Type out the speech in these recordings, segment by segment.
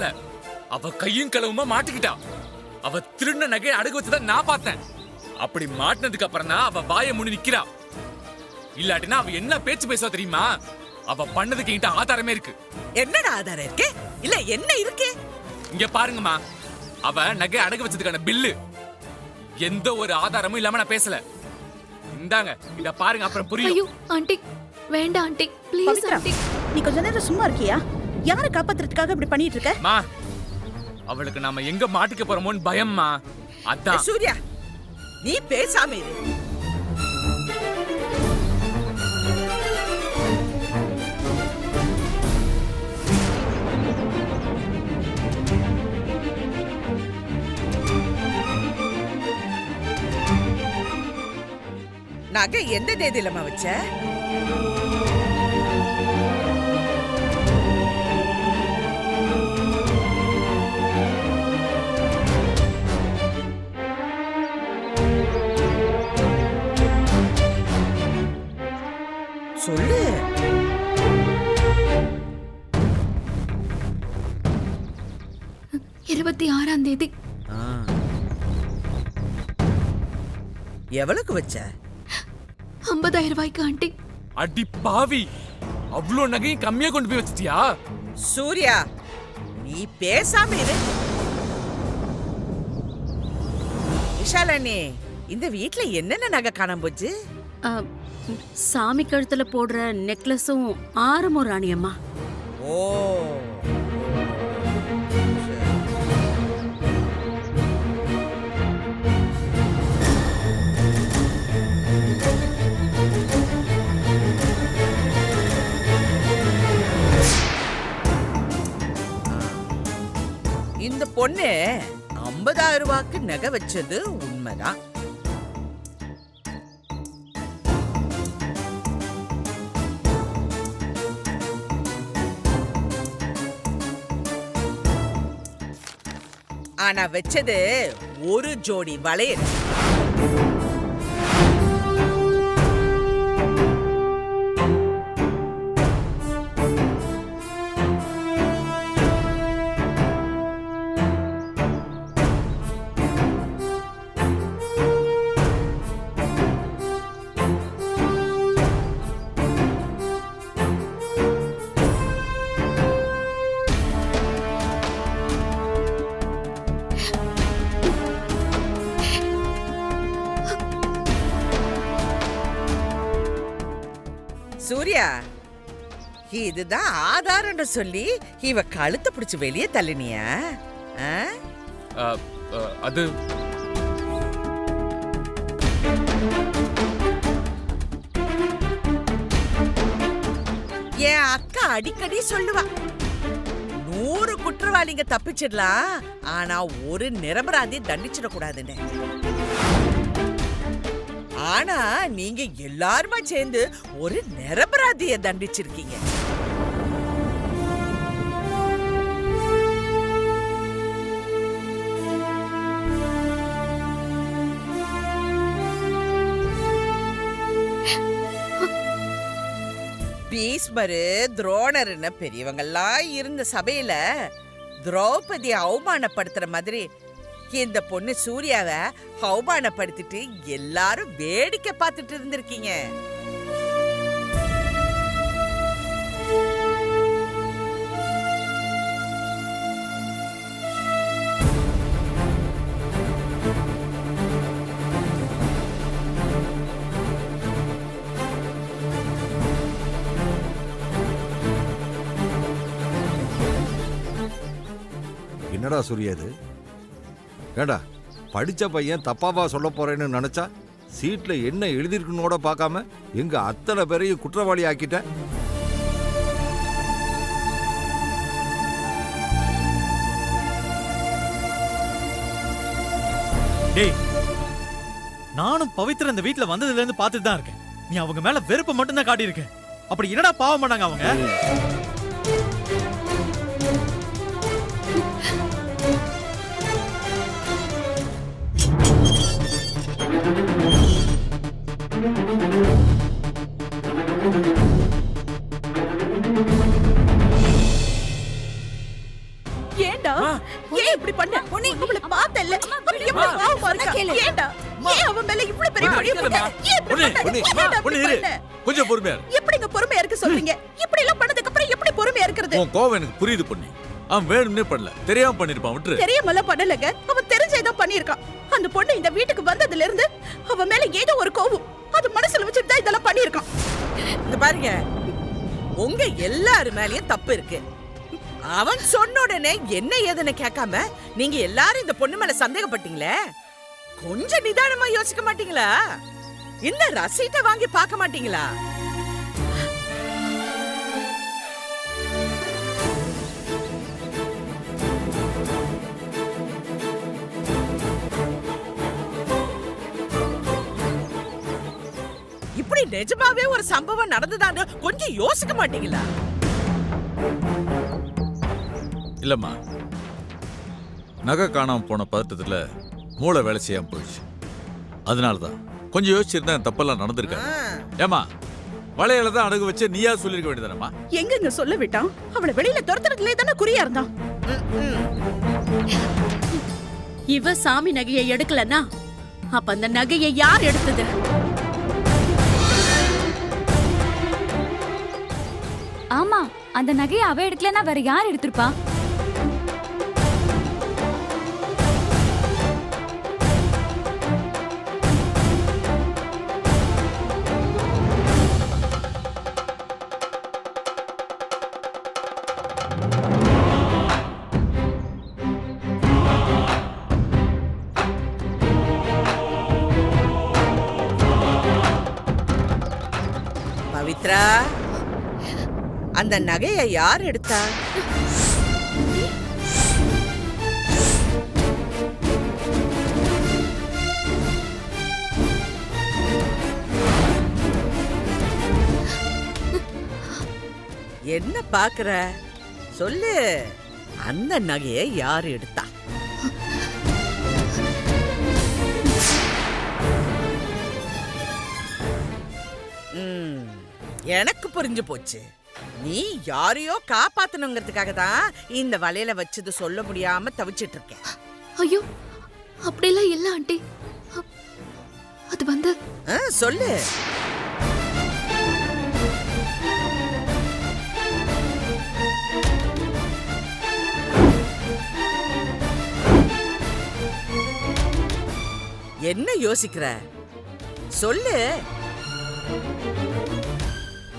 மாட்டல, அவ கையும் களவுமா மாட்டிக்கிட்டா. அவ திருடின நகையை அடகு வச்சத நான் பார்த்தேன். அப்படி மாட்டினதுக்கு அப்புறம் தான் அவ வாயை மூடி நிக்கிறா. இல்லாட்டினா அவ என்ன பேச்சு பேசுவா தெரியுமா? அவ பண்ணதுக்கு என்கிட்ட ஆதாரமே இருக்கு. என்னடா ஆதாரம் இருக்கு? இல்ல என்ன இருக்கு? இங்க பாருங்கம்மா, அவ நகை அடகு வச்சதுக்கான பில்லு. எந்த ஒரு ஆதாரமும் இல்லாம நான் பேசல. இந்தாங்க, இத பாருங்க, அப்புறம் புரியும். ஐயோ ஆண்டி, வேண்டாம் ஆண்டி, ப்ளீஸ் பவித்ரா, ஆண்டி. நீ கொஞ்ச நேரம் சும்மா இருக்கியா? யாரை காப்பாத்துறதுக்காக இப்படி பண்ணிட்டு இருக்க? மா, அவளுக்கு நாம எங்க மாட்டிக்க போறோமோன்னு பயம்மா. அதான். சூர்யா, நீ பேசாம இரு. நகை எந்த தேதியிலமா வச்ச? சொல்லு. ஆ, 26ஆம் தேதி. எவ்வளவுக்கு வச்ச? 50,000 ரூபாய்க்கு ஆண்டி. அடி பாவி, அவ்வளோ நகையும் கம்மியா கொண்டு போய் வச்சிட்டியா? சூர்யா, நீ பேசாம இரு. விஷாலண்ணே, இந்த வீட்ல என்னென்ன நகை காணாம போச்சு? சாமி கழுத்துல போடுற நெக்லஸும் ஆரமும் ராணியம்மா. ஓ, இந்த பொண்ணு 50,000 ரூபாய்க்கு நகை வச்சது உண்மைதான். ஆனா வச்சது ஒரு ஜோடி வளையல். சூர்யா, இதுதான் ஆதாரம்னு சொல்லி இவ கழுத்தை பிடிச்சு வெளியே தள்ளினியா? அது என் அக்கா அடிக்கடி சொல்லுவா, 100 குற்றவாளிங்க தப்பிச்சிடலாம், ஆனா ஒரு நிரபராதி தண்டிச்சிடக்கூடாதுன்னு. ஆனா நீங்க எல்லாருமா சேர்ந்து ஒரு நிரபராதிய தண்டிச்சிருக்கீங்க. பீஷ்மரு, துரோணர்னு பெரியவங்கெல்லாம் இருந்த சபையில திரௌபதியை அவமானப்படுத்துற மாதிரி இந்த பொண்ணு சூர்யாவை அவமானப்படுத்திட்டு எல்லாரும் வேடிக்கை பார்த்துட்டு இருந்திருக்கீங்க. என்னடா சூர்யா இது? ஏண்டா, படிச்ச பையன் தப்பாவா சொல்ல போறேன்னு நினைச்சா சீட்ல என்ன எழுதிருக்குன்னு பார்க்காம எங்க அத்தனை பேரையும் குற்றவாளி ஆக்கிட்ட. டேய், நானும் பவித்ரா இந்த வீட்ல வந்ததுல இருந்து பார்த்துட்டு தான் இருக்கேன். நீ அவங்க மேல வெறுப்பு மட்டும் தான் காட்டி இருக்க. அப்படி என்னடா பாவம் பண்ணாங்க அவங்க? ஏன் கேளு. ஏன்டா ஏன் அவன் மேல இவ்வளவு பெரிய பழிய போட்ட? ஏன் இப்படி பண்ண? ஏன்டா இப்படி பண்ண? கொஞ்சம் பொறுமையா இரு. எப்படிங்க பொறுமையா இருக்க சொல்றீங்க? இப்படி எல்லாம் பண்ணதுக்கு அப்புறம் எப்படி பொறுமையா இருக்கிறது? உன் கோவம் எனக்கு புரியுது பொண்ணு. அவன் வேணும்னே பண்ணல, தெரியாம பண்ணிருப்பான். விட்டுரு. தெரியாமல பண்ணலங்க, அவன் தெரிஞ்சேதான் பண்ணிருக்கான். அந்த பொண்ணு இந்த வீட்டுக்கு வந்ததுல இருந்து அவன் மேல ஏதோ ஒரு கோவம், அது மனசுல வச்சுட்டு தான் இதெல்லாம் பண்ணிருக்கான். இந்த பாருங்க, உங்க எல்லாரு மேலயும் தப்பு இருக்கு. அவன் சொன்ன உடனே என்ன ஏதுன்னு கேட்காம நீங்க எல்லாரும் இந்த பொண்ணு மேல சந்தேகப்பட்டீங்களே, கொஞ்சம் நிதானமா யோசிக்க மாட்டீங்களா? இந்த ரசீட்டை வாங்கி பார்க்க மாட்டீங்களா? இப்படி நிஜமாவே ஒரு சம்பவம் நடந்ததான்னு கொஞ்சம் யோசிக்க மாட்டீங்களா? இல்லம்மா, நகை காணாம போன பதட்டத்துல மூளை வேலை செய்யாம போயிடுச்சு. அதனாலதான் கொஞ்சம் யோசிச்சிருந்தா தப்பெல்லாம் நடந்திருக்காரு. ஏமா, வளையல தான் அடகு வச்சு நீயா சொல்லிருக்க வேண்டியதானம்மா? எங்கங்க சொல்ல விட்டான்? அவளை வெளியில துரத்துறதுலே தானே குறியா இருந்தான். இவ சாமி நகையை எடுக்கலன்னா அப்ப அந்த நகையை யார் எடுத்தது? ஆமா, அந்த நகையை அவ எடுக்கலன்னா வேற யார் எடுத்திருப்பா? பவித்ரா, அந்த நகையை யார் எடுத்தா? என்ன பாக்குற? சொல்லு, அந்த நகையை யார் எடுத்தா? எனக்கு புரிஞ்சு போச்சு. நீ யாரையோ காப்பாத்தணுங்கிறதுக்காக தான் இந்த வலையில வச்சது சொல்ல முடியாம தவிச்சிட்டு இருக்க. ஐயோ, அப்படிலாம் இல்ல ஆண்டி. அது வந்து சொல்லு. என்ன யோசிக்கிற? சொல்லு.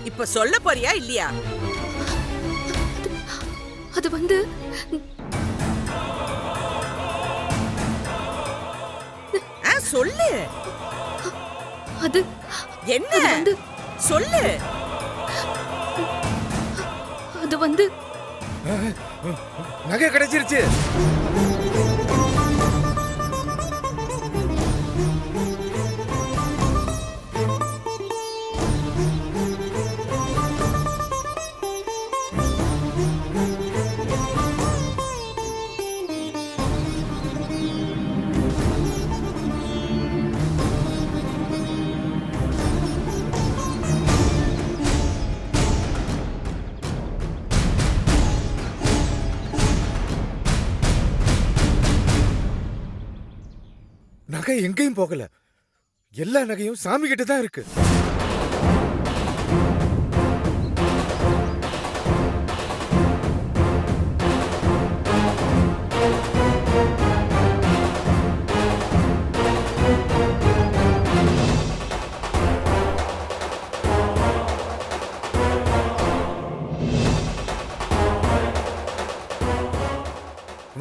இப்ப சொல்ல போறியா இல்லையா? அது வந்து சொல்லு. அது என்ன? வந்து சொல்லு. அது வந்து நகை கிடைச்சிருச்சு. நகை எங்கேயும் போகல. எல்லா நகையும் சாமி கிட்ட தான் இருக்கு.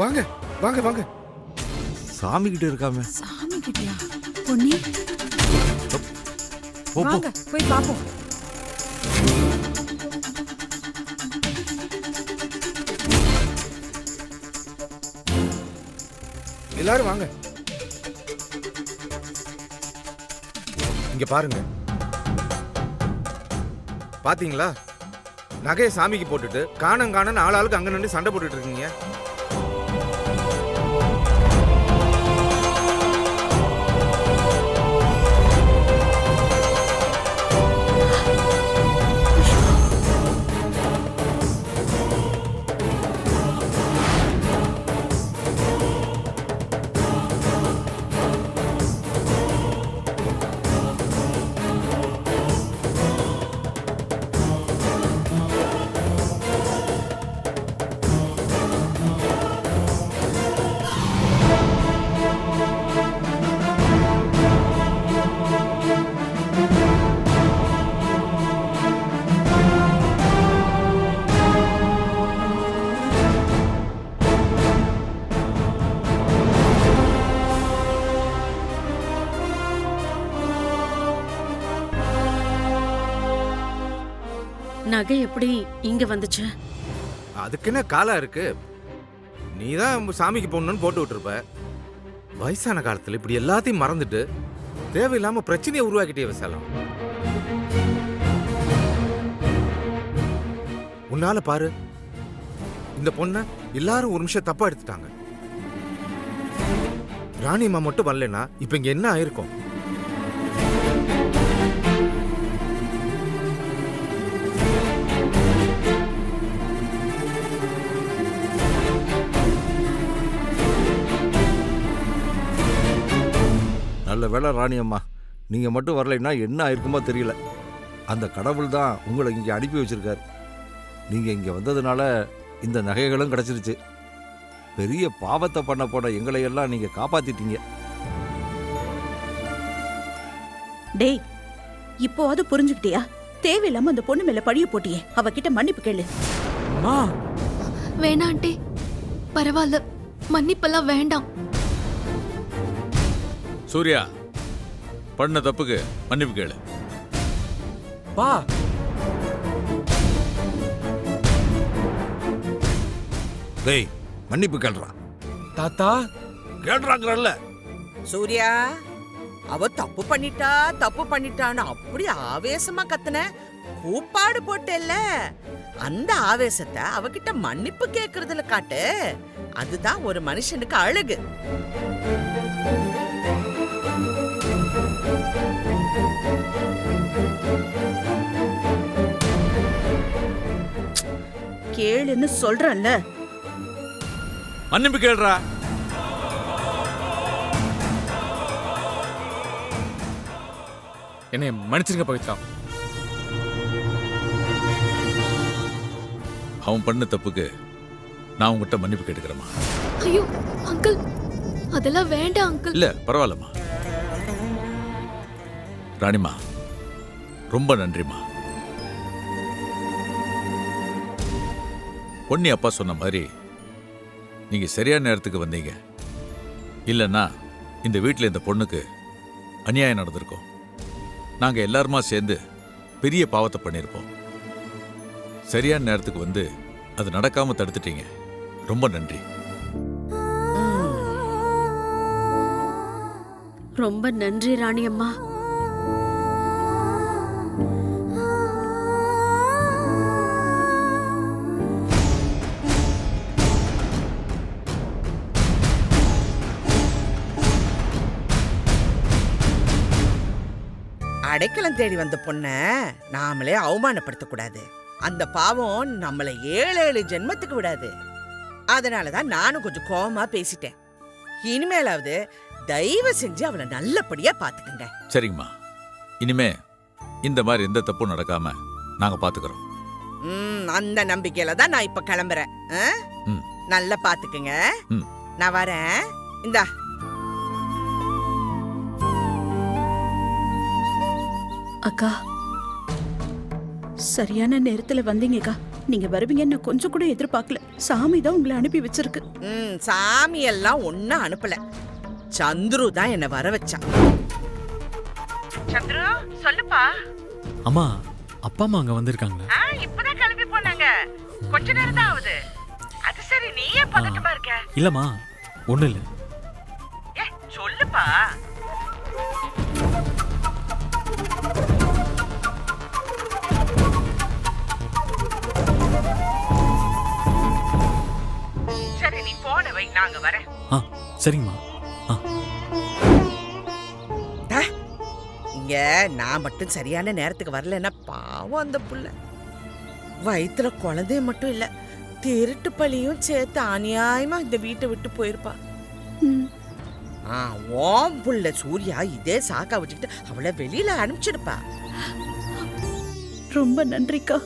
வாங்க வாங்க வாங்க. சாமி கிட்ட இருக்காம. சாமி கிட்டயா? பொன்னி, வாங்க போய் பாப்போம். எல்லாரும் வாங்க. இங்க பாருங்க. பாத்தீங்களா? நகையை சாமிக்கு போட்டுட்டு காணம் ஆளாளுக்கு அங்க நின்று சண்டை போட்டுட்டு இருக்கீங்க. நகை எப்படி இங்க வந்துச்சு? அதுக்கு என்ன காலம் இருக்கு? நீ தான் சாமிக்கு போடணும்னு போட்டு விட்டுருப்ப. வயசான காலத்துல இப்படி எல்லாத்தையும் மறந்துட்டு தேவையில்லாம பிரச்சனையை உருவாக்கிட்டே விசாலம். உன்னால பாரு, இந்த பொண்ண எல்லாரும் ஒரு நிமிஷம் தப்பா எடுத்துட்டாங்க. ராணியம்மா மட்டும் வரலன்னா இப்ப இங்க என்ன ஆயிருக்கும்? நல்ல வேளை ராணி அம்மா, நீங்க மட்டும் வரலைன்னா என்ன ஆயிருக்குமோ தெரியல. அந்த கடவுள் தான் உங்களை இங்க அனுப்பி வச்சிருக்காரு. நீங்க இங்க வந்ததுனால இந்த நகைகளும் கிடைச்சிருச்சு. பெரிய பாவத்தை பண்ண போன எங்களை எல்லாம் நீங்க காப்பாத்திட்டீங்க. டேய், இப்போவாது புரிஞ்சுக்கிட்டியா? தேவையில்லாம அந்த பொண்ணு மேல பழிய போட்டியே, அவகிட்ட மன்னிப்பு கேளு. அம்மா வேணாம் ஆண்டி, பரவாயில்ல, மன்னிப்பெல்லாம் வேண்டாம். சூர்யா, பண்ண தப்புக்கு மன்னிப்பு கேளு. பா டேய், மன்னிப்பு கேள்றா. தாத்தா கேள்றாங்கறல்ல. சூர்யா, அவ தப்பு பண்ணிட்டான்னு அப்படி ஆவேசமா கத்துன, கூப்பாடு போட்டேல்ல, அந்த ஆவேசத்தை அவகிட்ட மன்னிப்பு கேக்குறதுல காட்டு. அதுதான் ஒரு மனுஷனுக்கு அழகு. கேளுன்னு சொல்றேன்ல. மன்னிப்பு கேள்றா. என்னை மன்னிச்சிருங்க பவித்ரா. அவன் பண்ண தப்புக்கு நான் உங்ககிட்ட மன்னிப்பு கேட்டுக்கிறேம்மா. ஐயோ அங்கிள், அதெல்லாம் வேண்டாம் அங்கிள். இல்ல பரவாயில்லம்மா. ராணிமா, ரொம்ப நன்றிம்மா. பொன்னி அப்பா சொன்ன மாதிரி நீங்க சரியான நேரத்துக்கு வந்தீங்க. இல்லைன்னா இந்த வீட்டில் இந்த பொண்ணுக்கு அநியாயம் நடந்திருக்கும். நாங்க எல்லாருமா சேர்ந்து பெரிய பாவத்தை பண்ணியிருப்போம். சரியான நேரத்துக்கு வந்து அது நடக்காம தடுத்துட்டீங்க. ரொம்ப நன்றி. ரொம்ப நன்றி ராணி அம்மா. அடைக்கலம் தேடி வந்த பொண்ண நாமளே அவமானப்படுத்த கூடாது. அந்த பாவம் நம்மளை 7 ஜென்மத்துக்கு விடாது. அதனாலதான் நானும் கொஞ்சம் கோவமா பேசிட்டேன். இனிமேலாவது தயவு செஞ்சு அவளை நல்லபடியா பாத்துக்கங்க. சரிங்கம்மா, இனிமே இந்த மாதிரி எந்த தப்பும் நடக்காம நாங்க பாத்துக்கிறோம். அந்த நம்பிக்கையில தான் நான் இப்ப கிளம்புறேன். ம். நல்லா பாத்துக்கங்க. ம். நான் வரேன். இந்தா. அக்கா, சரியான நேரத்துல வந்தீங்கக்கா. நீங்க வருவீங்கன்னு நான் கொஞ்சம் கூட எதிர்பார்க்கல. சாமி தான் உங்களை அனுப்பி வச்சிருக்கு. சாமி எல்லாம் ஒன்னும் அனுப்பல. சந்துரு தான் என்ன வர வச்சான். சந்துரு, சொல்லுப்பா. அம்மா, அப்பா அம்மா அங்க வந்திருக்காங்களா? இப்பதான் கிளம்பி போனாங்க. கொஞ்ச நேரம் தான் ஆகுது. அது சரி, நீ ஏன் பதட்டமா இருக்க? இல்லம்மா, ஒண்ணும் இல்ல. சொல்லுப்பா. சரி, நீ போன வை, நாங்க வரேன். சரிங்கம்மா. இங்க நான் மட்டும் சரியான நேரத்துக்கு வரலன்னா பாவம் அந்த புள்ள. வயித்துல குழந்தைய மட்டும் இல்ல, திருட்டு பழியும் சேர்த்து அநியாயமா இந்த வீட்டை விட்டு போயிருப்பா. ஓம் புள்ள சூர்யா இதே சாக்கா வச்சுக்கிட்டு அவளை வெளியில அனுப்பிச்சிருப்பா. ரொம்ப நன்றிக்கா.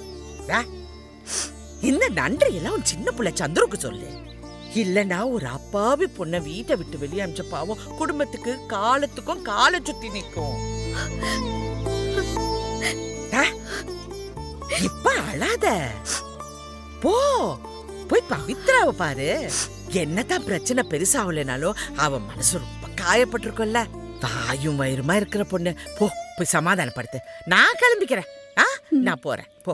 இந்த நன்றி எல்லாம் ஒரு சின்ன புள்ள சந்துருக்கு சொல்லு. இல்லனா ஒரு அப்பாவி பொண்ண வீட்டை விட்டு வெளியே அனுப்பிச்ச பாவம் குடும்பத்துக்கு காலத்துக்கும் காலை சுத்தி நிற்கும். இப்ப அழாத, போ போய் பவித்ராவை பாரு. என்னதான் பிரச்சனை பெருசாவலனாலும் அவ மனசு ரொம்ப காயப்பட்டிருக்கும்ல. வாயும் வயிறுமா இருக்கிற பொண்ணு, போ போய் சமாதானப்படுத்து. நான் கிளம்பிக்கிறேன். நான் போறேன், போ.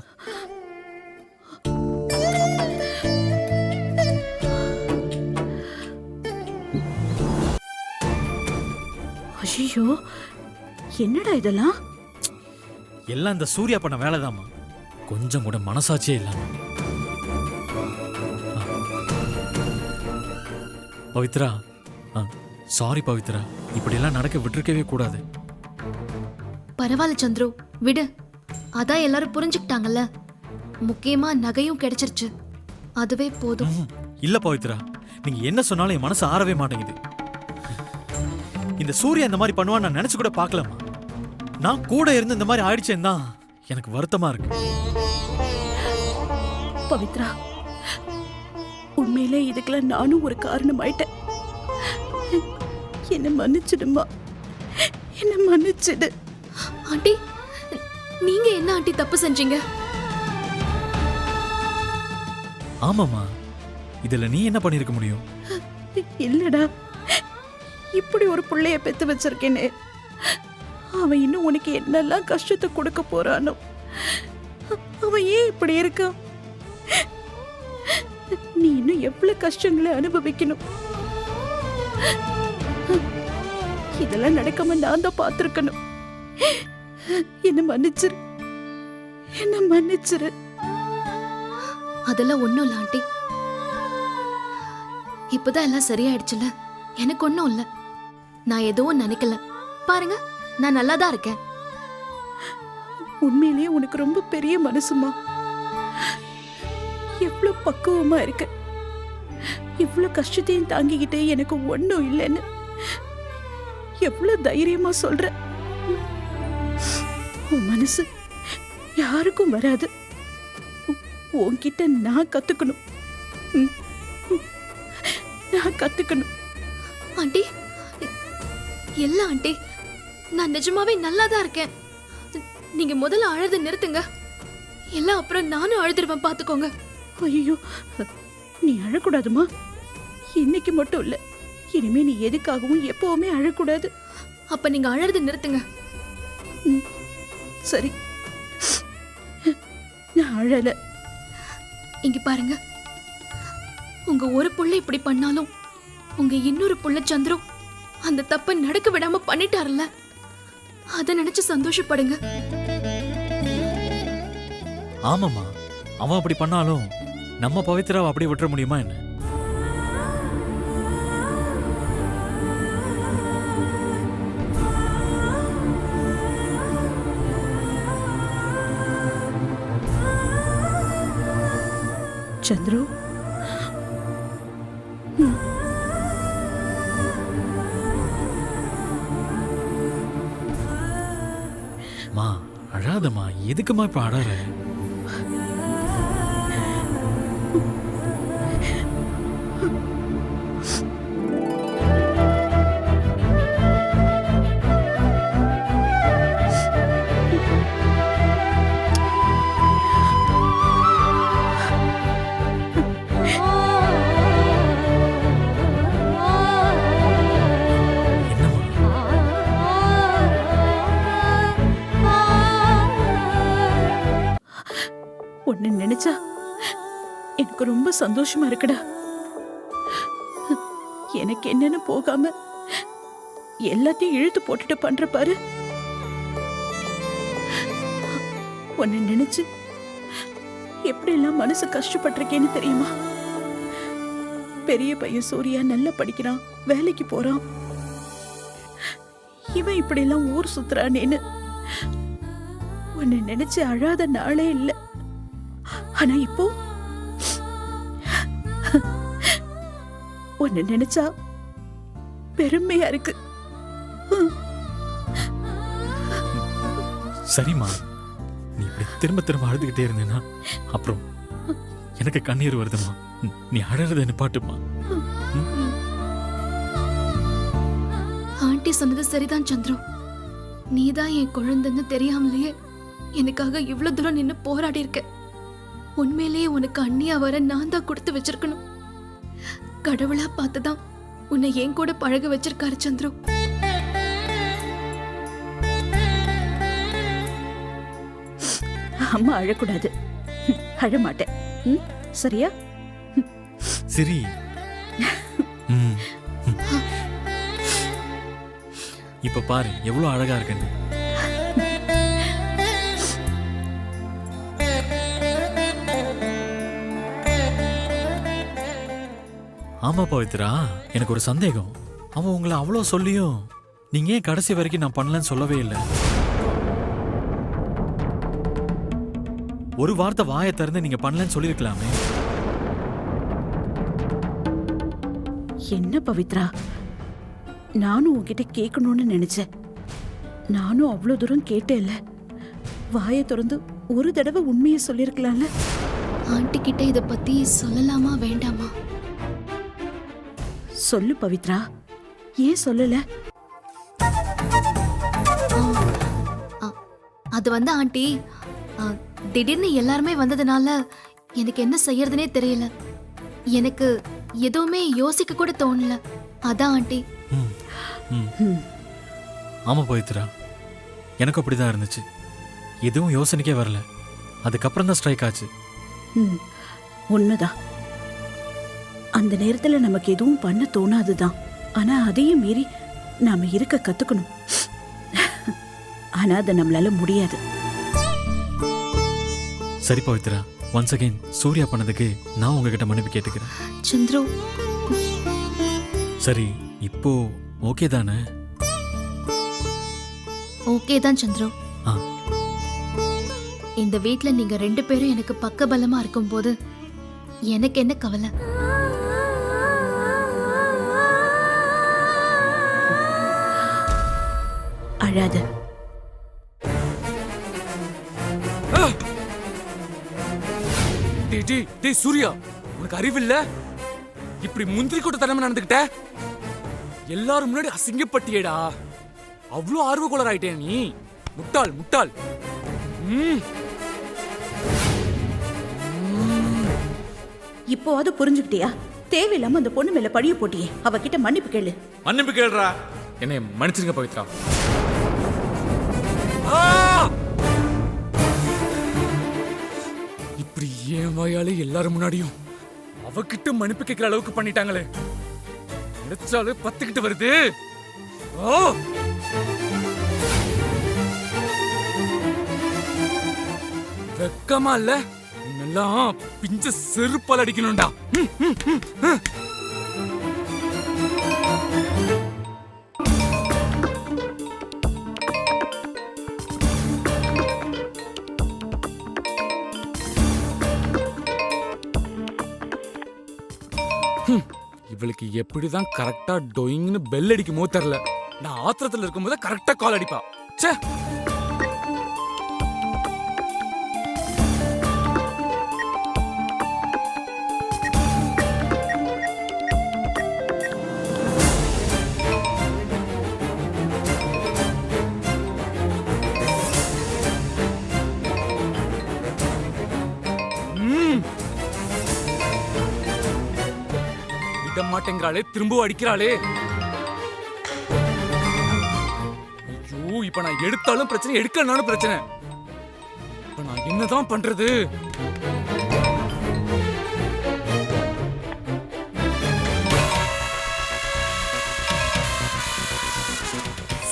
ஐயோ, என்னடா இதெல்லாம்? எல்லாம் இந்த சூர்யா பண்ண வேலைதாம்மா. கொஞ்சம் கூட மனசாட்சியே இல்லாம. பவித்ரா, சாரி பவித்ரா, இப்படியெல்லாம் நடக்க விட்டுருக்கவே கூடாது. பரவாயில்ல சந்துரு, விடு. அதான் எல்லாரும் புரிஞ்சுக்கிட்டாங்கல்ல. முக்கியமா நகையும் கிடைச்சிருச்சு, அதுவே போதும். இல்ல பவித்ரா, நீங்க என்ன சொன்னாலும் என் மனசு ஆறவே மாட்டேங்குது. இந்த சூர்யா இந்த மாதிரி பண்ணுவான்னு நான் நினைச்சு கூட பார்க்கலாமா? நான் கூட இருந்து இந்த மாதிரி ஆயிடுச்சேன்னு தான் எனக்கு வருத்தமா இருக்கு. பவித்ரா, உண்மையிலே இதுக்கெல்லாம் நானும் ஒரு காரணம் ஆயிட்டேன். என்ன மன்னிச்சிடுமா, என்ன மன்னிச்சிடு. ஆண்டி, நீங்க என்ன ஆண்டி தப்பு செஞ்சீங்க? ஆமாமா, இதுல நீ என்ன பண்ணிருக்க முடியும்? இல்லடா, இப்படி ஒரு புள்ளைய பெத்து வச்சிருக்கேனே, அவன் இன்னும் உனக்கு என்னெல்லாம் கஷ்டத்தை கொடுக்க போறானோ. அவன் ஏன் இப்படி இருக்கான்? நீ இன்னும் எவ்வளவு கஷ்டங்களை அனுபவிக்கணும். இதெல்லாம் நடக்காம நான் தான் பார்த்திருக்கணும். என்ன மன்னிச்சிரு, என்ன மன்னிச்சிரு. அதெல்லாம் ஒண்ணும் இல்ல ஆண்டி. இப்பதான் எல்லாம் சரியாயிடுச்சுல, எனக்கு ஒண்ணும் இல்ல. நான் எதுவும் நினைக்கல. பாருங்க, நான் நல்லா தான் இருக்கேன். உண்மையிலேயே உனக்கு ரொம்ப பெரிய மனசுமா. எவ்வளவு பக்குவமா இருக்க. இவ்வளவு கஷ்டத்தையும் தாங்கிக்கிட்டு எனக்கு ஒண்ணும் இல்லைன்னு எவ்வளவு தைரியமா சொல்ற. உன் மனசு யாருக்கும் வராது. உன்கிட்ட நான் கத்துக்கணும். நான் கத்துக்கணும். ஆண்டி, இல்ல ஆண்டி, நான் நிஜமாவே நல்லா தான் இருக்கேன். நீங்க முதல்ல அழுது நிறுத்துங்க. எல்லாம் அப்புறம் நானும் அழுதுருவேன், பாத்துக்கோங்க. ஐயோ, நீ அழக்கூடாதுமா. இன்னைக்கு மட்டும் இல்ல, இனிமே நீ எதுக்காகவும் எப்பவுமே அழக்கூடாது. அப்ப நீங்க அழுது நிறுத்துங்க. சரி, நான் அழல. இங்க பாருங்க, உங்க ஒரு புள்ள இப்படி பண்ணாலும் உங்க இன்னொரு புள்ள சந்துரு அந்த தப்பை நடக்க விடாம பண்ணிட்டாருல்ல, அத நினைச்சு சந்தோஷப்படுங்க. ஆமாமா, அவன் அப்படி பண்ணாலும் நம்ம பவித்ராவை அப்படியே விட்டுற முடியுமா என்ன? சந்துரு, மா அழாதம்மா, எதுக்குமா இப்ப அழற? உன்னை நினைச்சா எனக்கு ரொம்ப சந்தோஷமா இருக்குடா. எனக்கு என்னன்னு போகாம எல்லாத்தையும் இழுத்து போட்டுட்டு பண்ற பாரு. உன்னை நினைச்சு எப்படி எல்லாம் மனசு கஷ்டப்பட்டிருக்கேன்னு தெரியுமா? பெரிய பையன் சூர்யா நல்லா படிக்கிறான், வேலைக்கு போறான். இவன் இப்படி எல்லாம் ஊர் சுத்துறானேன்னு உன்னை நினைச்சு அழாத நாளே இல்ல. ஆனா இப்போ உன்னை நினைச்சா பெருமையா இருக்கு. சரிம்மா, நீ இப்படி திரும்ப திரும்ப அழுதுகிட்டே இருந்தேன்னா அப்புறம் எனக்கு கண்ணீர் வருதுமா. நீ அழறத நிப்பாட்டுமா. ஆண்டி சொன்னது சரிதான் சந்துரு. நீதான் என் குழந்தைன்னு தெரியாமலேயே எனக்காக இவ்வளவு தூரம் நின்னு போராடி இருக்க. உண்மையிலேயே உனக்கு அண்ணியா வர நான் தான் கொடுத்து வச்சிருக்கணும். கடவுளா பார்த்துதான் உன்னை என் கூட பழக வச்சிருக்காரு சந்துரு. அம்மா அழக்கூடாது. அழமாட்டேன், சரியா? சரி. இப்ப பாரு எவ்வளவு அழகா இருக்குன்னு. ஆமா பவித்ரா, எனக்கு ஒரு சந்தேகம். அவன் உங்களை அவ்வளோ சொல்லியும் நீங்க ஏன் கடைசி வரைக்கும் நான் பண்ணலன்னு சொல்லவே இல்லை? ஒரு வார்த்தை வாயை திறந்து நீங்க பண்ணலன்னு சொல்லியிருக்கலாமே. என்ன பவித்ரா, நானும் உன்கிட்ட கேட்கணும்னு நினைச்சேன். நானும் அவ்வளோ தூரம் கேட்டேன்ல. வாயை திறந்து ஒரு தடவை உண்மையை சொல்லியிருக்கலாம்ல. ஆண்டி கிட்ட இத பத்தி சொல்லலாமா வேண்டாமா? சொல்லு பவித்ரா, ஏன் சொல்லல? அது வந்து ஆண்டி, திடீர்னு எல்லாருமே வந்ததுனால எனக்கு என்ன செய்யறதுனே தெரியல. எனக்கு எதுவுமே யோசிக்க கூட தோணல. அதான் ஆண்டி. ஆமா பவித்ரா, எனக்கு அப்படிதான் இருந்துச்சு. எதுவும் யோசனைக்கே வரல. அதுக்கப்புறம் தான் ஸ்ட்ரைக் ஆச்சு. உண்மைதான். அந்த நேரத்துல நமக்கு எதுவும் பண்ண தோணாதுதான். ஆனா அதையும் மீறி நாம இருக்க கத்துக்கணும். ஆனா அதை நம்மளால முடியாது. சரி பவித்ரா, ஒன்ஸ் அகைன் சூர்யா பண்ணதுக்கு நான் உங்ககிட்ட மன்னிப்பு கேட்டுக்கிறேன். சந்துரு, சரி இப்போ ஓகே தானே? ஓகே தான் சந்துரு. ஆ. இந்த வீட்ல நீங்க 2 பேரும் எனக்கு பக்கபலமா இருக்கும்போது எனக்கு என்ன கவலை? அழாத. டேய் சூர்யா, உனக்கு அறிவில்ல? இப்படி முந்திரி கொட்ட தனமா நடந்துக்கிட்ட? எல்லாரும் முன்னாடி அசிங்கப்பட்டியேடா. அவ்வளோ ஆர்வக்குளர் ஆயிட்டே நீ. முட்டாள் முட்டாள். இப்போவாது புரிஞ்சுக்கிட்டியா? தேவையில்லாம அந்த பொண்ணு மேல பழிய போட்டியே. அவகிட்ட மன்னிப்பு கேளு. மன்னிப்பு கேள்றா. என்னை மன்னிச்சிருங்க பவித்ரா. இப்படி ஏன் வாயாலே எல்லாரும் முன்னாடியும் அவகிட்ட மன்னிப்பு கேட்கிற அளவுக்கு பண்ணிட்டாங்களே. நினைச்சாலே பத்துக்கிட்டு வருது. வெக்கமா இல்ல? இன்னெல்லாம் பிஞ்ச செருப்பால் அடிக்கணும்டா. இவளுக்கு எப்படிதான் கரெக்டா டொயிங்னு பெல் அடிக்குமோ தெரியல. நான் ஆத்திரத்துல இருக்கும்போது கரெக்டா கால் அடிப்பா. ச்சே. விட மாட்டேங்கிறாளே, திரும்ப அடிக்கிறாளே. ஐயோ, இப்ப நான் எடுத்தாலும் பிரச்சனை, எடுக்கலனாலும் பிரச்சனை. இப்ப நான் என்னதான் பண்றது?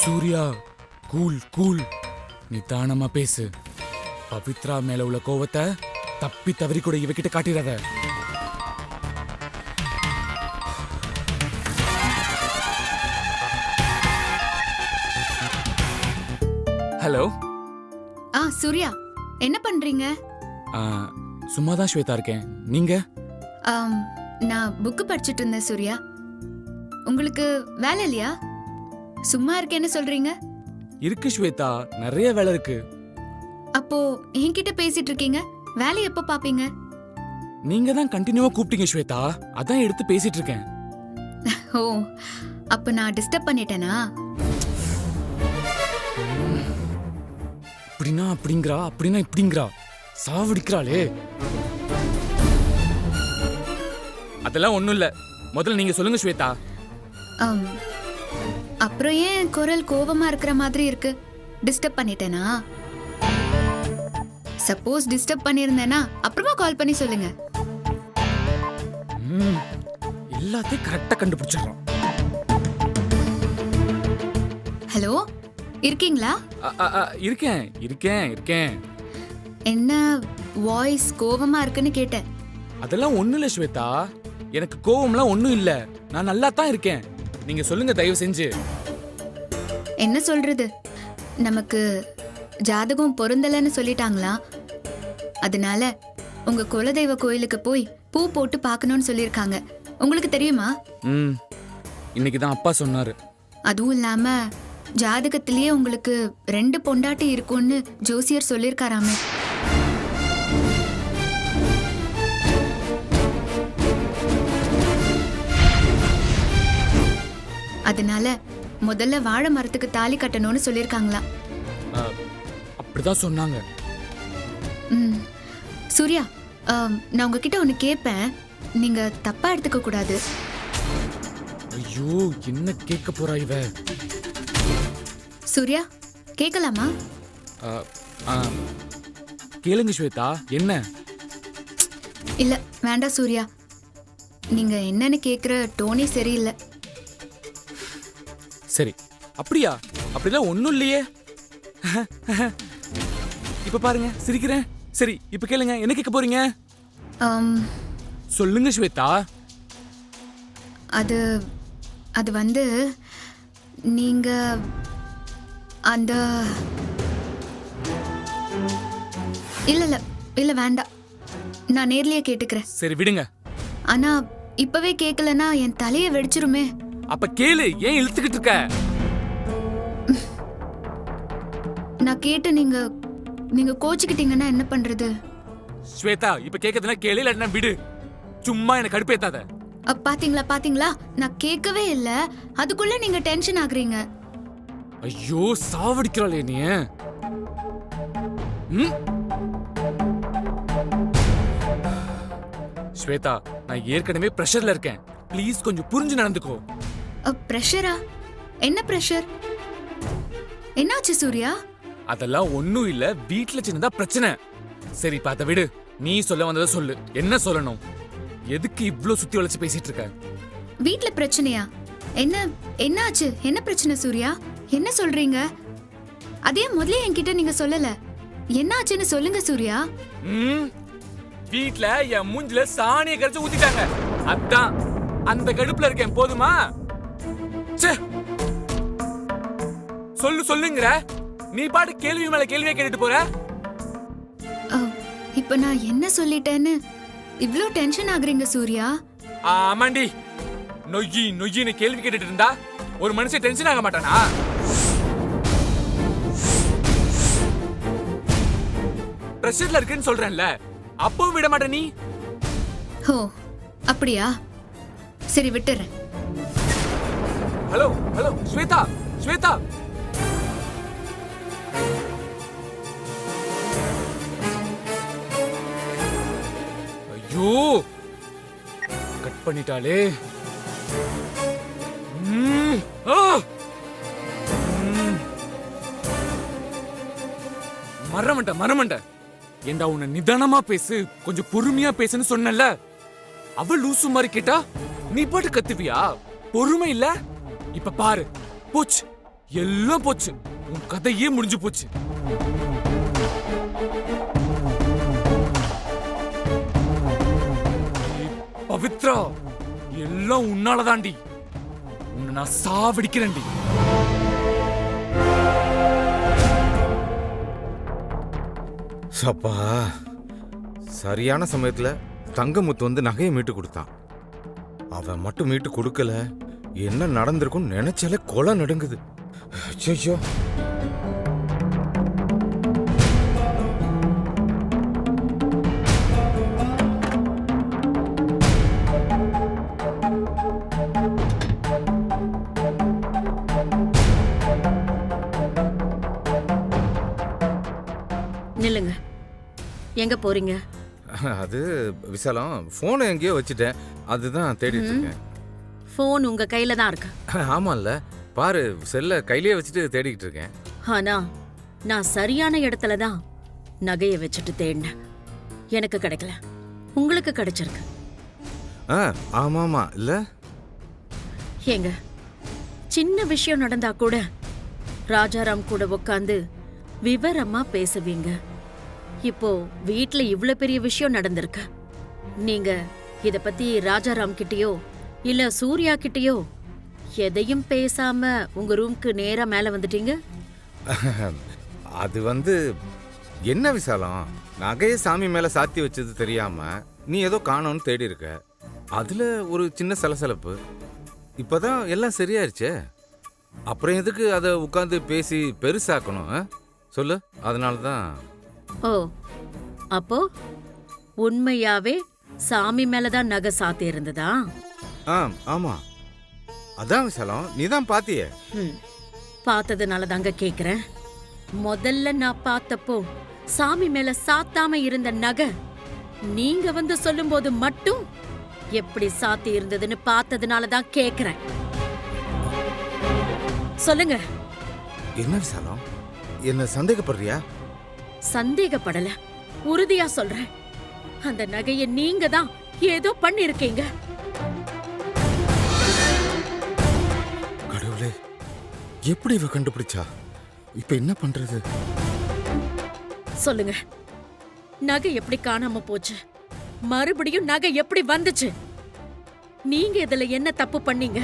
Surya, cool cool. நிதானமா பேசு. பவித்ரா மேல உள்ள கோவத்தை தப்பி தவறி கூட இவகிட்ட காட்டிடாத. ஹலோ. சூர்யா, என்ன பண்றீங்க? சும்மாதான் ஸ்வேதா இருக்கேன். நீங்க? நான் புக்கு படிச்சிட்டு இருந்தேன் சூர்யா. உங்களுக்கு வேலை இல்லையா? சும்மா இருக்கேன்னு சொல்றீங்க. இருக்கு ஸ்வேதா, நிறைய வேலை இருக்கு. அப்போ என்கிட்ட பேசிட்டு இருக்கீங்க, வேலை எப்ப பாப்பீங்க? நீங்க தான் கண்டினியூவா கூப்பிட்டீங்க ஸ்வேதா, அதான் எடுத்து பேசிட்டு இருக்கேன். ஓ, அப்ப நான் டிஸ்டர்ப் பண்ணிட்டேனா? அப்படின்னா அப்படிங்கிறா, அப்படின்னா இப்படிங்கிறா. சாவடிக்கிறாளே. அதெல்லாம் ஒண்ணும் இல்ல. முதல்ல நீங்க சொல்லுங்க ஸ்வேதா. அப்புறம் ஏன் குரல் கோவமா இருக்கிற மாதிரி இருக்கு? டிஸ்டர்ப் பண்ணிட்டேனா? சப்போஸ் டிஸ்டர்ப் பண்ணியிருந்தேனா அப்புறமா கால் பண்ணி சொல்லுங்க. எல்லாத்தையும் கரெக்டா கண்டுபிடிச்சிடறோம். ஹலோ, இருக்கீங்களா? இருக்கேன் இருக்கேன் இருக்கேன். என்ன வாய்ஸ் கோவமா இருக்குன்னு கேட்டேன். அதெல்லாம் ஒண்ணும் இல்ல ஸ்வேதா, எனக்கு கோவம்லாம் ஒண்ணும் இல்ல. நான் நல்லா தான் இருக்கேன். நீங்க சொல்லுங்க தயவு செஞ்சு. என்ன சொல்றது, நமக்கு ஜாதகம் பொருந்தலன்னு சொல்லிட்டாங்களா. அதனால உங்க குலதெய்வ கோயிலுக்கு போய் பூ போட்டு பார்க்கணும்னு சொல்லியிருக்காங்க. உங்களுக்கு தெரியுமா? இன்னைக்கு தான் அப்பா சொன்னாரு. அதுவும் இல்லாம ஜாதகத்திலேயே உங்களுக்கு 2 பொண்டாட்டி இருக்கும்னு ஜோசியர் சொல்லியிருக்காராமே. அதனால முதல்ல வாழை மரத்துக்கு தாலி கட்டணும்னு சொல்லியிருக்காங்களா. அப்படிதான் சொன்னாங்க. சூர்யா, நான் உங்ககிட்ட ஒன்று கேட்பேன், நீங்க தப்பா எடுத்துக்க கூடாது. ஐயோ, என்ன கேட்க போறா இவ? சூர்யா, கேட்கலாமா? கேளுங்க ஸ்வேதா. என்ன? இல்ல வேண்டாம் சூர்யா, நீங்க என்னன்னு கேக்குற டோனே சரியில்லை. சரி, அப்படியா? அப்படிலாம் ஒண்ணும் இல்லையே. இப்ப பாருங்க சிரிக்கிறேன். சரி, இப்ப கேளுங்க, என்ன கேட்க போறீங்க? சொல்லுங்க ஸ்வேதா. அது அது வந்து நீங்க அந்த இல்ல இல்ல இல்ல வேண்டாம், நான் நேர்லயே கேட்டுக்கிறேன். சரி விடுங்க. ஆனா இப்பவே கேட்கலன்னா என் தலைய வெடிச்சிருமே. அப்ப கேளு, ஏன் இழுத்துக்கிட்டு இருக்க? நான் கேட்டு நீங்க கோச்சிக்கிட்டீங்கன்னா என்ன பண்றது? ஸ்வேதா, இப்ப கேட்கறதுனா கேளு, இல்லன்னா விடு. சும்மா எனக்கு கடுப்பேத்தாத. பாத்தீங்களா பாத்தீங்களா, நான் கேட்கவே இல்ல, அதுக்குள்ள நீங்க டென்ஷன் ஆகுறீங்க. ஐயோ, சாவடிக்கிறாளே நீ. ஸ்வேதா, நான் ஏற்கனவே பிரஷர்ல இருக்கேன். ப்ளீஸ் கொஞ்சம் புரிஞ்சு நடந்துக்கோ. பிரஷரா? என்ன பிரஷர்? என்னாச்சு சூர்யா? அதெல்லாம் ஒண்ணும் இல்ல, வீட்ல சின்னதா பிரச்சனை. சரி பாத்த விடு, நீ சொல்ல வந்ததை சொல்லு. என்ன சொல்லணும்? எதுக்கு இவ்ளோ சுத்தி வளைச்சு பேசிட்டு இருக்க? வீட்ல பிரச்சனையா? என்ன என்னாச்சு? என்ன பிரச்சனை சூர்யா? என்ன சொல்றீங்க? அதே முதல்ல என்கிட்ட நீங்க சொல்லல. என்னாச்சுன்னு சொல்லுங்க சூர்யா. வீட்ல என் மூஞ்சில சாணியை கரைச்சு ஊத்திட்டாங்க. அதான் அந்த கடுப்புல இருக்கேன். போதுமா? சொல்லுங்கிற நீ பாட்டு கேள்வி மேல கேள்வியே கேட்டுட்டு போற. இப்ப நான் என்ன சொல்லிட்டேன்னு இவ்ளோ டென்ஷன் ஆகுறீங்க சூர்யா? ஆமாண்டி, நொய்யின்னு கேள்வி கேட்டுட்டு இருந்தா ஒரு மனுஷன் டென்ஷன் ஆக மாட்டானா? பிரஷர்ல இருக்குன்னு சொல்றேன்ல, அப்பவும் விட மாட்டே நீ. ஓ அப்படியா? சரி விட்டுறேன். Hello hello Shweta, Shweta. ஐயோ, கட் பண்ணிட்டாளே. மரமண்ட ஏண்டா, உன்னை நிதானமா பேசு, கொஞ்சம் பொறுமையா பேசுன்னு சொன்னல. அவ லூசு மாதிரி கேட்டா நீ பாட்டு கத்துவியா? பொறுமை இல்ல. இப்ப பாரு, போச்சு, எல்லாம் போச்சு. உன் கதையே முடிஞ்சு போச்சு. பவித்ரா, எல்லாம் உன்னாலதாண்டி. உன்னை நான் சாவடிக்கிறேன்டி. சப்பா, சரியான சமயத்துல தங்கமுத்து வந்து நகையை மீட்டு கொடுத்தான். அவன் மட்டும் மீட்டு கொடுக்கல, என்ன நடந்திருக்கும் நினைச்சாலே கொலை நடுங்குது. ஐயோ, நில்லுங்க, எங்க போறீங்க? அது விசாலம், போனை எங்கேயோ வச்சுட்டேன், அதுதான் தேடிட்டு இருக்கேன். போன் உங்க கையில தான் இருக்கு. ஆமால்ல, பாரு, செல்ல கையிலேயே வச்சுட்டு தேடிக்கிட்டு இருக்கேன். ஆனா நான் சரியான இடத்துல தான் நகையை வச்சுட்டு தேடினேன். எனக்கு கிடைக்கல, உங்களுக்கு கிடைச்சிருக்கு. ஆமாமா இல்ல. ஏங்க, சின்ன விஷயம் நடந்தா கூட ராஜாராம் கூட உட்காந்து விவரமா பேசுவீங்க. இப்போ வீட்ல இவ்ளோ பெரிய விஷயம் நடந்திருக்கு. நீங்க இத பத்தி ராஜாராம் கிட்டயோ இல்ல சூர்யா கிட்டயோ எதையும் பேசாம உங்க ரூம்க்கு நேரா மேல வந்துட்டீங்க. அது என்ன விசாலம், நகையை சாமி மேல சாத்தி வச்சது தெரியாம நீ ஏதோ காணோன்னு தேடி இருக்க. அதுல ஒரு சின்ன சலசலப்பு. இப்பதான் எல்லாம் சரியாயிருச்சே, அப்புறம் எதுக்கு அதை உட்காந்து பேசி பெருசாக்கணும் சொல்லு. அதனால தான். ஓ, அப்போ உண்மையாவே சாமி மேலதான் நகை சாத்தி இருந்ததா? ஆமா, அதான் விசாலம், நீ தான் பாத்தியே. பார்த்ததுனால தாங்க கேக்குறேன். முதல்ல நான் பார்த்தப்போ சாமி மேல சாத்தாம இருந்த நகை நீங்க சொல்லும்போது மட்டும் எப்படி சாத்தி இருந்ததுன்னு பார்த்ததுனால தான் கேக்குறேன். சொல்லுங்க. என்ன விசாலம், என்ன சந்தேகப்படுறியா? சந்தேகப்படல, உறுதியா சொல்றேன். அந்த நகையை நீங்க தான் ஏதோ பண்ணிருக்கீங்க. கடவுளே, எப்படி இவ கண்டுபிடிச்சா? இப்ப என்ன பண்றது? சொல்லுங்க, நகை எப்படி காணாம போச்சு? மறுபடியும் நகை எப்படி வந்துச்சு? நீங்க இதுல என்ன தப்பு பண்ணீங்க?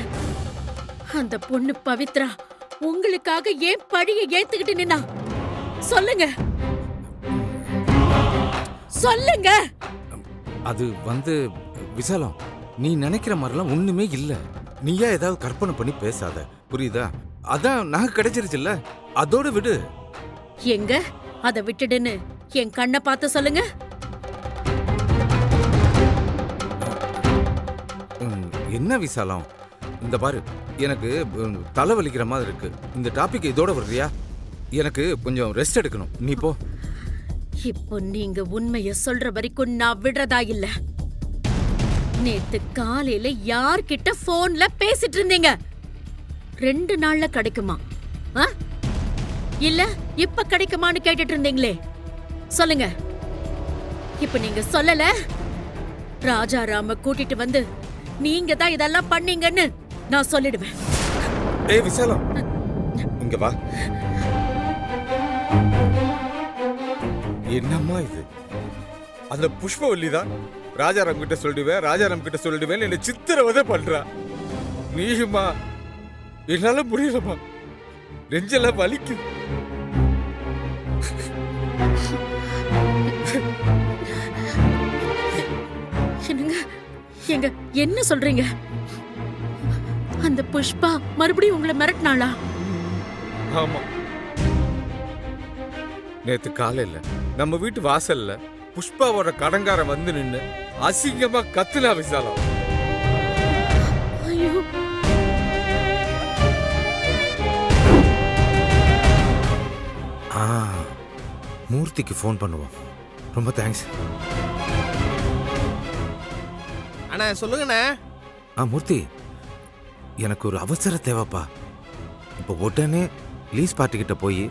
அந்த பொண்ணு பவித்ரா உங்களுக்காக ஏன் பழிய ஏத்துக்கிட்டு நின்னா? சொல்லுங்க, சொல்லுங்க. அது விசாலம், நீ நினைக்கிற மாதிரிலாம் ஒண்ணுமே இல்ல. நீயா ஏதாவது கற்பனை பண்ணி பேசாத, புரியுதா? அதான் நகை கிடைச்சிருச்சுல்ல, அதோட விடு. எங்க அத விட்டுடுன்னு என் கண்ணை பார்த்து சொல்லுங்க. என்ன விசாலம், இந்த பாரு, எனக்கு தலை வலிக்கிற மாதிரி இருக்கு. இந்த டாபிக் இதோட வர்றியா? எனக்கு கொஞ்சம் ரெஸ்ட் எடுக்கணும், நீ போ. இப்போ நீங்க உண்மைய சொல்ற வரைக்கும் நான் விடுறதா இல்ல. நேத்து காலையில யார்கிட்ட போன்ல பேசிட்டு இருந்தீங்க? 2 நாள்ல கிடைக்குமா? இல்ல இப்ப கிடைக்குமான்னு கேட்டுட்டு இருந்தீங்களே, சொல்லுங்க. இப்ப நீங்க சொல்லல, ராஜாராம கூட்டிட்டு வந்து நீங்க தான் இதெல்லாம் பண்ணீங்கன்னு நான் சொல்லிடுவேன். ஏய் விசாலம், இங்க வா. என்னம்மா இது? அந்த புஷ்பவல்லி தான் ராஜாராம் கிட்ட சொல்லிடுவேன், ராஜாராம் கிட்ட சொல்லிடுவேன் என்ன சித்திரவதை பண்றா. நீயுமா? என்னால முடியலமா, நெஞ்செல்லாம் வலிக்கும். என்னங்க, எங்க என்ன சொல்றீங்க? அந்த புஷ்பா மறுபடியும் உங்களை மிரட்டினாளா? ஆமா, நேத்து காலையில நம்ம வீட்டு வாசல்ல புஷ்பாவோட கடங்காரன் வந்து நின்னு அசிங்கமா கத்துனா விசாலம். ஐயோ, மூர்த்திக்கு ஃபோன் பண்ணுவோம். ரொம்ப தேங்க்ஸ். அண்ணா சொல்லுங்கண்ணே. மூர்த்தி, எனக்கு ஒரு அவசர தேவைப்பா. இப்போ உடனே லீஸ் பார்ட்டி கிட்ட போய்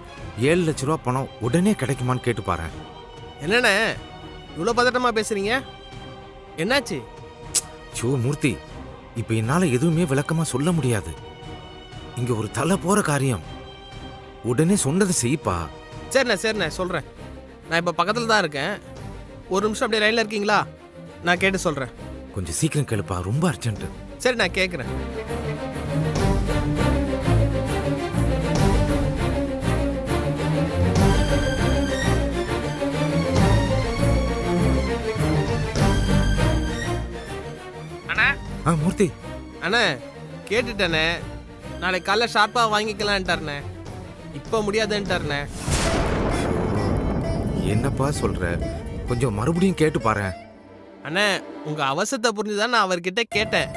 7 லட்ச ரூபா பணம் உடனே கிடைக்குமான்னு கேட்டு பாரு. என்னண்ணே இவ்வளோ பதட்டமா பேசுறீங்க? என்னாச்சு? ஷோ மூர்த்தி, இப்போ என்னால் எதுவுமே விளக்கமா சொல்ல முடியாது. இங்க ஒரு தலை போற காரியம். உடனே சொன்னதை செய்ப்பா. சரிண்ணே சொல்கிறேன். நான் இப்போ பக்கத்தில் தான் இருக்கேன். ஒரு நிமிஷம் அப்படியே லைனில் இருக்கீங்களா? நான் கேட்டு சொல்கிறேன். கொஞ்சம் சீக்கிரம் கேளுப்பா, ரொம்ப அர்ஜென்ட். சரி, நான் கேட்குறேன். அண்ணா. மூர்த்தி. அண்ணா கேட்டுட்டேண்ணே. நாளைக்கு காலைல ஷார்ப்பாக வாங்கிக்கலான்ட்டாருண்ணே. இப்போ முடியாதுன்ட்டாருண்ணே. என்னப்பா சொல்ற? கொஞ்சம் மறுபடியும் கேட்டு பாரு. அண்ணே, உங்க அவசரத்தை புரிஞ்சுதான் நான் அவர்கிட்ட கேட்டேன்.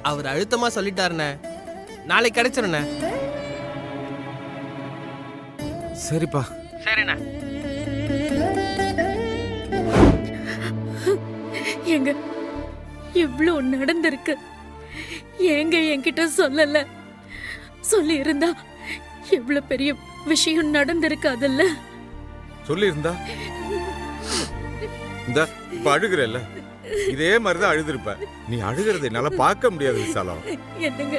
அவர் அழுத்தமா சொல்லிட்டாருண்ணே. நாளைக்கு கிடைச்சிருண்ணே. சரிப்பா. சரிண்ணே. எங்க இவ்ளோ நடந்திருக்கு, ஏங்க என்கிட்ட சொல்லல? சொல்லி இருந்தா இவ்ளோ பெரிய விஷயம் நடந்திருக்காதுல்ல? சொல்லி இருந்தா இந்த இப்ப அழுகிறல்ல, இதே மாதிரிதான் அழுதுருப்ப. நீ அழுகிறது என்னால பார்க்க முடியாது விசாலம். என்னங்க,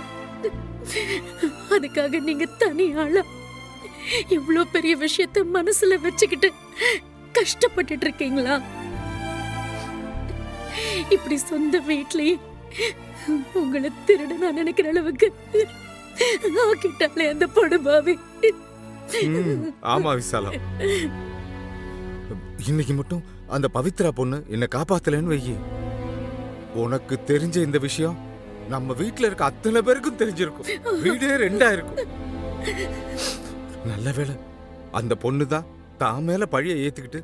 அதுக்காக நீங்க தனி ஆளா இவ்ளோ பெரிய விஷயத்த மனசுல வச்சுக்கிட்டு கஷ்டப்பட்டுட்டு இருக்கீங்களா? இப்படி சொந்த வீட்லயே உங்களை திருட நான் நினைக்கிற அளவுக்கு ஆக்கிட்டாலே அந்த படுபாவி. ஆமா விசாலம், இன்னைக்கு மட்டும் அந்த பவித்ரா பொண்ணு என்னை காப்பாத்தலன்னு வையி, உனக்கு தெரிஞ்ச இந்த விஷயம் நம்ம வீட்ல இருக்க அத்தனை பேருக்கும் தெரிஞ்சிருக்கும். வீடே ரெண்டா இருக்கும். நல்ல வேளை அந்த பொண்ணு தான் தான் மேல பழிய ஏத்துக்கிட்டு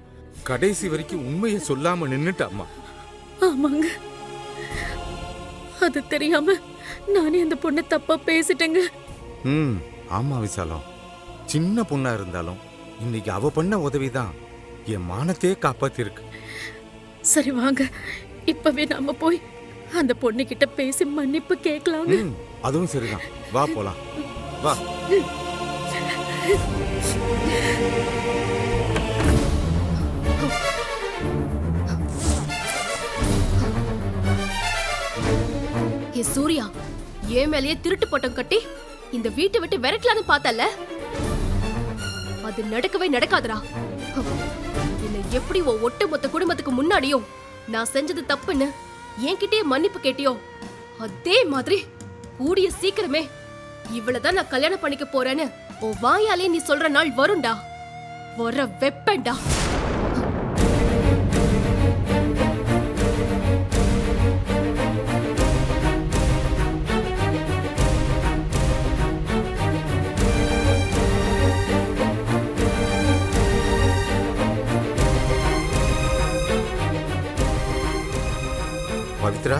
கடைசி வரைக்கும் உண்மையை சொல்லாம நின்னுட்டாம்மா. ஆமாங்க, அது தெரியாம நானே அந்த பொண்ணை தப்பா பேசிட்டேங்க. ஆமா விசாலம், சின்ன பொண்ணா இருந்தாலும் இன்னைக்கு அவ பண்ண உதவிதான் என் மானத்தையே காப்பாத்திருக்கு. சரி வாங்க, இப்பவே நாம போய் அந்த பொண்ணு கிட்ட பேசி மன்னிப்பு கேட்கலாங்க. அதுவும் சரிதான், வா போலாம், வா. ஏ சூர்யா, ஏன் மேலேயே திருட்டு பட்டம் கட்டி இந்த வீட்டை விட்டு விரட்டலான்னு பார்த்தல, அது நடக்கவே நடக்காதுடா. என்னை எப்படி உன் ஒட்டுமொத்த குடும்பத்துக்கு முன்னாடியும் நான் செஞ்சது தப்புன்னு என்கிட்டயே மன்னிப்பு கேட்டியோ, அதே மாதிரி கூடிய சீக்கிரமே இவ்வளவுதான் நான் கல்யாணம் பண்ணிக்க போறேன்னு உன் வாயாலே நீ சொல்ற நாள் வரும்டா. வர வெப்பேன்டா. பவித்ரா,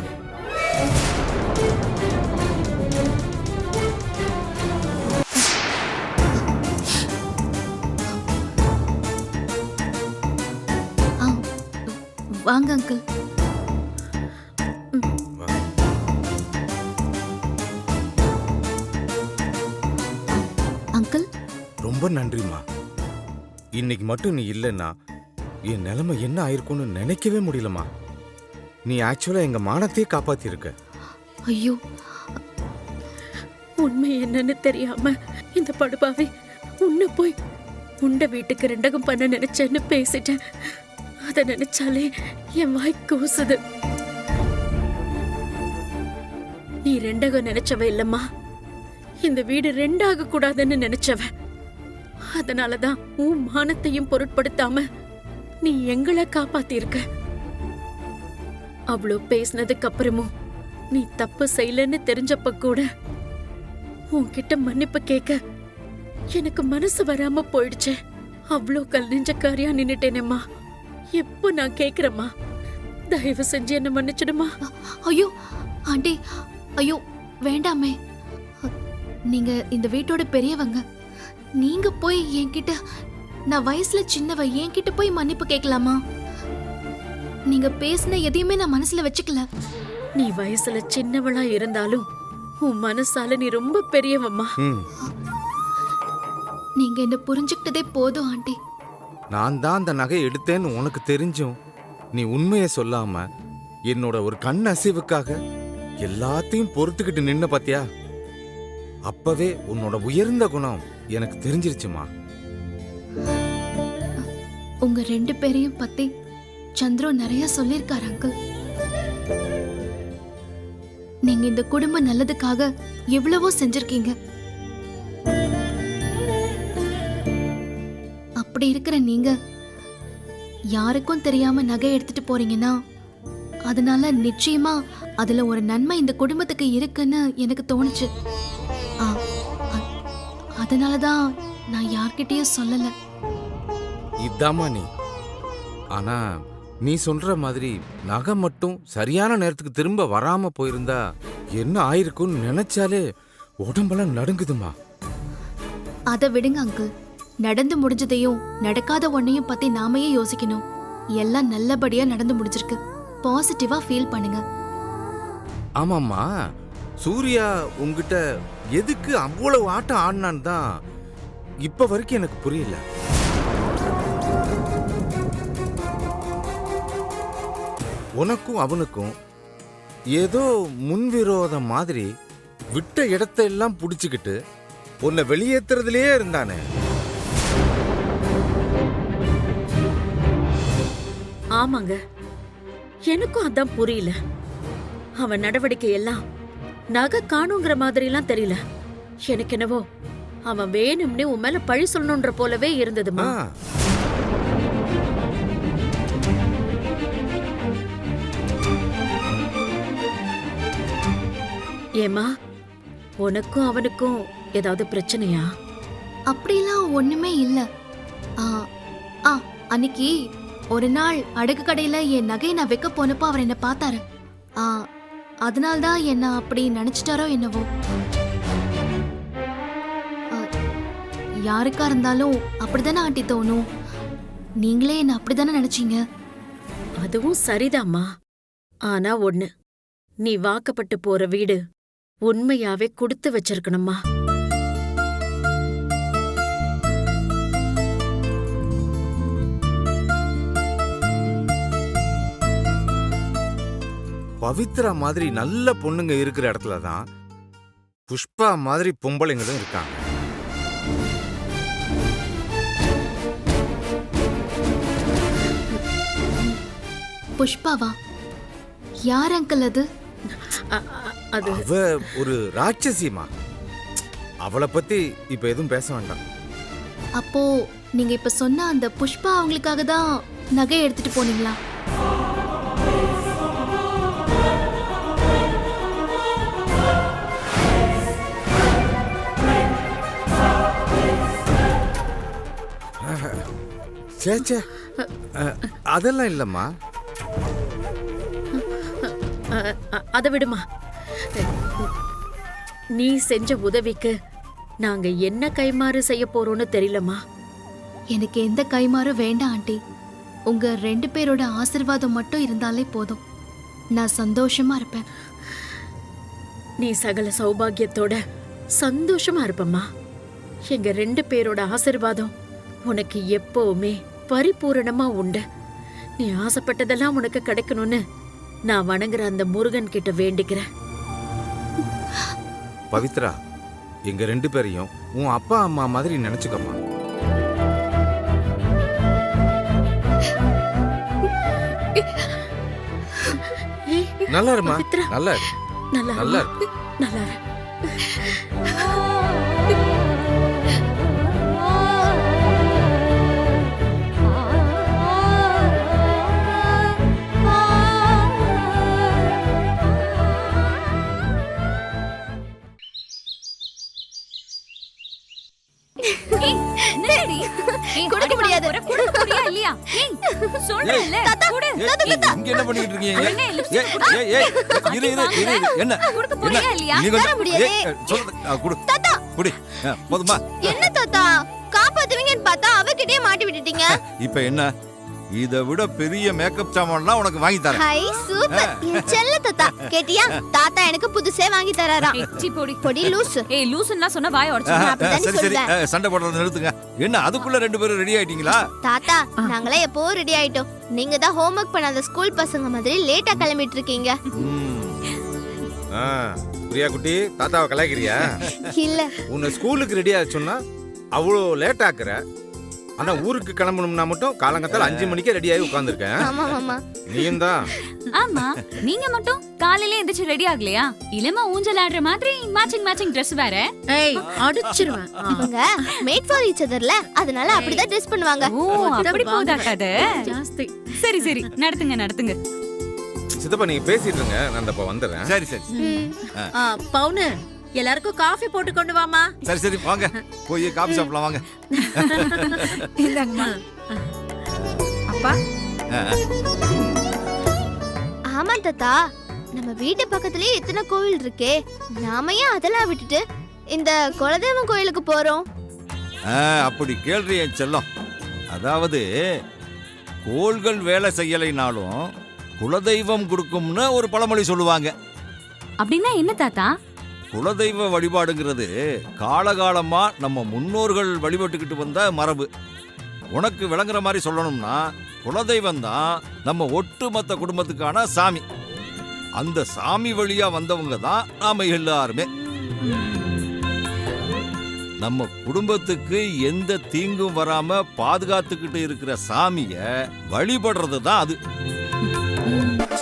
வாங்க அங்கிள். அங்கிள், ரொம்ப நன்றிம்மா. இன்னைக்கு மட்டும் நீ இல்லைன்னா என் நிலைமை என்ன ஆயிருக்கும்னு நினைக்கவே முடியலம்மா. நீ ஆக்சுவலா எங்க மானத்தையே காப்பாத்தி இருக்க. ஐயோ, உண்மை என்னன்னு தெரியாம இந்த படுபாவி உன்னை போய் உண்ட வீட்டுக்கு ரெண்டகம் பண்ண நினைச்சேன்னு பேசிட்டேன். அத நினைச்சாலே என் வாய் கூசுது. நீ ரெண்டகம் நினைச்சவ இல்லம்மா, இந்த வீடு ரெண்டாக கூடாதுன்னு நினைச்சவ. அதனாலதான் உன் மானத்தையும் பொருட்படுத்தாம நீ எங்களை காப்பாத்திருக்க. அவ்வளோ பேசினதுக்கு அப்புறமும் நீ தப்பு செய்யலன்னு தெரிஞ்சப்ப கூட உன்கிட்ட மன்னிப்பு கேட்க எனக்கு மனசு வராம போயிடுச்சே. அவ்வளோ கல் நெஞ்சக்காரியா நின்னுட்டேனேம்மா. எப்போ நான் கேக்குறேம்மா, தயவு செஞ்சு என்ன மன்னிச்சிடுமா. ஐயோ ஆண்டி, ஐயோ வேண்டாமே. நீங்க இந்த வீட்டோட பெரியவங்க. நீங்க போய் என்கிட்ட, நான் வயசுல சின்னவ, என்கிட்ட போய் மன்னிப்பு கேட்கலாமா? நீங்க பேசின எதையுமே நான் மனசுல வச்சுக்கல. நீ வயசுல சின்னவளா இருந்தாலும் உன் மனசால நீ ரொம்ப பெரியவம்மா. நீங்க என்ன புரிஞ்சுக்கிட்டதே போதும் ஆண்டி. நான் தான் அந்த நகை எடுத்தேன்னு உனக்கு தெரிஞ்சும் நீ உண்மையை சொல்லாம என்னோட ஒரு கண் அசைவுக்காக எல்லாத்தையும் பொறுத்துக்கிட்டு நின்ன பாத்தியா? அப்பவே உன்னோட உயர்ந்த குணம் எனக்கு தெரிஞ்சிருச்சுமா. உங்க ரெண்டு பேரையும் பத்தி சந்திரு நிறைய சொல்லிருக்காரு அங்கிள். நீங்க இந்த குடும்ப நல்லதுக்காக எவ்வளவோ செஞ்சிருக்கீங்க. அப்படி இருக்கிற நீங்க யாருக்கும் தெரியாம நகை எடுத்துட்டு போறீங்கன்னா அதனால நிச்சயமா அதுல ஒரு நன்மை இந்த குடும்பத்துக்கு இருக்குன்னு எனக்கு தோணுச்சு. அதனாலதான் நான் யார்கிட்டயும் சொல்லல. இதாமா நீ. ஆனா நீ சொல்ற மாதிரி நகை மட்டும் சரியான நேரத்துக்கு திரும்ப வராம போயிருந்தா என்ன ஆயிருக்கும்னு நினைச்சாலே உடம்பெல்லாம் நடுங்குதுமா. அதை விடுங்க அங்கிள். நடந்து முடிஞ்சதையும் நடக்காத ஒன்னையும் பத்தி நாமையே யோசிக்கணும். எல்லாம் நல்லபடியா நடந்து முடிஞ்சிருக்கு. பாசிட்டிவா ஃபீல் பண்ணுங்க. ஆமாம்மா, சூர்யா உங்ககிட்ட எதுக்கு அவ்வளவு ஆட்டம் ஆடினான்னு தான் இப்ப வரைக்கும் எனக்கு புரியல. உனக்கும் அவனுக்கும் ஏதோ முன்விரோதம் மாதிரி விட்ட இடத்தையெல்லாம் புடிச்சுக்கிட்டு உன்னை வெளியேத்துறதுலயே இருந்தானே. ஆமாங்க, எனக்கும் அதான் புரியல. அவன் நடவடிக்கை எல்லாம் நகை காணுங்கிற மாதிரிலாம் தெரியல. எனக்கு என்னவோ அவன் வேணும்னே உன் மேல பழி சொல்லணும்ன்ற போலவே இருந்ததுமா. ஏமா, உனக்கும் அவனுக்கும் ஏதாவது பிரச்சனையா? அப்படிலாம் ஒண்ணுமே இல்ல. ஆ ஆ அன்னைக்கு ஒரு நாள் அடகு கடையில என் நகையை நான் வைக்க போனப்போ அவர் என்ன பார்த்தாரு. அதனால்தான் என்ன அப்படி நினைச்சிட்டாரோ என்னவோ. யாருக்கா இருந்தாலும் அப்படிதானே ஆண்டி தோணும். நீங்களே என்ன அப்படிதானே நினைச்சீங்க. அதுவும் சரிதாம்மா. ஆனா ஒண்ணு, நீ வாக்கப்பட்டு போற வீடு உண்மையாவே கொடுத்து வச்சிருக்கணுமா. பவித்ரா மாதிரி நல்ல பொண்ணுங்க இருக்கிற இடத்துல தான் புஷ்பா மாதிரி பொம்பளைங்களும் இருக்காங்க. புஷ்பாவா? யார் அங்கிள் அது? அது அவ ஒரு ராட்சசிமா. அவளை பத்தி இப்ப எதுவும் பேச வேண்டாம். அப்போ நீங்க இப்ப சொன்ன அந்த புஷ்பா அவங்களுக்காக தான் நகை எடுத்துட்டு போனீங்களா? சேச்சே, அதெல்லாம் இல்லம்மா. அதை விடுமா. நீ செஞ்ச உதவிக்கு நாங்க என்ன கைமாறு செய்ய போறோம்னு தெரியலமா. எனக்கு எந்த கைமாறும் வேண்டாம் ஆண்டி. உங்க 2 பேரோட ஆசீர்வாதம் மட்டும் இருந்தாலே போதும். நான் சந்தோஷமா இருப்பேன். நீ சகல சௌபாகியத்தோட சந்தோஷமா இருப்பம்மா. எங்க 2 பேரோட ஆசீர்வாதம் உனக்கு எப்பவுமே பரிபூரணமா உண்டு. நீ ஆசைப்பட்டதெல்லாம் உனக்கு கிடைக்கணும்னு நான் வணங்குற அந்த முருகன் கிட்ட வேண்டிக்கிறேன். பவித்ரா, எங்க 2 பேரையும் உன் அப்பா அம்மா மாதிரி நினைச்சுக்கம்மா. நல்லா இருமா. பவித்ரா, நல்லா இரு. நல்லா நல்லா இரு. இரு. நல்லா இரு. கொடுக்க முடியாது. ஏய், இங்க என்ன பண்ணிட்டு இருக்கீங்க? ஏய், ஏய், இரு, என்ன? நீ கொஞ்சம் குடு. குடி. போதுமா? என்ன தாத்தா, காப்பாத்துவீங்கன்னு பார்த்தா அவகிட்டயே மாட்டி விட்டுட்டீங்க. இப்ப என்ன? இதை விட பெரிய மேக்கப் சாமான்லாம் உனக்கு வாங்கி தரேன். High super. என் செல்ல தாத்தா கேட்டியா? தாத்தா எனக்கு புதுசே வாங்கி தராராம். பொடி லூஸ். ஏய் லூசுன்னா சொன்னா வாய் உடைச்சு. சரி சரி, சண்டை போடுறத நிறுத்துங்க. என்ன அதுக்குள்ள 2 பேரும் ரெடி ஆயிட்டீங்களா? தாத்தா நாங்களே எப்போ ரெடி ஆயிட்டோம். நீங்க தான் ஹோம்வொர்க் பண்ணாத ஸ்கூல் பசங்க மாதிரி லேட்டா கிளம்பிட்டு இருக்கீங்க. பிரியா குட்டி, தாத்தாவை கலாய்க்கிறியா? இல்ல, உன்னை ஸ்கூலுக்கு ரெடி ஆக சொன்னா அவ்வளோ லேட் ஆக்குற. ஆனா ஊருக்கு கிளம்பணும்னா மட்டும் காலங்கத்தால 5 மணிக்கே ரெடி ஆகி உட்கார்ந்துருக்கேன். ஆமா மாமா. நீயும் தான். ஆமா, நீங்க மட்டும் காலையில எந்திரிச்சு ரெடி ஆகலையா? இளமா ஊஞ்சல் ஆடுற மாதிரி மேட்சிங் Dress வேற. ஏய், அடிச்சிருவேன். இவங்க மேட் ஃபார் ஈச் அதர்ல, அதனால அப்படிதான் ட்ரெஸ் பண்ணுவாங்க. ஓ, அப்படி போதா கதை. ஜாஸ்தி. சரி நடத்துங்க. சித்தப்பா நீங்க பேசிட்டு இருங்க, நான் இப்ப வந்துடுறேன். சரி சரி பவுனு, எல்லாருக்கும் காஃபி போட்டு கொண்டு வாமா. சரி வாங்க, போய் காபி சாப்பிடலாம் வாங்க. இந்தாங்கம்மா. அப்பா, ஆமா தாத்தா, நம்ம வீட்டு பக்கத்துலயே இத்தனை கோவில் இருக்கே, நாம ஏன் அதெல்லாம் விட்டுட்டு இந்த குலதெய்வம் கோயிலுக்கு போறோம்? அப்படி கேள்வி என் செல்லம். அதாவது கோள்கள் வேலை செய்யலைனாலும் குலதெய்வம் கொடுக்கும்னு ஒரு பழமொழி சொல்லுவாங்க. அப்படின்னா என்ன தாத்தா? குலதெய்வ வழிபாடுங்கிறது காலகாலமா நம்ம முன்னோர்கள் வழிபட்டுக்கிட்டு வந்த மரபு. உனக்கு விளங்குற மாதிரி சொல்லணும்னா குலதெய்வம் தான் நம்ம ஒட்டுமொத்த குடும்பத்துக்கான சாமி. அந்த சாமி வழியா வந்தவங்க தான் நாம எல்லாருமே. நம்ம குடும்பத்துக்கு எந்த தீங்கும் வராம பாதுகாத்துக்கிட்டு இருக்கிற சாமிய வழிபடுறது தான் அது.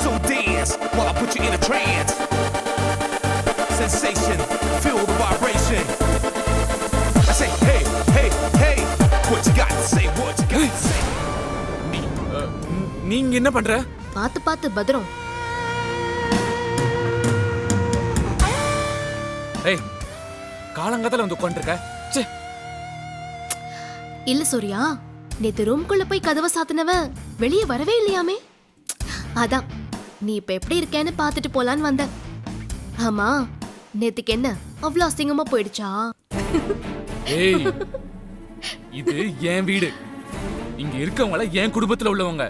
So dance while I put you in a trance. Sensation, feel the vibration. I say, hey, hey, hey, what you got to say, what you got to say. நீங்க என்ன பண்ற? பார்த்து பார்த்து பத்திரம். ஏய், காலங்கத்துல வந்து உட்காந்துருக்க. ச்சே. இல்ல சூர்யா, நேத்து ரூம்குள்ள போய் கதவை சாத்தினவன் வெளியே வரவே இல்லையாமே. அதான் நீ இப்ப எப்படி இருக்கேன்னு பாத்துட்டு போலான்னு வந்த. ஆமா, நேத்துக்கு என்ன அவ்வளவு அசிங்கமா போயிடுச்சா? ஏய், இது என் வீடு. இங்க இருக்கவங்கள என் குடும்பத்துல உள்ளவங்க.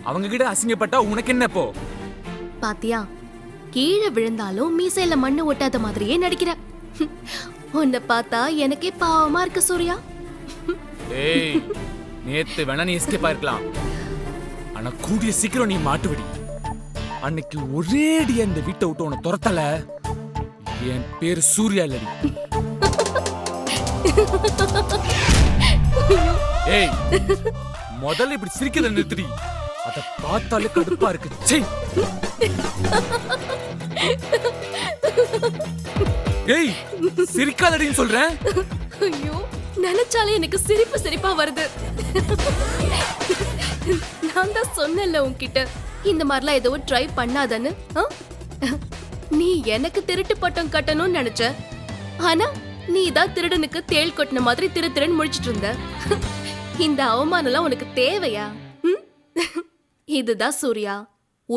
அவங்க கிட்ட அசிங்கப்பட்டா உனக்கு என்ன இப்போ? பாத்தியா, கீழே விழுந்தாலும் மீசையில மண்ணு ஒட்டாத மாதிரியே நடிக்கிற. உன்னை பார்த்தா எனக்கே பாவமா இருக்கு சூர்யா. ஏய், நேத்து வேணா நீ எஸ்கேப் ஆயிருக்கலாம். ஆனா கூடிய சீக்கிரம் நீ மாட்டுவடி. அன்னைக்கு ஒரேடி அந்த வீட்டை விட்டு உன்னை துரத்தல. என் பேரு சூர்யா இல்லடி. ஏய், முதல்ல இப்படி சிரிக்கிறத நிறுத்தடி. அத பார்த்தாலே கடுப்பா இருக்கு. சீ. ஏய், சிரிக்காதடின்னு சொல்றேன். ஐயோ, நினைச்சாலே எனக்கு சிரிப்பு சிரிப்பா வருது. நான் தான் சொன்னேன்ல உன்கிட்ட இந்த மாதிரிலாம் ஏதோ ட்ரை பண்ணாதன்னு. நீ எனக்கு திருட்டு பட்டம் கட்டணும்னு நினைச்ச, ஆனா நீ தான் திருடனுக்கு தேள் கொட்டின மாதிரி திரு திருன்னு முழிச்சிட்டு இருந்த. இந்த அவமானம்லாம் உனக்கு தேவையா? இதுதான் சூர்யா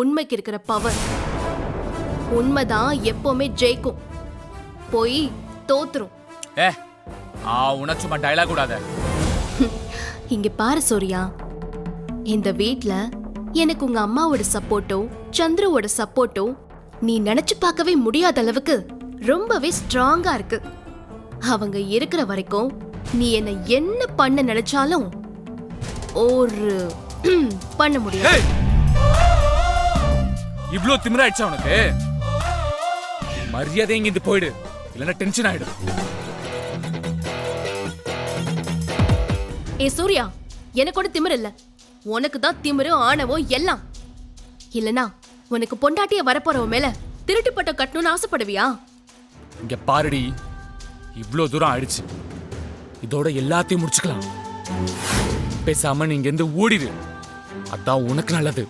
உண்மைக்கு இருக்கிற பவர். உண்மைதான் எப்பவுமே ஜெயிக்கும், போய் தோத்துரும். உனக்கு சும்மா டயலாக் கூடாத. இங்க பாரு சூர்யா, இந்த வீட்ல எனக்கு உங்க அம்மாவோட சப்போர்ட்டோ சந்திரவோட சப்போர்ட்டோ நீ நினைச்சு பார்க்கவே முடியாத அளவுக்கு ரொம்பவே ஸ்ட்ராங்கா இருக்கு. அவங்க இருக்கிற வரைக்கும் நீ என்ன பண்ண நினைச்சாலும் ஒரு பண்ண முடியாது. இவ்ளோ திமிராயிடுச்சா உனக்கு? மரியாதை இங்க இருந்து போயிடு, இல்லைன்னா டென்ஷன் ஆயிடும். ஏ சூர்யா, எனக்கு கூட திமிரு இல்ல, உனக்கு தான் திமிரு ஆணவம் எல்லாம். இல்லனா உனக்கு பொண்டாட்டிய வரப்போறவ மேல திருட்டு பட்டம் கட்டணும்னு ஆசைப்படுவியா? இங்க பாருடி, இவ்ளோ தூரம் ஆயிடுச்சு. இதோட எல்லாத்தையும் முடிச்சுக்கலாம். பேசாம நீங்க இருந்து ஓடிடு, அதான் உனக்கு நல்லது.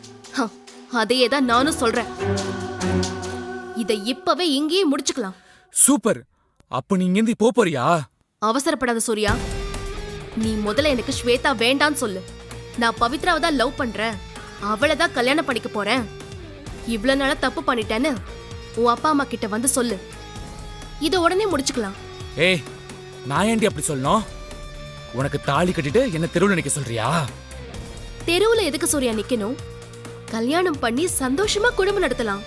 அதையே தான் நானும் சொல்றேன். இதை இப்பவே இங்கேயே முடிச்சுக்கலாம். சூப்பர். அப்ப நீங்க இருந்து போறியா? அவசரப்படாத சூர்யா, நீ முதல்ல எனக்கு ஸ்வேதா வேண்டான்னு சொல்லு. நான் பவித்ராவை தான் லவ் பண்றேன், அவளை தான் கல்யாணம் பண்ணிக்க போறேன். இவ்வளவு நாளா தப்பு பண்ணிட்டேன்னு உன் அப்பா அம்மா கிட்ட வந்து சொல்லு. இதை உடனே முடிச்சுக்கலாம். ஏய், நான் ஏண்டி அப்படி சொல்லணும்? உனக்கு தாலி கட்டிட்டு என்ன தெருவுல நிக்க சொல்றியா? தெருவுல எதுக்கு சூர்யா நிக்கணும்? கல்யாணம் பண்ணி சந்தோஷமா குடும்பம் நடத்தலாம்.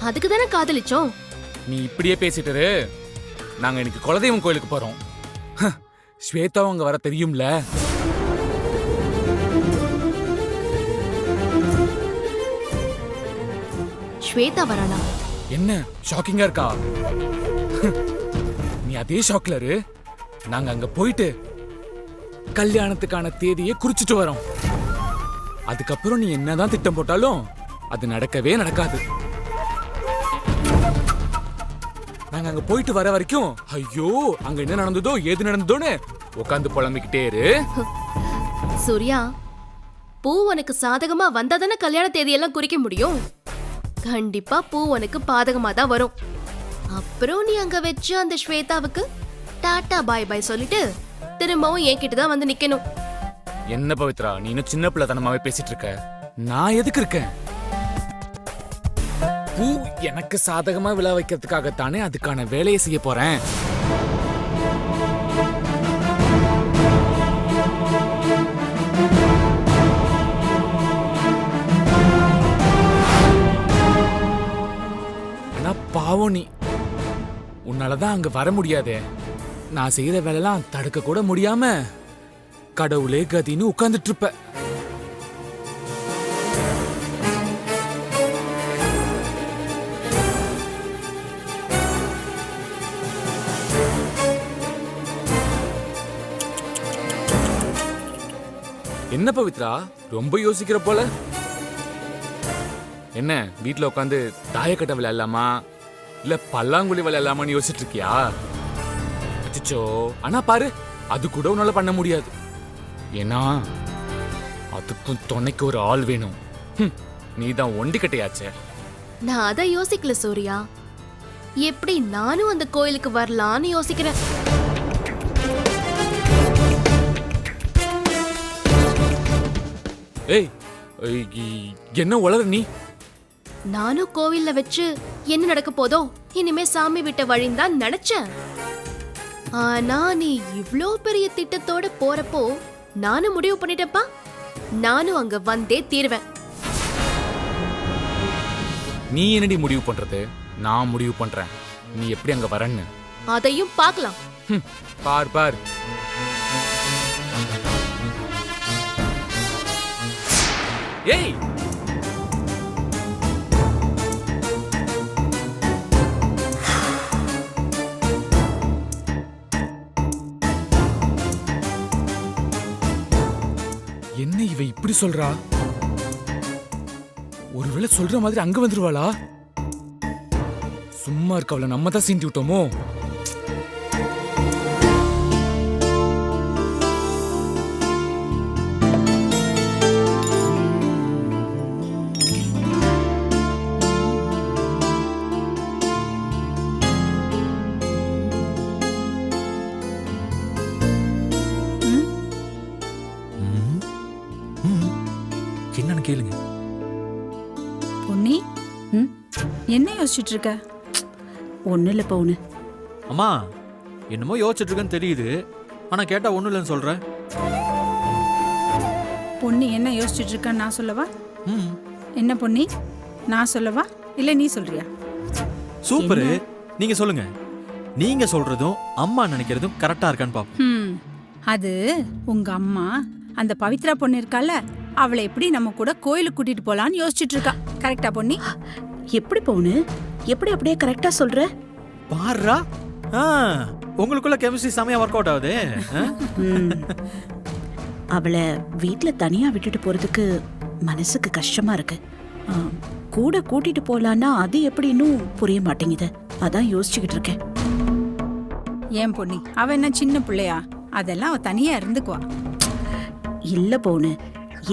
அதுக்கு தானே காதலிச்சோம். நீ இப்படியே பேசிட்டு, நாங்க இன்னைக்கு குலதெய்வம் கோயிலுக்கு போறோம். ஸ்வேதா அவங்க வர தெரியும்ல? ஸ்வேதா வரானா? என்ன ஷாக்கிங்கா இருக்கா? நீ அதே ஷாக்ல இரு. நாங்க அங்க போயிட்டு கல்யாணத்துக்கான தேதியை குறிச்சிட்டு வரோம். அதுக்கப்புறம் நீ என்னதான் திட்டம் போட்டாலும் அது நடக்கவே நடக்காது. நாங்க அங்க போயிட்டு வர வரைக்கும் ஐயோ அங்க என்ன நடந்ததோ ஏது நடந்ததோன்னு உட்காந்து புலம்பிக்கிட்டே இரு. சூர்யா, பூ உனக்கு சாதகமா வந்தாதானே கல்யாண தேதியெல்லாம் குறிக்க முடியும். கண்டிப்பா பூ உனக்கு பாதகமா தான் வரும். அப்புறம் நீ அங்க வச்சு அந்த ஸ்வேதாவுக்கு டாடா பாய் பாய் சொல்லிட்டு திரும்பவும் என்கிட்ட தான் வந்து நிக்கணும். என்ன பவித்ரா, நீ இன்னும் சின்ன பிள்ளைத்தனமாவே பேசிட்டு இருக்க. நான் எதுக்கு இருக்கேன்? பூ எனக்கு சாதகமா விழா வைக்கிறதுக்காகத்தானே அதுக்கான வேலையை செய்ய போறேன். ஆனா பாவம் நீ, உன்னாலதான் அங்க வர முடியாதே. நான் செய்யற வேலைலாம் தடுக்க கூட முடியாம கடவுளே கதின்னு உட்கார்ந்துட்டு இருப்ப. என்ன பவித்ரா ரொம்ப யோசிக்கிற போல? என்ன வீட்ல உட்காந்து தாயக்கட்டை விளையாடலாமா இல்ல பல்லாங்குழி விளையாடலாமான்னு யோசிச்சுட்டு இருக்கியா? அச்சோ, ஆனா பாரு, அது கூட உன்னால பண்ண முடியாது. ஏன்னா அதுக்கும் துணைக்கு ஒரு ஆள் வேணும். நீதான் ஒண்டிக்கட்டையாச்சே. நான் அதை யோசிக்கல சூர்யா. எப்படி நானும் அந்த கோயிலுக்கு வரலான்னு யோசிக்கிறேன். ஏய், என்ன உளற நீ? நானும் கோவில்ல வச்சு என்ன நடக்க போதோ இனிமே சாமி விட்ட வழின்னு தான் நினைச்சேன். ஆனா நீ இவ்ளோ பெரிய திட்டத்தோட போறப்போ நானும் முடிவு பண்ணிட்டப்பா, நானும் அங்க வந்தே தீருவேன். நீ என்னடி முடிவு பண்றது? நான் முடிவு பண்றேன் நீ எப்படி அங்க வரன்னு. அதையும் பார்க்கலாம். பார் பார். ஏய், என்ன இவ இப்படி சொல்றா? ஒருவேளை சொல்ற மாதிரி அங்க வந்துருவாளா? சும்மா இருக்கவள நம்ம தான் சீண்டி விட்டோமோ? என்னன்னு கேளுங்க. பொன்னி, என்ன யோசிச்சுட்டு இருக்க? ஒன்றும் இல்லை பவுனு. அம்மா, என்னமோ யோசிச்சுட்டு இருக்கேன்னு தெரியுது, ஆனா கேட்டா ஒண்ணும் இல்லைன்னு சொல்ற. பொன்னி என்ன யோசிச்சுட்டு இருக்கன்னு நான் சொல்லவா? ம், என்ன பொன்னி, நான் சொல்லவா இல்லை நீ சொல்றியா? சூப்பரு. நீங்க சொல்லுங்க. நீங்க சொல்றதும் அம்மா நினைக்கிறதும் கரெக்டா இருக்கான்னு பாப்போம். அது உங்க அம்மா அந்த பவித்ரா பொண்ணு இருக்கால, அவளை எப்படி நம்ம கூட கோயிலுக்கு கூட்டிட்டு போலான்னு யோசிச்சுட்டு இருக்கா. கரெக்டா பொன்னி? எப்படி போனு? எப்படி அப்படியே கரெக்டா சொல்ற? பாருடா, உங்களுக்குள்ள கெமிஸ்ட்ரி செமையா ஒர்க் அவுட் ஆகுது. அவளை வீட்ல தனியா விட்டுட்டு போறதுக்கு மனசுக்கு கஷ்டமா இருக்கு. கூட கூட்டிட்டு போலான்னா அது எப்படின்னு புரிய மாட்டேங்குது. அதான் யோசிச்சுக்கிட்டு இருக்கேன். ஏன் பொன்னி, அவ என்ன சின்ன பிள்ளையா? அதெல்லாம் அவ தனியா இருந்துக்குவா. இல்ல போனு,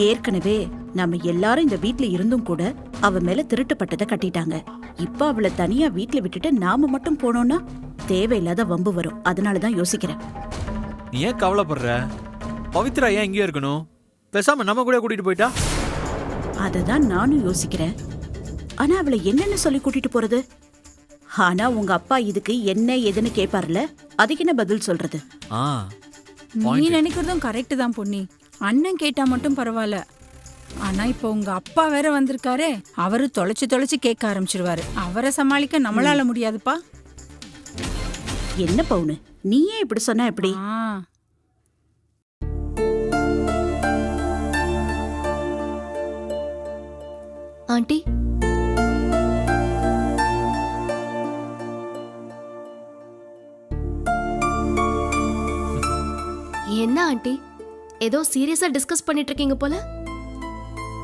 ஏற்கனவே நம்ம எல்லாரும் இந்த வீட்ல இருந்தும் கூட அவ மேல திருட்டுப்பட்டதை கட்டிட்டாங்க. இப்ப அவளை தனியா வீட்ல விட்டுட்டு நாம மட்டும் போனோம்னா தேவையில்லாத வம்பு வரும். அதனாலதான் யோசிக்கிறேன். நீ ஏன் கவலைப்படுற? பவித்ரா ஏன் இங்கே இருக்கணும்? பேசாம நம்ம கூட கூட்டிட்டு போயிட்டா? அததான் நானும் யோசிக்கிறேன். ஆனா அவளை என்னன்னு சொல்லி கூட்டிட்டு போறது? ஆனா உங்க அப்பா இதுக்கு என்ன ஏதுன்னு கேட்பார்ல, அதுக்கு என்ன பதில் சொல்றது? நீ நினைக்கிறதும் கரெக்ட் தான் பொன்னி. அண்ணன் கேட்டா மட்டும் பரவாயில்ல. ஆனா இப்போ உங்க அப்பா வேற வந்திருக்காரே, அவரு தொலைச்சு கேட்க ஆரம்பிச்சிருவாரு. அவரை சமாளிக்க நம்மளால முடியாதுப்பா. என்ன பவுனு, நீயே இப்படி சொன்னா எப்படி? ஆண்டி, என்ன ஆண்டி ஏதோ சீரியஸா டிஸ்கஸ் பண்ணிட்டு இருக்கீங்க போல?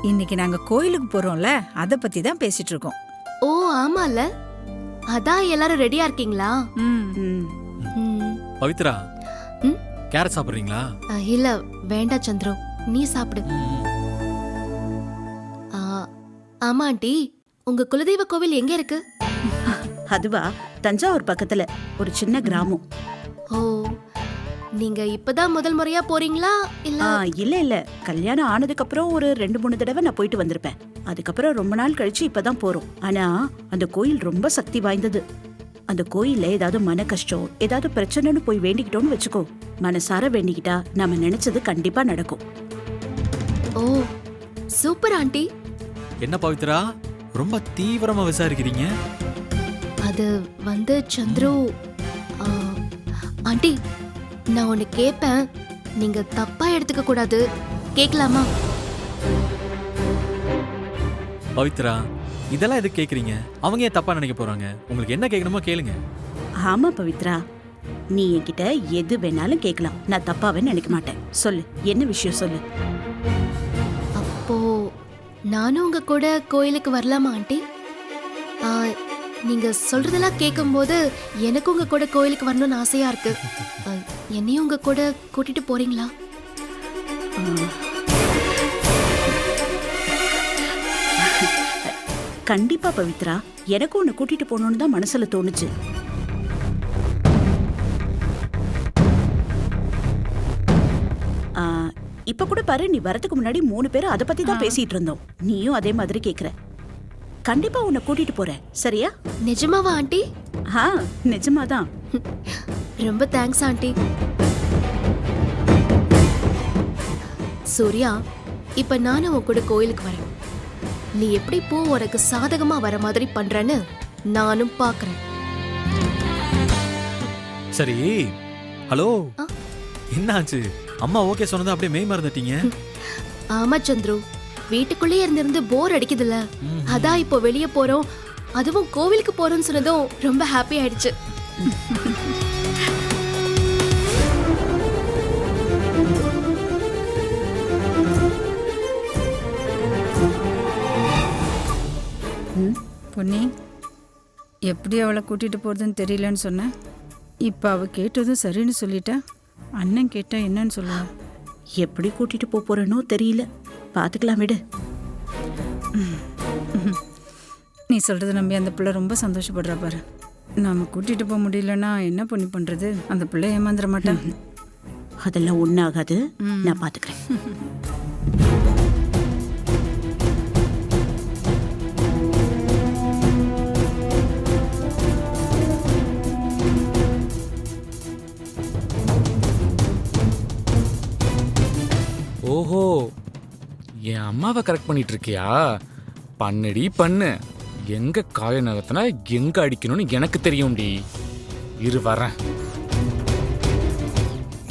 இன்னைக்கு நாங்க கோயிலுக்கு போறோம்ல, அத பத்தி தான் பேசிட்டு இருக்கோம். ஓ ஆமால, அதான் எல்லாரும் ரெடியா இருக்கீங்களா? பவித்ரா, கேரட் சாப்பிடுறீங்களா? இல்ல வேண்டாம் சந்திரு, நீ சாப்பிடு. ஆமா ஆண்டி, உங்க குலதெய்வ கோவில் எங்க இருக்கு? அதுவா, தஞ்சாவூர் பக்கத்துல ஒரு சின்ன கிராமம். ஓ, நீங்க இப்பதான் முதல் முறையா போறீங்களா? இல்ல கல்யாணம் ஆனதுக்கு அப்புறம் ஒரு 2-3 தடவை நான் போயிட்டு வந்திருப்பேன். அதுக்கப்புறம் ரொம்ப நாள் கழிச்சு இப்பதான் போறோம். ஆனா அந்த கோயில் ரொம்ப சக்தி வாய்ந்தது. அந்த கோயில்ல ஏதாவது மன கஷ்டம், ஏதாவது பிரச்சனைன்னு போய் வேண்டிக்கிட்டோம்னு வச்சுக்கோ, மனசார வேண்டிக்கிட்டா நம்ம நினைச்சது கண்டிப்பா நடக்கும். ஓ சூப்பர் ஆண்டி. என்ன பவித்ரா, ரொம்ப தீவிரமா விசாரிக்கிறீங்க? அது வந்து சந்திரு, ஆண்டி நான் ஒன்னு கேட்பேன், நீங்க தப்பா எடுத்துக்க கூடாது, கேட்கலாமா? பவித்ரா, இதெல்லாம் எதுக்கு கேக்குறீங்க? அவங்க ஏன் தப்பா நினைக்க போறாங்க? உங்களுக்கு என்ன கேட்கணுமோ கேளுங்க. ஆமா பவித்ரா, நீ என்கிட்ட எது வேணாலும் கேட்கலாம், நான் தப்பாவே நினைக்க மாட்டேன். சொல்லு, என்ன விஷயம் சொல்லு. அப்போ நானும் உங்க கூட கோயிலுக்கு வரலாமா ஆண்டி? ஆ, நீங்க சொல்றதெல்லாம் கேட்கும்போது எனக்கும் உங்க கூட கோயிலுக்கு வரணும்னு ஆசையா இருக்கு. என்னையும் உங்க கூட கூட்டிட்டு போறீங்களா? கண்டிப்பா பவித்ரா, எனக்கும் உன்னை கூட்டிட்டு போகணும்னு தான் மனசுல தோணுச்சு. இப்ப கூட பாரு, நீ வரதுக்கு முன்னாடி 3 பேரும் அதை பத்தி தான் பேசிட்டு இருந்தோம். நீயும் அதே மாதிரி கேக்குற. கண்டிப்பா உன்னை கூட்டிட்டு போறேன், சரியா? நிஜமாவா ஆண்டி? நிஜமாதான். ரொம்ப தேங்க்ஸ் ஆண்டி. சூர்யா, இப்ப நானும் உன் கூட கோயிலுக்கு வரேன். நீ எப்படி பூ உனக்கு சாதகமா வர மாதிரி பண்றன்னு நானும் பாக்குறேன். சரி, ஹலோ, ஆ? என்னாச்சு? அம்மா ஓகே சொன்னது அப்படியே மெய் மறந்துட்டீங்க. ஆமா சந்துரு, வீட்டுக்குள்ளேயே இருந்திருந்து போர் அடிக்குதுல்ல, அதான் இப்போ வெளியே போறோம், அதுவும் கோவிலுக்கு போறோம்னு சொன்னதும் ரொம்ப ஹாப்பி ஆயிடுச்சு. பொன்னி, எப்படி அவளை கூட்டிட்டு போறதுன்னு தெரியலன்னு சொன்னேன். இப்ப அவ கேட்டதும் சரின்னு சொல்லிட்டா. அண்ணன் கேட்டா என்னன்னு சொல்லுவா? எப்படி கூட்டிட்டு போறேனோ தெரியல, பாத்துக்கலாம் விடு. நீ சொல்றத நம்பி அந்த பிள்ளை ரொம்ப சந்தோஷப்படுறா பாரு. நாம கூட்டிட்டு போக முடியலன்னா என்ன பண்ணி பண்றது? அந்த பிள்ளை ஏமாந்துட மாட்டான். அதெல்லாம் ஒண்ணாகாது, நான் பாத்துக்கிறேன். ஓஹோ, என் அம்மாவை கரெக்ட் பண்ணிட்டு இருக்கியா? பண்ணுடி பண்ணு. எங்க காய நகத்தினா எங்க அடிக்கணும்னு எனக்கு தெரியும்டி. இரு வரேன்.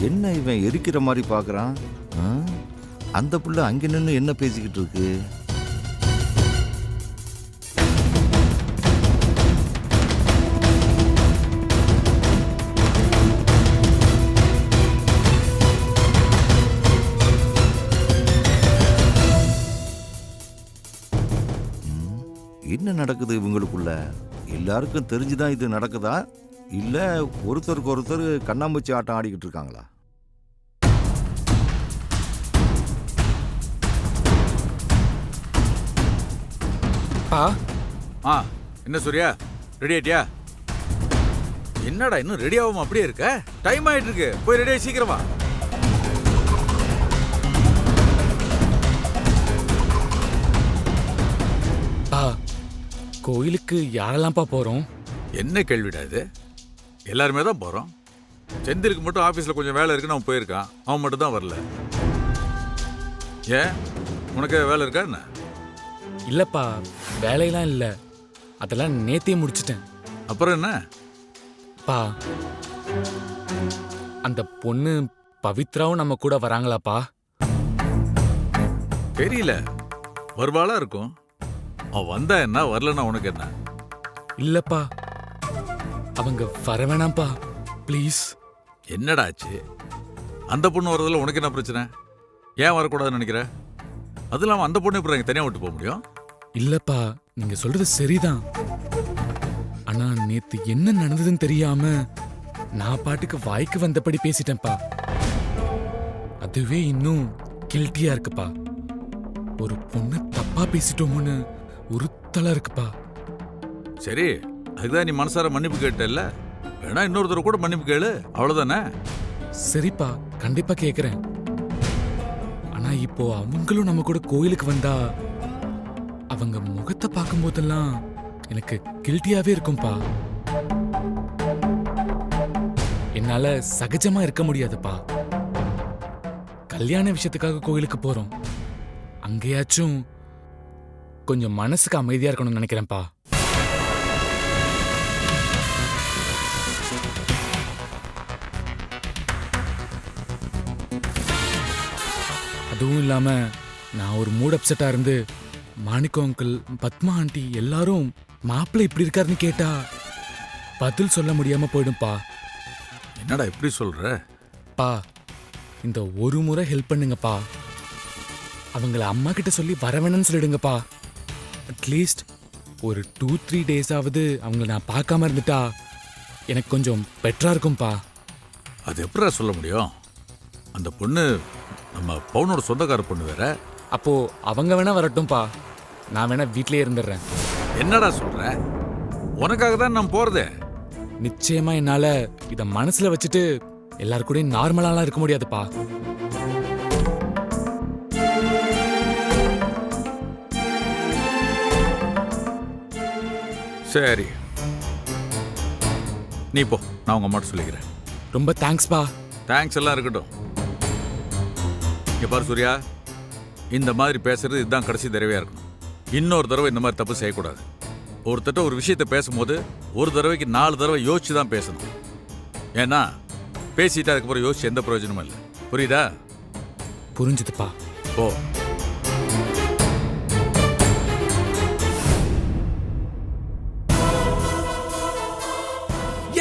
என்ன இவன் எரிக்கிற மாதிரி பார்க்கறான்? அந்த புள்ள அங்க நின்று என்ன பேசிக்கிட்டு இருக்கு? என்ன நடக்குது இவங்களுக்குள்ள? எல்லாருக்கும் தெரிஞ்சுதான் இது நடக்குதா, இல்ல ஒருத்தருக்கு ஒருத்தர் கண்ணாமூச்சி ஆட்டம் ஆடிக்கிட்டு இருக்காங்களா? என்ன சூர்யா, ரெடி ஆயிட்டியா? என்னடா இன்னும் ரெடி ஆகாம அப்படியே இருக்க? டைம் ஆயிட்டு இருக்கு, போய் ரெடி ஆகி சீக்கிரமா. கோயிலுக்கு யாரெல்லாம்ப்பா போறோம்? என்ன கேள்விடா இது? எல்லாருமே தான் போறோம். செந்திலுக்கு மட்டும் ஆபீஸ்ல கொஞ்சம் வேலை இருக்குன்னு அவன் போயிருக்கான். அவன் மட்டும் தான் வரல. ஏன், உனக்கு வேலை இருக்கா என்ன? இல்லப்பா, வேலையெல்லாம் இல்ல, அதெல்லாம் நேத்தே முடிச்சிட்டேன். அப்புறம் என்ன பா, அந்த பொண்ணு பவித்ராவும் நம்ம கூட வராங்களாப்பா? தெரியல, வருவாளா இருக்கும். அவன் வந்தா என்ன, வரலன்னா உனக்கு என்ன? இல்லப்பா, அவங்க வர வேணாம்ப்பா, ப்ளீஸ். என்னடா ஆச்சு? அந்த பொண்ணு வரதுல உனக்கு என்ன பிரச்சனை? ஏன் வரக்கூடாதுன்னு நினைக்கிற? அது இல்லாம அந்த பொண்ணு எப்படி தனியா விட்டு போக முடியும்? இல்லப்பா, நீங்க சொல்றது சரிதான். ஆனா நேத்து என்ன நடந்ததுன்னு தெரியாம நான் பாட்டுக்கு வாய்க்கு வந்தபடி பேசிட்டேன்ப்பா. அதுவே இன்னும் கில்ட்டியா இருக்குப்பா. ஒரு பொண்ணு தப்பா பேசிட்டோம்னு உறுத்தலா இருக்குப்பா. சரி, அதுதான் நீ மனசார மன்னிப்பு கேட்டல்ல, வேணா இன்னொருத்தர கூட மன்னிப்பு கேளு, அவ்வளவுதானே? சரிப்பா, கண்டிப்பா கேக்குறேன். ஆனா இப்போ அவங்களும் நம்ம கூட கோயிலுக்கு வந்தா அவங்க முகத்தை பார்க்கும் போதெல்லாம் எனக்கு கில்ட்டியாவே இருக்கும்பா. என்னால சகஜமா இருக்க முடியாதுப்பா. கல்யாண விஷயத்துக்காக கோயிலுக்கு போறோம், அங்கேயாச்சும் கொஞ்சம் மனசுக்கு அமைதியா இருக்கணும்னு நினைக்கிறேன்ப்பா. அதுவும் இல்லாம நான் ஒரு மூட் அப்செட்டா இருந்து மாணிக்கம் அங்கிள், பத்மா ஆண்டி எல்லாரும் மாப்பிள்ளை இப்படி இருக்காருன்னு கேட்டா பதில் சொல்ல முடியாம போயிடும்பா. என்னடா இப்படி சொல்ற? பா இந்த ஒரு முறை ஹெல்ப் பண்ணுங்கப்பா. அவங்கள அம்மா கிட்ட சொல்லி வர வேணும்னு சொல்லிடுங்கப்பா. அட்லீஸ்ட் ஒரு 2-3 டேஸாவது அவங்கள நான் பார்க்காம இருந்துட்டா எனக்கு கொஞ்சம் பெட்டரா இருக்கும்பா. அது எப்படிடா சொல்ல முடியும்? அந்த பொண்ணு நம்ம பவுனோட சொந்தக்கார பொண்ணு வேற. அப்போ அவங்க வேணா வரட்டும்பா, நான் வேணா வீட்லயே இருந்துடுறேன். என்னடா சொல்ற? உனக்காக தான் நான் போறதே. நிச்சயமா என்னால இத மனசுல வச்சுட்டு எல்லாரும் கூட நார்மலாலாம் இருக்க முடியாதுப்பா. சரி நீ போ, நான் உங்க அம்மாட்ட சொல்லிக்கிறேன். ரொம்ப தேங்க்ஸ்பா. தேங்க்ஸ் எல்லாம் இருக்கட்டும். இங்க பாரு சூர்யா, இந்த மாதிரி பேசுறது இதுதான் கடைசி தடவையா இருக்கணும். இன்னொரு தடவை இந்த மாதிரி தப்பு செய்யக்கூடாது. ஒருத்தட்ட ஒரு விஷயத்த பேசும்போது ஒரு தடவைக்கு 4 தடவை யோசிச்சு தான் பேசணும். ஏன்னா பேசிட்டு அதுக்கப்புறம் யோசிச்சு எந்த பிரயோஜனமும் இல்லை. புரியுதா? புரிஞ்சுதுப்பா. ஓ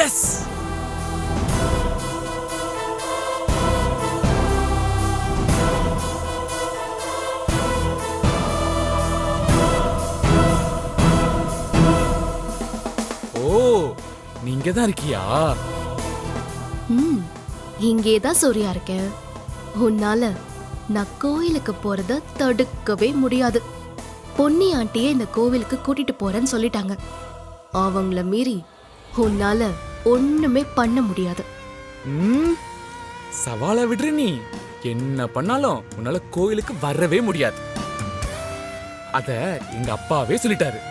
எஸ். ஓ நீங்க தான் இருக்கியா? இங்கே தான் சூர்யா இருக்கேன். உன்னால நான் கோயிலுக்கு போறத தடுக்கவே முடியாது. பொன்னி ஆண்டியே இந்த கோவிலுக்கு கூட்டிட்டு போறேன்னு சொல்லிட்டாங்க. அவங்கள மீறி உன்னால ஒண்ணுமே பண்ண முடியாது. சவாலை விடுற நீ. என்ன பண்ணாலும் உன்னால கோயிலுக்கு வரவே முடியாது. அத எங்க அப்பாவே சொல்லிட்டாரு.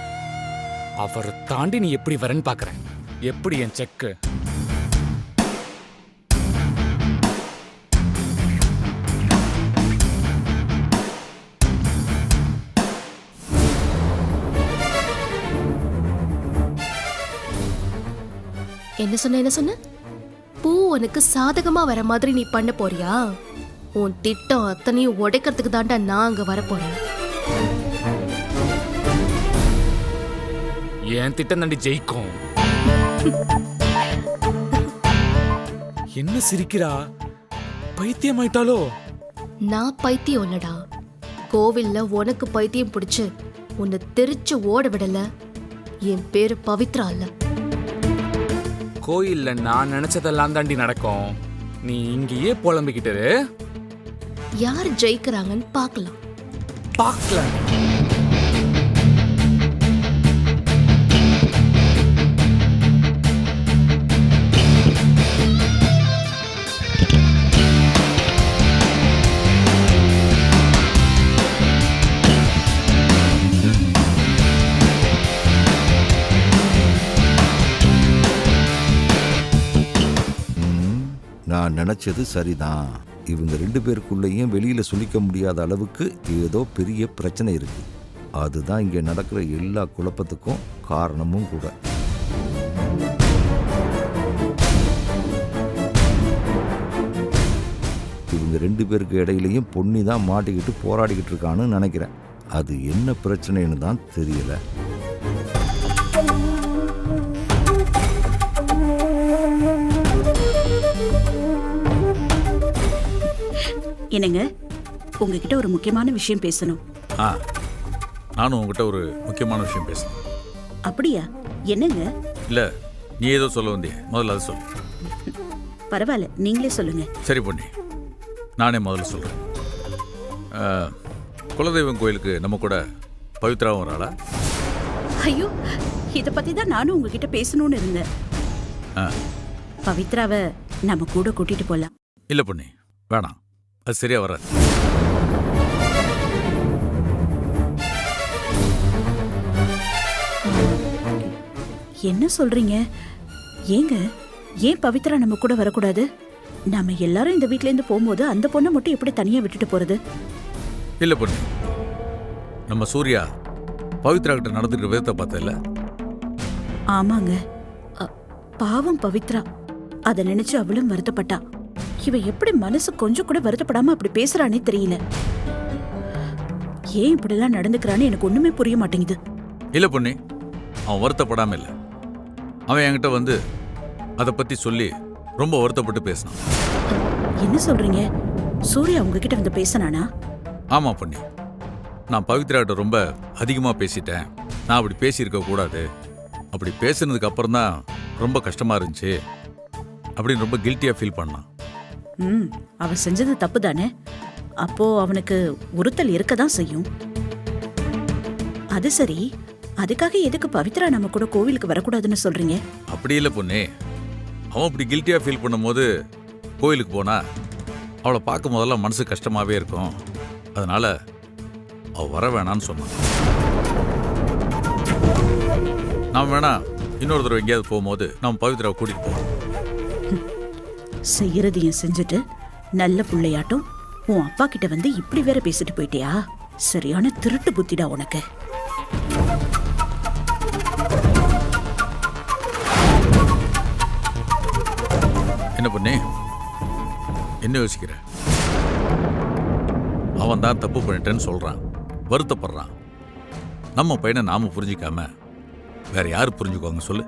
அவரை தாண்டி நீ எப்படி வரன்னு பாக்குறேன். எப்படி என் செக்கு? என்ன சொன்ன? பூ உனக்கு சாதகமா வர மாதிரி நீ பண்ண போறியா? உன் திட்டம் அத்தனையும் உடைக்கிறதுக்கு தாண்டா நான் அங்க வரப்போறேன். என் திட்டம் தாண்டி ஜெயிக்கும். என்ன சிரிக்கிறா? பைத்தியமாயிட்டாலோ? நான் பைத்தியம் இல்லடா. கோவில்ல உனக்கு பைத்தியம் பிடிச்சு உன்னை தெரிச்சு ஓட விடல. என் பேரு பவித்ரா இல்ல. கோயில்ல நான் நினைச்சதெல்லாம் தாண்டி நடக்கும். நீ இங்கேயே புலம்பிக்கிட்டு யார் ஜெயிக்கிறாங்கன்னு பார்க்கலாம். பார்க்கலாம். நான் நினைச்சது சரிதான். இவங்க 2 பேருக்குள்ளேயும் வெளியில சொல்லிக்க முடியாத அளவுக்கு ஏதோ பெரிய பிரச்சனை இருக்கு. அதுதான் இங்க நடக்கிற எல்லா குழப்பத்துக்கும் காரணமும் கூட. இவங்க 2 பேருக்கு இடையிலையும் பொன்னி தான் மாட்டிக்கிட்டு போராடிக்கிட்டு இருக்கான்னு நினைக்கிறேன். அது என்ன பிரச்சனைன்னு தான் தெரியல. என்னங்க, உங்ககிட்ட ஒரு முக்கியமான விஷயம் பேசணும். நானும் உங்ககிட்ட ஒரு முக்கியமான விஷயம் பேசணும். அப்படியா? என்னங்க? இல்ல நீ ஏதோ சொல்ல வந்தியே, முதல்ல அதை சொல்லு. பரவாயில்ல, நீங்களே சொல்லுங்க. சரி பொன்னி, நானே முதல்ல சொல்றேன். குலதெய்வம் கோயிலுக்கு நம்ம கூட பவித்ராவும் வராளா? ஐயோ, இத பத்தி தான் நானும் உங்ககிட்ட பேசணும்னு இருந்தேன். பவித்ராவை நம்ம கூட கூட்டிட்டு போலாம். இல்ல பொன்னி, வேணாம். அது சரியா வராது. என்ன சொல்றீங்க? ஏங்க, ஏன் பவித்ரா நம்ம கூட வரக்கூடாது? நாம எல்லாரும் இந்த வீட்ல இருந்து போகும்போது அந்த பொண்ணை மட்டும் எப்படி தனியா விட்டுட்டு போறது? இல்ல பொண்ணு, நம்ம சூர்யா பவித்ரா கிட்ட நடந்துக்கிற விதத்தை பார்த்தல. ஆமாங்க, பாவம் பவித்ரா. அதை நினைச்சு அவளும் வருத்தப்பட்டா. இவ எப்படி மனசு கொஞ்சம் கூட வருத்தப்படாம அப்படி பேசுறானே தெரியல. ஏன் இப்படிலாம் நடந்துக்கிறான்னு எனக்கு ஒண்ணுமே புரிய மாட்டேங்குது. இல்ல பொண்ணு, அவன் வருத்தப்படாம இல்ல. அவன் என்கிட்ட வந்து அதை பத்தி சொல்லி ரொம்ப வருத்தப்பட்டு பேசினான். என்ன சொல்றீங்க? சூர்யா உங்ககிட்ட வந்து பேசினானா? ஆமா பொண்ணு, நான் பவித்ராட்ட ரொம்ப அதிகமாக பேசிட்டேன், நான் அப்படி பேசியிருக்க கூடாது, அப்படி பேசுனதுக்கு அப்புறம் தான் ரொம்ப கஷ்டமா இருந்துச்சு அப்படின்னு ரொம்ப கில்ட்டியாக ஃபீல் பண்ணான். அவன் செஞ்சது தப்பு தானே? அப்போ அவனுக்கு உறுத்தல் இருக்க தான் செய்யும். அது சரி, அதுக்காக எதுக்கு பவித்ரா நம்ம கூட கோவிலுக்கு வரக்கூடாதுன்னு சொல்றீங்க? அப்படி இல்லை பொண்ணு, அவன் அப்படி கில்ட்டியாக ஃபீல் பண்ணும்போது கோயிலுக்கு போனா அவளை பார்க்கும் போதெல்லாம் மனசு கஷ்டமாகவே இருக்கும், அதனால அவள் வர வேணான்னு சொன்னான். நாம் வேணா இன்னொரு தடவை எங்கேயாவது போகும்போது நம்ம பவித்ராவை கூட்டிகிட்டு போவோம். செய்யறதையும் செஞ்சுட்டு நல்ல பிள்ளையாட்டும் உன் அப்பா கிட்ட வந்து இப்படி வேற பேசிட்டு போயிட்டியா? சரியான திருட்டு புத்திடா உனக்கு. என்ன பண்ணி என்ன யோசிக்கிற? அவன் தான் தப்பு பண்ணிட்டேன்னு சொல்றான், வருத்தப்படுறான். நம்ம பையனை நாம புரிஞ்சிக்காம வேற யாரு புரிஞ்சுக்குவாங்க சொல்லு?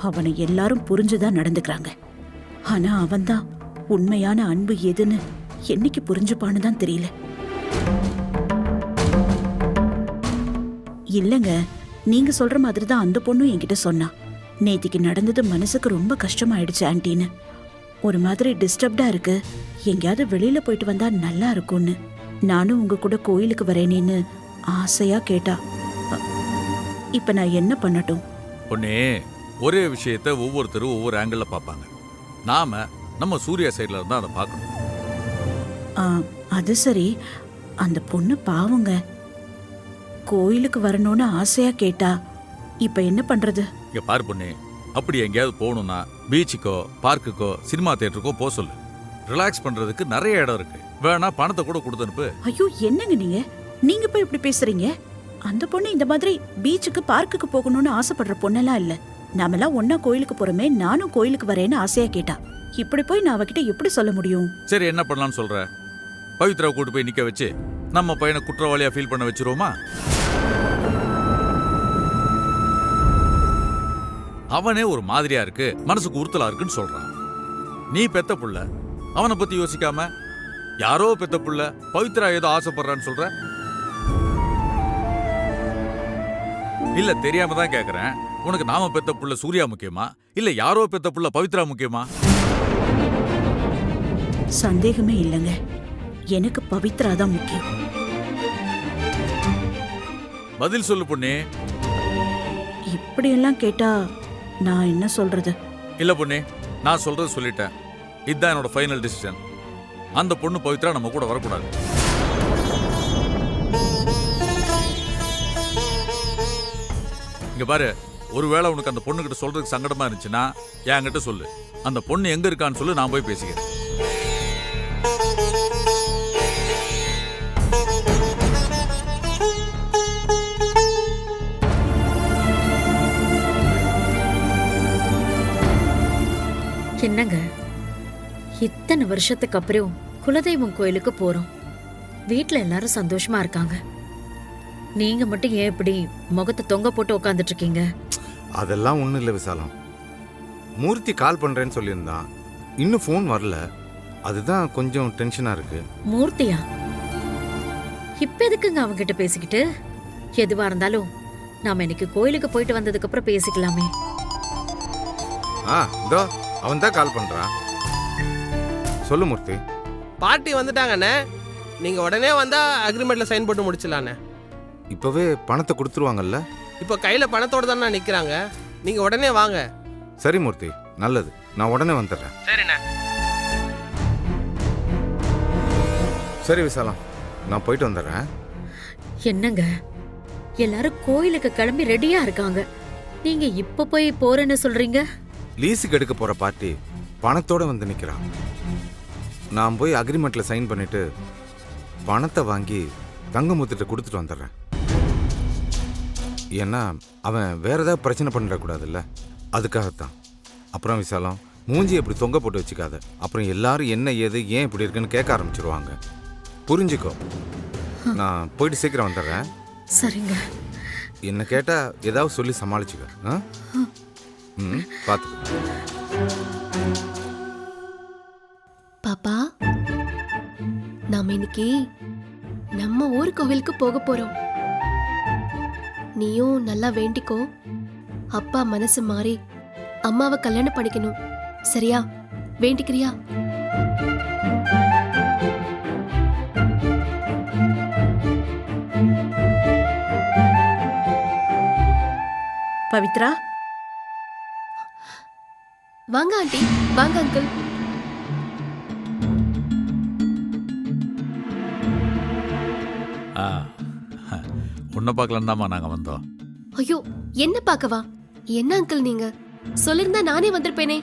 அவனை எல்லாரும் புரிஞ்சுதான் நடந்துக்கிறாங்க. ஆனா அவன்தான் உண்மையான அன்பு எதுன்னு என்னைக்கு புரிஞ்சுப்பான்னு தான் தெரியல. இல்லங்க, நீங்க சொல்ற மாதிரி தான் அந்த பொண்ணும் என்கிட்ட சொன்னா. நேத்திக்கு நடந்தது மனசுக்கு ரொம்ப கஷ்டமாயிடுச்சு ஆன்ட்டின்னு. ஒரு மாதிரி டிஸ்டர்ப்டா இருக்கு, எங்கேயாவது வெளியில போயிட்டு வந்தா நல்லா இருக்கும்னு. நானும் உங்க கூட கோயிலுக்கு வரேனேன்னு ஆசையா கேட்டா. இப்ப நான் என்ன பண்ணட்டும்? பொண்ணே, ஒரே விஷயத்தை ஒவ்வொருத்தரும் ஒவ்வொரு ஆங்கிள் பார்ப்பாங்க. நாம நம்ம சூர்யா சைட்ல இருந்தா அதை பார்க்கணும். அது சரி, அந்த பொண்ணு பாவங்க, கோயிலுக்கு வரணும்னு ஆசையா கேட்டா. இப்ப என்ன பண்றது? இங்க பாரு பொண்ணே, அப்படி எங்கேயாவது போகணும்னா பீச்சுக்கோ பார்க்குக்கோ சினிமா தியேட்டருக்கோ போக சொல்லு. ரிலாக்ஸ் பண்றதுக்கு நிறைய இடம் இருக்கு, வேணா பணத்தை கூட கொடுத்து அனுப்பு. ஐயோ, என்னங்க நீங்க போய் இப்படி பேசுறீங்க? அந்த பொண்ணு இந்த மாதிரி பீச்சுக்கு பார்க்குக்கு போகணும்னு ஆசைப்படுற பொண்ணெல்லாம் இல்ல. நாமெல்லாம் ஒன்னா கோயிலுக்கு போறோமே, நானும் கோயிலுக்கு வரேன்னு ஆசையா கேட்டா. இப்படி போய் நான் அவகிட்ட எப்படி சொல்ல முடியும்? சரி, என்ன பண்ணலாம்னு சொல்ற? பவித்ராவை கூட்டு போய் நிக்க வச்சு நம்ம பையனை குற்றவாளியா ஃபீல் பண்ண வச்சிருவோமா? அவனே ஒரு மாதிரியா இருக்கு, மனசுக்கு உறுத்தலா இருக்குன்னு சொல்றான். நீ பெத்த புள்ள, அவனை பத்தி யோசிக்காம யாரோ பெத்த புள்ள பவித்ரா ஏதோ ஆசைப்படுறான்னு சொல்ற. இல்ல தெரியாம தான் கேக்குறேன், உனக்கு நாம பெத்த புள்ள சூர்யா முக்கியமா இல்ல யாரோ பெத்த புள்ள பவித்ரா முக்கியமா? சந்தேகமே இல்லைங்க, எனக்கு பவித்ரா தான் முக்கியம். பதில் சொல்லு பொண்ணே. இப்படி எல்லாம் கேட்டா நான் என்ன சொல்றது? இல்ல பொண்ணே, நான் சொல்றது சொல்லிட்டேன், இதுதான் என்னோட ஃபைனல் டிசிஷன். அந்த பொண்ணு பவித்ரா நம்ம கூட வரக்கூடாது. இங்க பாரு, ஒருவேளை உனக்கு அந்த பொண்ணு கிட்ட சொல்றதுக்கு சங்கடமா இருந்துச்சுன்னா என்கிட்ட சொல்லு. அந்த பொண்ணு எங்க இருக்கான்னு சொல்லு, நான் போய் பேசிக்கிறேன். என்னங்க, இத்தனை வருஷத்துக்கு அப்புறம் குலதெய்வம் கோயிலுக்கு போறோம். வீட்ல எல்லாரும் சந்தோஷமா இருக்காங்க. நீங்க மட்டும் ஏன் இப்படி முகத்தை தொங்க போட்டு உட்காந்துட்டு இருக்கீங்க? அதெல்லாம் ஒன்றும் இல்லை விசாலம். மூர்த்தி கால் பண்ணுறேன்னு சொல்லியிருந்தான், இன்னும் ஃபோன் வரல, அதுதான் கொஞ்சம் டென்ஷனாக இருக்கு. மூர்த்தியா? இப்ப எதுக்குங்க அவங்கிட்ட பேசிக்கிட்டு? எதுவா இருந்தாலும் நாம இன்னைக்கு கோயிலுக்கு போயிட்டு வந்ததுக்கு அப்புறம் பேசிக்கலாமே. இதோ அவன் தான் கால் பண்ணுறான். சொல்லு மூர்த்தி. பார்ட்டி வந்துட்டாங்கண்ணே, நீங்க உடனே வந்தா அக்ரிமெண்ட்ல சைன் போட்டு முடிச்சிடலாண்ணே. இப்போவே பணத்தை கொடுத்துருவாங்கல்ல? இப்போ கையில பணத்தோட தானே நிக்கிறாங்க, நீங்க உடனே வாங்க. சரி மூர்த்தி, நல்லது, நான் உடனே வந்துடுறேன். சரிண்ணே. சரி விசாலம், நான் போயிட்டு வந்துடுறேன். என்னங்க, எல்லாரும் கோயிலுக்கு கிளம்பி ரெடியா இருக்காங்க, நீங்க இப்ப போய் போறேன்னு சொல்றீங்க? லீஸுக்கு எடுக்க போற பார்ட்டி பணத்தோட வந்து நிக்கிறான். நான் போய் அக்ரிமெண்ட்ல சைன் பண்ணிட்டு பணத்தை வாங்கி தங்கமுத்துட்ட கொடுத்துட்டு வந்துடுறேன். ஏன்னா அவன் வேற ஏதாவது பிரச்சனை பண்ணிடக்கூடாதுல்ல, அதுக்காகத்தான். அப்புறம் விசாலம், மூஞ்சி எப்படி தொங்க போட்டு வச்சுக்காத, அப்புறம் எல்லாரும் என்ன ஏது ஏன் இப்படி இருக்குன்னு கேட்க ஆரம்பிச்சிருவாங்க. புரிஞ்சுக்கோ. நான் போயிட்டு சீக்கிரம் வந்துடுறேன். சரிங்க. என்ன கேட்டா ஏதாவது சொல்லி சமாளிச்சுக்க. பார்த்து இன்னைக்கு நம்ம ஊர் கோவிலுக்கு போக போறோம். நீயும் நல்லா வேண்டிக்கோ. அப்பா மனசு மாறி அம்மாவை கல்யாணம் பண்ணிக்கணும். சரியா? வேண்டிக்கிறியா? பவித்ரா, வாங்க ஆண்டி, வாங்க அங்கிள். உன்னை பார்க்கலாம் தாம்மா நாங்கள் வந்தோம். ஐயோ, என்ன பார்க்கவா? என்ன அங்கிள் நீங்க சொல்லிருந்தா நானே வந்திருப்பேனே.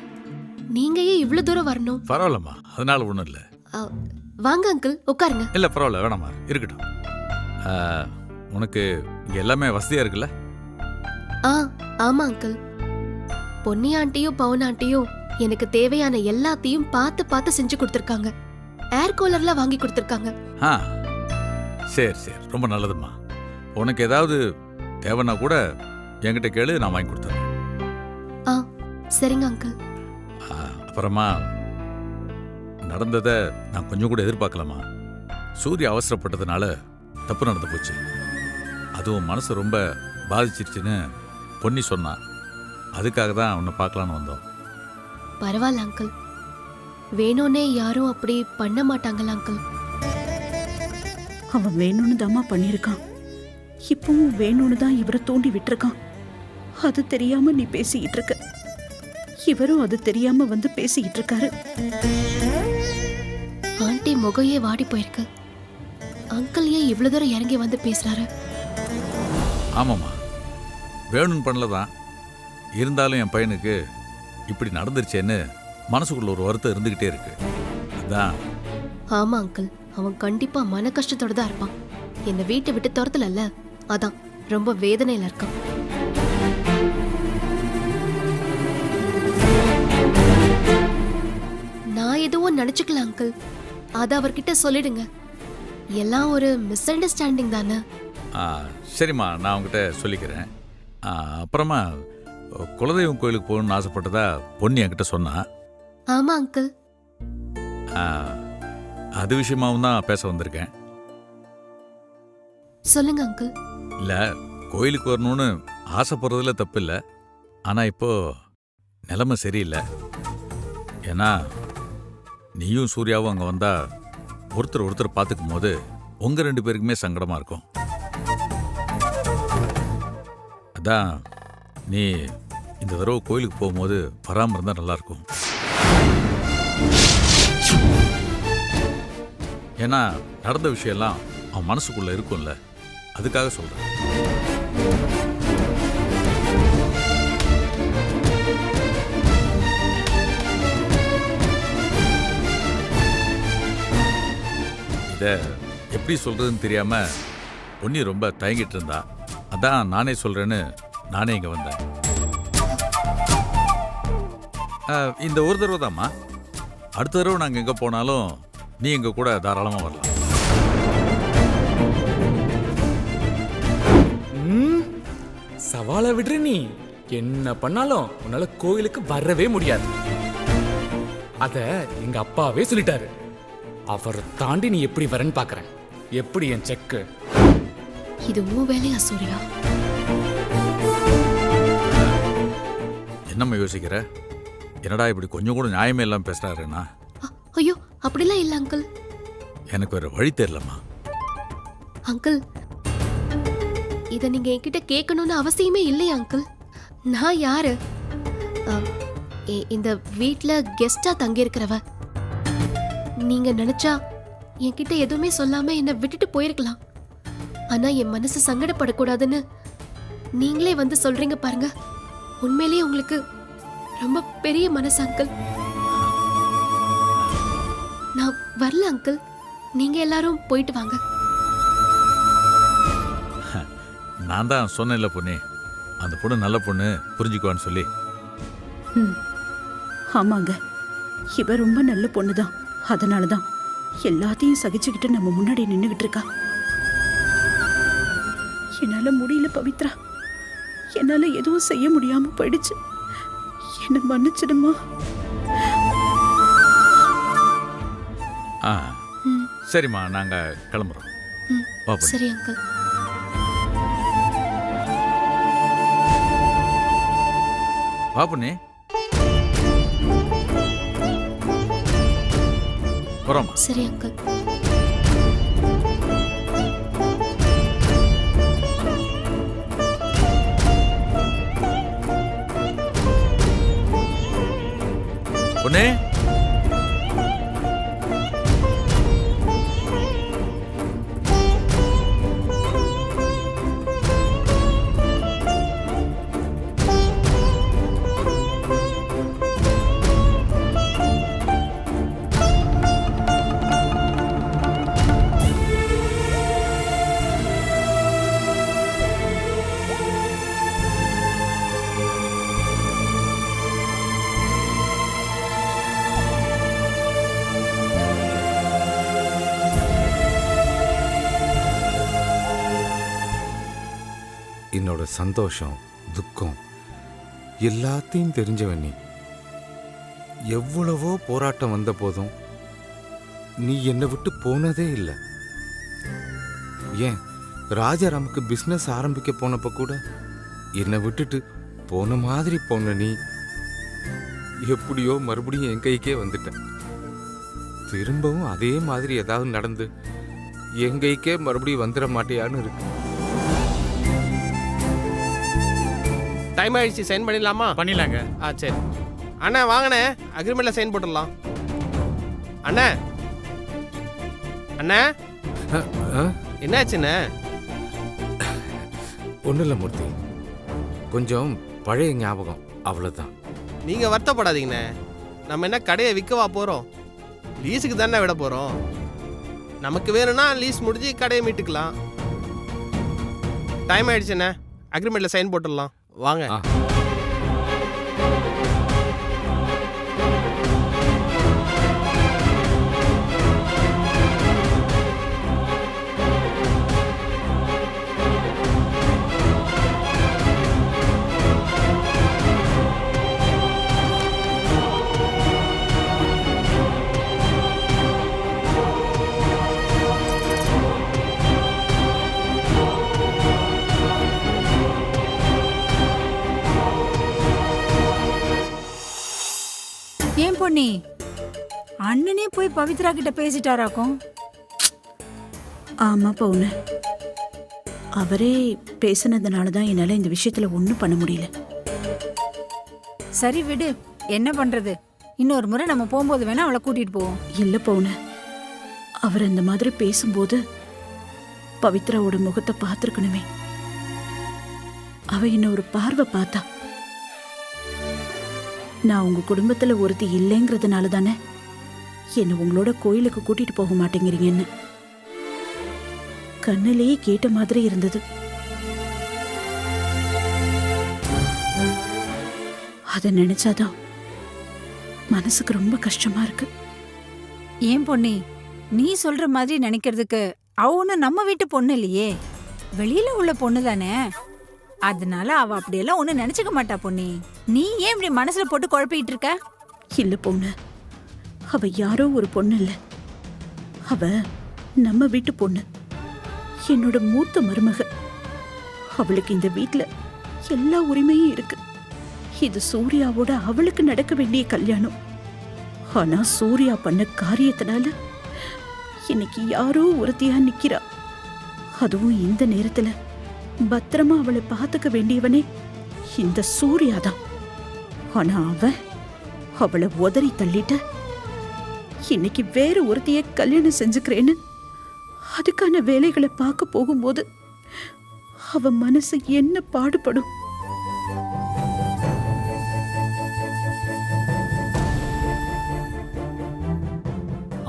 நீங்க ஏன் இவ்வளவு தூரம் வரணும்? பரவாயில்லம்மா, அதனால ஒன்றும் இல்லை. வாங்க அங்கிள், உட்காருங்க. இல்லை பரவாயில்ல, வேணாம்மா, இருக்கட்டும். உனக்கு இங்கே எல்லாமே வசதியாக இருக்குல்ல? ஆமா அங்கிள். பொன்னி ஆண்டியும் பவுன் ஆண்டியும் எனக்கு தேவையான எல்லாத்தையும் பார்த்து பார்த்து செஞ்சு கொடுத்துருக்காங்க. ஏர் கூலர்லாம் வாங்கி கொடுத்துருக்காங்க. சரி சரி, ரொம்ப நல்லதும்மா. உனக்கு ஏதாவது தேவைன்னா கூட என்கிட்ட கேளு, நான் வாங்கி கொடுத்துறேன். சரிங்க அங்கிள். அப்புறமா நடந்ததை நான் கொஞ்சம் கூட எதிர்பார்க்கலாமா. சூர்யா அவசரப்பட்டதுனால தப்பு நடந்து போச்சு. அதுவும் மனசு ரொம்ப பாதிச்சிருச்சுன்னு பொன்னி சொன்னான். அதுக்காக தான் உன்னை பார்க்கலான்னு வந்தோம். பரவாயில்ல அங்கிள், வேணும்னே யாரும் அப்படி பண்ண மாட்டாங்களா அங்கிள்? அவன் வேணும்னு தாம்மா பண்ணியிருக்கான். இப்பவும் வேணும்னு தான் இவரை தூண்டி விட்டுருக்கான். அது தெரியாம நீ பேசிக்கிட்டு இருக்க. இவரும் அது தெரியாம வந்து பேசிக்கிட்டு இருக்காரு. ஆண்டி முகையே வாடி போயிருக்கு. அங்கிள் ஏன் இவ்வளவு தூரம் இறங்கி வந்து பேசுறாரு? ஆமாம்மா, வேணும்னு பண்ணலதான். இருந்தாலும் என் பையனுக்கு இப்படி நடந்துருச்சேன்னு மனசுக்குள்ள ஒரு வருத்தம் இருந்துகிட்டே இருக்கு. அதான். ஆமா அங்கிள், அவன் கண்டிப்பா மன கஷ்டத்தோட தான் இருப்பான். இந்த வீட்டை விட்டு துரத்தல, அதான் ரொம்ப வேதனையில இருக்கான். நான் எதுவும் நினைச்சுக்கல அங்கிள், அத அவர்கிட்ட சொல்லிடுங்க. எல்லாம் ஒரு மிஸ் அண்டர்ஸ்டாண்டிங் தானே. சரிம்மா, நான் அவங்ககிட்ட சொல்லிக்கிறேன். அப்புறமா குலதெய்வம் கோயிலுக்கு போகணும்னு ஆசைப்பட்டதா பொன்னி என்கிட்ட சொன்னா. ஆமா அங்கிள். அது விஷயமாவும் தான் பேச வந்திருக்கேன். சொல்லுங்க அங்கிள். இல்ல, கோயிலுக்கு வரணும்னு ஆசைப்படுறதுல தப்பு இல்லை. ஆனா இப்போ நிலைமை சரியில்லை. ஏன்னா நீயும் சூர்யாவும் அங்க வந்தா ஒருத்தர் பார்த்துக்கும் போது உங்க 2 பேருக்குமே சங்கடமா இருக்கும். அதான் நீ இந்த தடவை கோயிலுக்கு போகும்போது வராம இருந்தா நல்லா இருக்கும். ஏன்னா நடந்த விஷயம்லாம் அவன் மனசுக்குள்ள இருக்கும்ல, அதுக்காக சொல்றேன். இத எப்படி சொல்றதுன்னு தெரியாம பொன்னி ரொம்ப தயங்கிட்டு இருந்தா. அதான் நானே சொல்றேன்னு நானே இங்க வந்தேன். இந்த ஒரு தடவை தாம்மா. அடுத்த தடவை நாங்க எங்க போனாலும் நீ எங்க கூட தாராளமா வரலாம். சவாலை விடுற நீ. என்ன பண்ணாலும் உன்னால கோயிலுக்கு வரவே முடியாது. அத எங்க அப்பாவே சொல்லிட்டாரு. அவரை தாண்டி நீ எப்படி வரன்னு பாக்குறேன். எப்படி என் செக்கு? இது உன் வேலையா சூர்யா? என்னம்மா யோசிக்கிற? என்னடா இப்படி கொஞ்சம் கூட நியாயமே இல்லாம பேசுறாருன்னா? ஐயோ, அப்படிலாம் இல்ல அங்கிள். எனக்கு வேற வழி தெரியலம்மா. அங்கிள், இத நீங்க என்கிட்ட கேட்கணும்னு அவசியமே இல்லையா அங்கிள்? நான் யாரு? இந்த வீட்ல கெஸ்டா தங்கி இருக்கிறவ. நீங்க நினைச்சா என்கிட்ட எதுவுமே சொல்லாம என்ன விட்டுட்டு போயிருக்கலாம். ஆனா என் மனசு சங்கடப்படக்கூடாதுன்னு நீங்களே வந்து சொல்றீங்க பாருங்க. உண்மையிலேயே உங்களுக்கு ரொம்ப பெரிய மனசு அங்கிள். நான் வரல அங்கிள், நீங்க எல்லாரும் போயிட்டு வாங்க. நான் தான் சொன்னேன்ல பொண்ணு, அந்த பொண்ணு நல்ல பொண்ணு, புரிஞ்சுக்குவான்னு சொல்லி. ஆமாங்க, இவ ரொம்ப நல்ல பொண்ணுதான். அதனாலதான் எல்லாத்தையும் சகிச்சுக்கிட்டு நம்ம முன்னாடி நின்னுகிட்டு இருக்கா. என்னால முடியல பவித்ரா, என்னால எதுவும் செய்ய முடியாம போயிடுச்சு. என்ன மன்னிச்சிடுமா? சரிம்மா நாங்க கிளம்புறோம். ம், வா பொண்ணு. சரி அங்கிள். வா பொண்ணு. வரோம்மா. சரி அங்கிள். பொண்ணு. என்னோட சந்தோஷம், துக்கம் எல்லாத்தையும் தெரிஞ்சவன் நீ. எவ்வளவோ போராட்டம் வந்த போதும் நீ என்னை விட்டு போனதே இல்லை. ஏன் ராஜாராமுக்கு பிஸ்னஸ் ஆரம்பிக்க போனப்ப கூட என்னை விட்டுட்டு போன மாதிரி போன நீ எப்படியோ மறுபடியும் என் கைக்கே வந்துட்ட. திரும்பவும் அதே மாதிரி ஏதாவது நடந்து என் கைக்கே மறுபடியும் வந்துட மாட்டியான்னு இருக்கு. டைம் ஆயிடுச்சு, சைன் பண்ணிடலாமா? பண்ணிடலாங்க. சரி அண்ணா வாங்கண்ணே, அக்ரிமெண்ட்ல சைன் போட்டுடலாம். அண்ணா அண்ணா என்னாச்சுண்ணே? ஒன்றும் இல்லை மூர்த்தி, கொஞ்சம் பழைய ஞாபகம், அவ்வளோதான். நீங்க வருத்தப்படாதீங்கண்ணே. நம்ம என்ன கடையை விற்கவா போறோம்? லீஸுக்கு தானே விட போறோம். நமக்கு வேணும்னா லீஸ் முடிஞ்சு கடையை மீட்டுக்கலாம். டைம் ஆயிடுச்சுண்ணே, அக்ரிமெண்ட்ல சைன் போட்டுடலாம் வாங்க. ஏன் பொன்னி, அண்ணனே போய் பவித்ரா கிட்ட பேசிட்டாராக்கும்? ஆமா பவுனு, அவரே பேசுனதுனால தான் என்னால இந்த விஷயத்துல ஒன்றும் பண்ண முடியல. சரி விடு, என்ன பண்றது? இன்னொரு முறை நம்ம போகும்போது வேணா அவளை கூட்டிட்டு போவோம். இல்ல பவுனு, அவர் அந்த மாதிரி பேசும்போது பவித்ராவோட முகத்தை பார்த்துருக்கணுமே. அவ என்ன ஒரு பார்வை பார்த்தா. நான் உங்க குடும்பத்துல ஒருத்தி இல்லைங்கிறதுனால தானே என்ன உங்களோட கோயிலுக்கு கூட்டிட்டு போக மாட்டேங்கிறீங்கன்னு கண்ணிலேயே கேட்ட மாதிரி இருந்தது. அத நினைச்சாதான் மனசுக்கு ரொம்ப கஷ்டமா இருக்கு. ஏன் பொன்னி, நீ சொல்ற மாதிரி நினைக்கிறதுக்கு அவ ஒண்ணு நம்ம வீட்டு பொண்ணு இல்லையே, வெளியில உள்ள பொண்ணு தானே. அதனால அவ அப்படியெல்லாம் ஒண்ணு நினைச்சுக்க மாட்டா பொன்னி. நீ ஏன் இப்படி மனசுல போட்டு குழப்பிட்டு இருக்க? இல்ல பொண்ணு, அவ யாரோ ஒரு பொண்ணு இல்ல, அவ நம்ம வீட்டு பொண்ணு, என்னோட மூத்த மருமக. அவளுக்கு இந்த வீட்ல எல்லா உரிமையும் இருக்கு. இது சூர்யாவோட அவளுக்கு நடக்க வேண்டிய கல்யாணம். ஆனா சூர்யா பண்ண காரியத்தினால இன்னைக்கு யாரோ ஒருத்தியா நிக்கிறா. அதுவும் இந்த நேரத்துல பத்திரமா அவளை பார்த்துக்க வேண்டியவனே இந்த சூர்யாதான். ஆனா அவளை உதறி தள்ளிட்ட. இன்னைக்கு வேற ஒருத்தைய கல்யாணம் செஞ்சுக்கிறேன்னு அதுக்கான வேலைகளை பார்க்க போகும்போது அவ மனசு என்ன பாடுபடும்?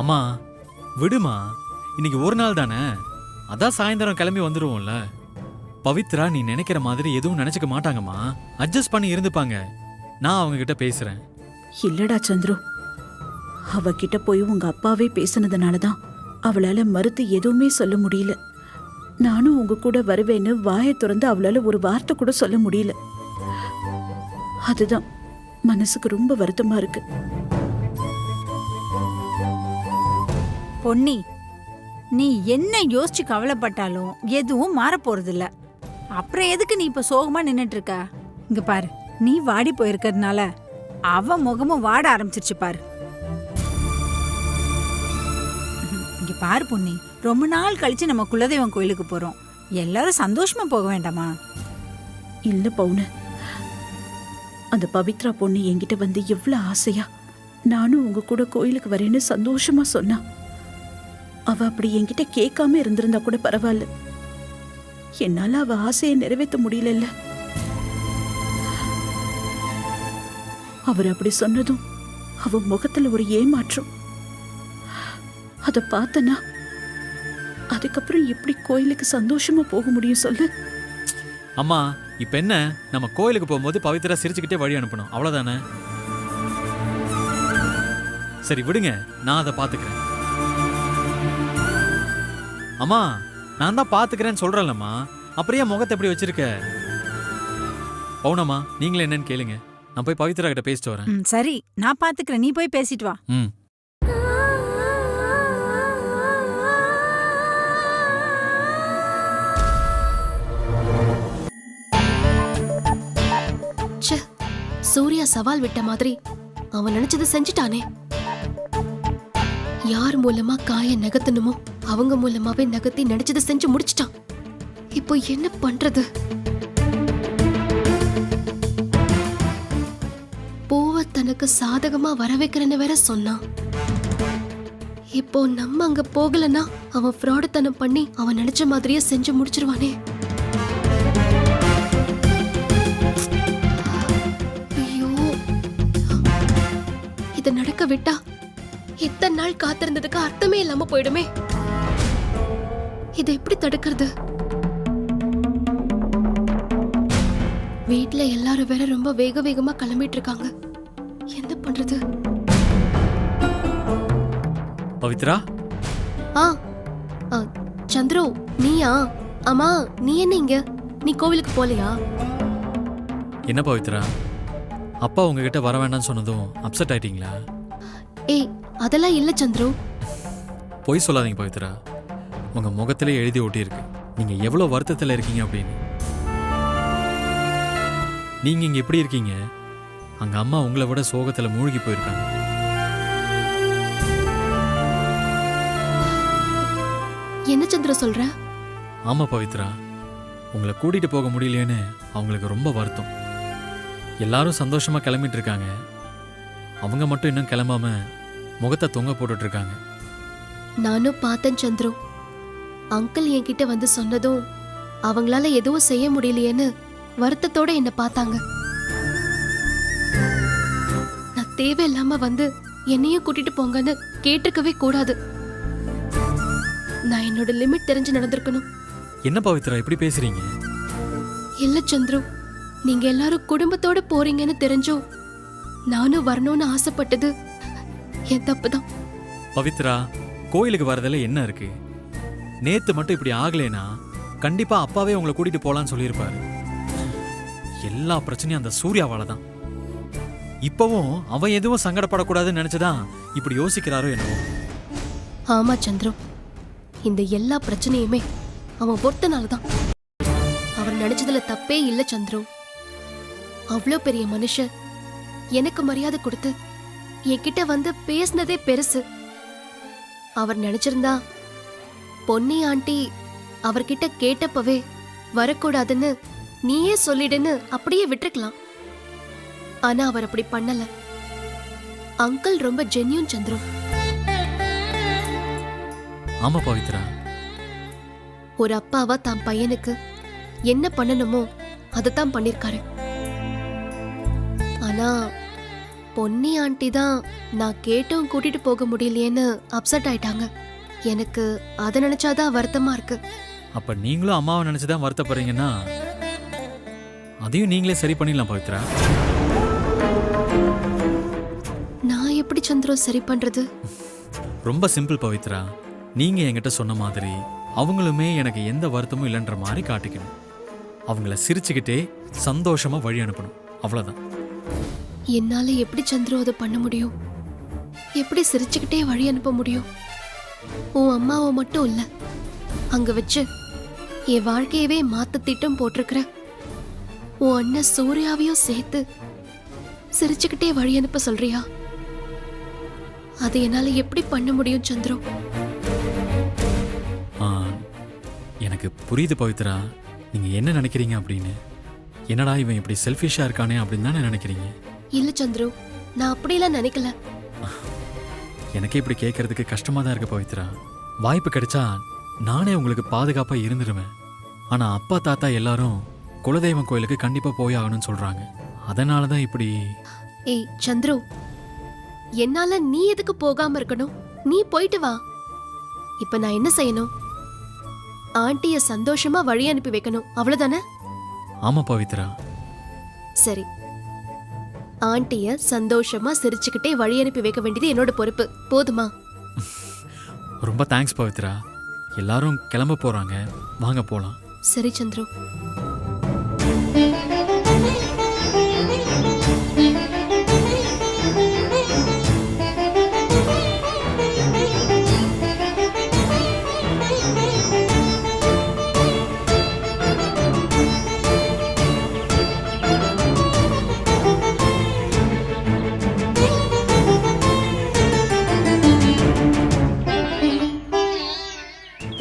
அம்மா விடுமா, இன்னைக்கு ஒரு நாள் தானே, அதான் சாயந்தரம் கிளம்பி வந்துருவோம்ல. பவித்ரா நீ நினைக்கிற மாதிரி எதுவும் நினைச்சுக்க மாட்டாங்கம்மா, அட்ஜஸ்ட் பண்ணி இருந்துப்பாங்க. நான் அவங்க கிட்ட பேசுறேன். இல்லடா சந்துரு, அவகிட்ட போய் உங்க அப்பாவே பேசினதுனாலதான் அவளால மறுத்து எதுவுமே சொல்ல முடியல. நானும் உங்க கூட வருவேன்னு வாயை திறந்து அவளால ஒரு வார்த்தை கூட சொல்ல முடியல. அதுதான் மனசுக்கு ரொம்ப வருத்தமா இருக்கு. பொன்னி, நீ என்ன யோசிச்சு கவலைப்பட்டாலும் எதுவும் மாற போறதில்ல. அப்புறம் எதுக்கு நீ இப்ப சோகமா நின்னுட்டு இருக்க? இங்க பாரு, நீ வாடி போயிருக்கிறதுனால அவ முகமும் வாட ஆரம்பிச்சிருச்சு பாரு. இங்க பாரு பொன்னி, ரொம்ப நாள் கழிச்சு நம்ம குலதெய்வம் கோயிலுக்கு போறோம். எல்லாரும் சந்தோஷமா போக வேண்டாமா? இல்ல பவுனு, அந்த பவித்ரா பொண்ணு என்கிட்ட வந்து எவ்வளவு ஆசையா நானும் உங்க கூட கோயிலுக்கு வரேன்னு சந்தோஷமா சொன்னா. அவ அப்படி என்கிட்ட கேட்காம இருந்திருந்தா கூட பரவாயில்ல. என்னால அவ ஆசையை நிறைவேற்ற முடியல. அவர் அப்படி சொன்னதும் அவ முகத்துல ஒரு ஏமாற்றம். அத பார்த்தனா அதுக்கப்புறம் எப்படி கோயிலுக்கு சந்தோஷமா போக முடியும் சொல்லு? அம்மா இப்ப என்ன, நம்ம கோயிலுக்கு போகும்போது பவித்ரா சிரிச்சுக்கிட்டே வழி அனுப்பணும், அவ்வளவுதானே? சரி விடுங்க, நான் அதை பாத்துக்கிறேன். அம்மா நான் தான் பாத்துக்கிறேன்னு சொல்றேன்லம்மா, அப்புறம் ஏன் முகத்தை எப்படி வச்சிருக்க? பவுனம்மா நீங்களே என்னன்னு கேளுங்க, நான் போய் பவித்ரா கிட்ட பேசிட்டு வரேன். சரி, நான் பாத்துக்கிறேன், நீ போய் பேசிட்டு வா. ம். சூர்யா சவால் விட்ட மாதிரி அவன் நினைச்சதை செஞ்சுட்டானே. யார் மூலமா காய நகர்த்தணுமோ அவங்க மூலமாவே நகர்த்தி நினைச்சதை செஞ்சு முடிச்சிட்டான். இப்போ என்ன பண்றது? பூவ தனக்கு சாதகமா வர வைக்கிறேன்னு வேற சொன்னான். இப்போ நம்ம அங்க போகலன்னா அவன் ஃப்ராடுத்தனம் பண்ணி அவன் நினைச்ச மாதிரியே செஞ்சு முடிச்சிருவானே. இதை நடக்க விட்டா இத்தனை நாள் காத்திருந்ததுக்கு அர்த்தமே இல்லாம போயிடுமே. இதை எப்படி தடுக்கிறது? வீட்ல எல்லாரும் வேற ரொம்ப வேக வேகமா கிளம்பிட்டு இருக்காங்க. என்ன பண்றது? பவித்ரா. சந்துரு நீயா? ஆமா, நீ என்ன இங்க? நீ கோவிலுக்கு போலையா? என்ன பவித்ரா, அப்பா உங்ககிட்ட வர வேண்டாம்னு சொன்னதும் அப்செட் ஆயிட்டீங்களா? ஏய் அதெல்லாம் இல்ல சந்துரு. பொய் சொல்லாதீங்க பவித்ரா, உங்க முகத்திலே எழுதி ஒட்டி இருக்கு நீங்க எவ்வளவு வருத்தத்துல இருக்கீங்க அப்படின்னு. நீங்க இங்க எப்படி இருக்கீங்க, அங்க அம்மா உங்களை விட சோகத்துல மூழ்கி போயிருக்காங்க. என்ன சந்திர சொல்ற? ஆமா பவித்ரா, உங்களை கூட்டிட்டு போக முடியலையேன்னு அவங்களுக்கு ரொம்ப வருத்தம். எல்லாரும் சந்தோஷமா கிளம்பிட்டு இருக்காங்க, அவங்க மட்டும் இன்னும் கிளம்பாம முகத்தை தொங்க போட்டுட்டு இருக்காங்க. நானும் பார்த்தேன் சந்துரு. அங்கிள் என்கிட்ட வந்து சொன்னதும் அவங்களால எதுவும் செய்ய முடியலையேன்னு வருத்தத்தோட என்ன பார்த்தாங்க. நான் தேவையில்லாம வந்து என்னையும் கூட்டிட்டு போங்கன்னு கேட்டிருக்கவே கூடாது. நான் என்னோட லிமிட் தெரிஞ்சு நடந்திருக்கணும். என்ன பவித்ரா இப்படி பேசுறீங்க? இல்ல சந்துரு, நீங்க எல்லாரும் குடும்பத்தோட போறீங்கன்னு தெரிஞ்சோ நானும் வரணும்னு ஆசைப்பட்டது என் தப்புதான். பவித்ரா, கோயிலுக்கு வரதுல என்ன இருக்கு? நேத்து மட்டும் இப்படி ஆகலைனா கண்டிப்பா அப்பாவே உங்களை கூட்டிட்டு போலான்னு சொல்லியிருப்பாரு. எல்லா பிரச்சனையும் அந்த சூர்யாவால தான். இப்பவும் அவன் எதுவும் சங்கடப்படக்கூடாதுன்னு நினைச்சுதான் இப்படி யோசிக்கிறாரோ என்னவோ. ஆமா சந்துரு, இந்த எல்லா பிரச்சனையுமே அவன் ஒருத்தனாலதான். அவர் நினைச்சதுல தப்பே இல்ல சந்துரு. அவ்வளோ பெரிய மனுஷன் எனக்கு மரியாதை கொடுத்து என்கிட்ட வந்து பேசினதே பெருசு. அவர் நினைச்சிருந்தா பொன்னி ஆண்டி அவர்கிட்ட கேட்டப்பவே வரக்கூடாதுன்னு நீயே சொல்லிடுன்னு அப்படியே விட்டுருக்கலாம். ஆனா அவர் அப்படி பண்ணல. அங்கிள் ரொம்ப ஜென்யூன் சந்துரு. ஆமா பவித்ரா, ஒரு அப்பாவா தான் பையனுக்கு என்ன பண்ணணுமோ அதைத்தான் பண்ணிருக்காரு. ஆனா பொன்னி ஆண்டி தான் நான் கேட்டும் கூட்டிட்டு போக முடியலையேன்னு அப்செட் ஆயிட்டாங்க. எனக்கு அதை நினைச்சாதான் வருத்தமா இருக்கு. அப்ப நீங்களும் அம்மாவை நினைச்சுதான் வருத்தப்படுறீங்கன்னா அதையும் நீங்களே சரி பண்ணிடலாம் பவித்ரா. நான் எப்படி சந்திரம் சரி பண்றது? ரொம்ப சிம்பிள் பவித்ரா, நீங்க என்கிட்ட சொன்ன மாதிரி அவங்களுமே எனக்கு எந்த வருத்தமும் இல்லைன்ற மாதிரி காட்டிக்கணும். அவங்கள சிரிச்சுக்கிட்டே சந்தோஷமா வழி அனுப்பணும், அவ்வளவுதான். என்னால எப்படி சந்திரம் அதை பண்ண முடியும்? எப்படி சிரிச்சுக்கிட்டே வழி அனுப்ப முடியும்? உன் அம்மாவை மட்டும் இல்ல அங்க வச்சு என் வாழ்க்கையவே மாத்த திட்டம் போட்டிருக்கிற உன் அண்ணன் சூர்யாவையும் சேர்த்து சிரிச்சுக்கிட்டே வழி அனுப்ப சொல்றியா? அதை என்னால எப்படி பண்ண முடியும் சந்துரு? ஆ, எனக்கு புரியுது பவித்ரா, நீங்க என்ன நினைக்கிறீங்க அப்படின்னு. என்னடா இவன் இப்படி செல்ஃபிஷா இருக்கானே அப்படின்னு தானே நினைக்கிறீங்க. இல்ல சந்துரு, நான் அப்படியெல்லாம் நினைக்கல. எனக்கே இப்படி கேட்கறதுக்கு கஷ்டமா தான் இருக்கு பவித்ரா. வாய்ப்பு கிடைச்சா நானே உங்களுக்கு பாதுகாப்பா இருந்துருவேன். ஆனா அப்பா தாத்தா எல்லாரும் குலதெய்வம் கோயிலுக்கு கண்டிப்பா போய் ஆகணும்னு சொல்றாங்க. அதனால தான் இப்படி. ஏய் சந்துரு, என்னால நீ எதுக்கு போகாம இருக்கணும்? நீ போயிட்டு வா. இப்ப நான் என்ன செய்யணும்? ஆண்டிய சந்தோஷமா வழி அனுப்பி வைக்கணும், அவ்வளவுதானே? ஆமா பவித்ரா. சரி, ஆண்டிய சந்தோஷமா சிரிச்சுக்கிட்டே வழி அனுப்பி வைக்க வேண்டியது என்னோட பொறுப்பு. போதுமா? ரொம்ப தேங்க்ஸ் பவித்ரா. எல்லாரும் கிளம்ப போறாங்க, வாங்க போலாம். சரி சந்துரு.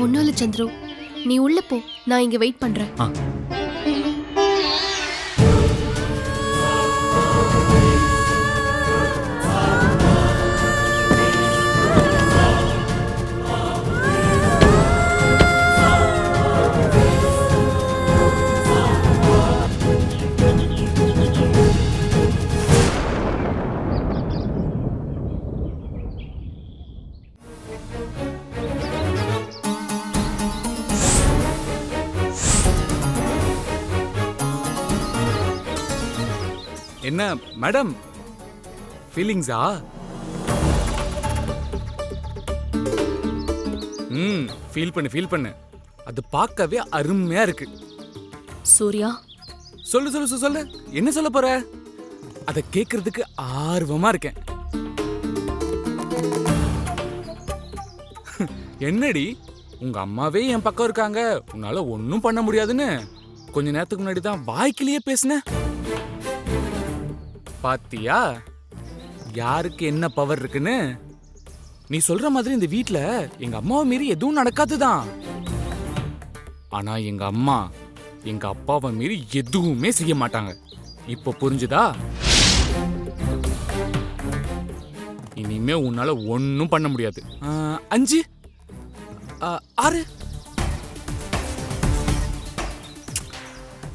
ஒன்னும் இல்ல சந்துரு, நீ உள்ள போ, நான் இங்க வெயிட் பண்றேன். ஆ. என்ன மேடம், ஃபீலிங்ஸா? ஃபீல் பண்ணு. அது பார்க்கவே அருமையா இருக்கு. சூர்யா, சொல்லு. என்ன சொல்ல போற? அத கேக்குறதுக்கு ஆர்வமா இருக்கேன். என்னடி, உங்க அம்மாவே என் பக்கம் இருக்காங்க, உன்னால ஒன்னும் பண்ண முடியாதுன்னு கொஞ்ச நேரத்துக்கு முன்னாடி தான் வாய்க்கிலேயே பேசின. பாத்தியா யாருக்கு என்ன பவர் இருக்குன்னு? நீ சொல்ற மாதிரி இந்த வீட்ல எங்க அம்மாவை மீறி எதுவும் நடக்காதுதான். ஆனா எங்க அம்மா எங்க அப்பாவை மீறி எதுவுமே செய்ய மாட்டாங்க. இப்போ புரிஞ்சுதா? இனிமே உன்னால ஒன்னும் பண்ண முடியாது. 5 6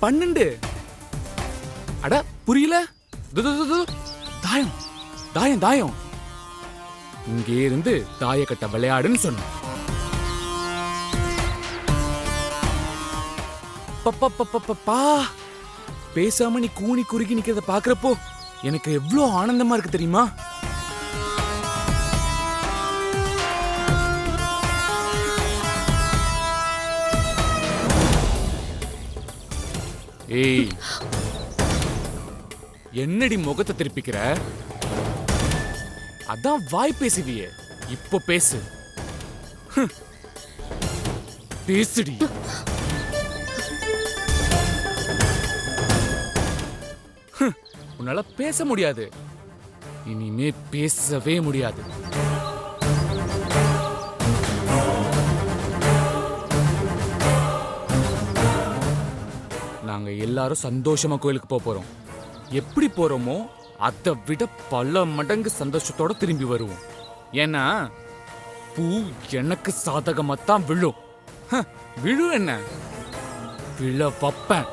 12. அட புரியல. தாயம் இங்கே இருந்து தாயக்கட்ட விளையாடுன்னு சொன்ன. பேசாம நீ கூனி குறுக்கி நிக்கிறத பாக்குறப்போ எனக்கு எவ்வளவு ஆனந்தமா இருக்கு தெரியுமா? ஏய், என்னடி முகத்தை திருப்பிக்கிற? அதான் வாய் பேசுவியே, இப்போ பேசு. பேசுடி. உன்னால பேச முடியாது, இனிமே பேசவே முடியாது. நாங்க எல்லாரும் சந்தோஷமா கோயிலுக்கு போறோம். எப்படி போறோமோ அதை விட பல மடங்கு சந்தோஷத்தோட திரும்பி வருவோம். ஏன்னா பூ எனக்கு சாதகமா தான் விழும். விழு என்ன, விழ வைப்பேன்.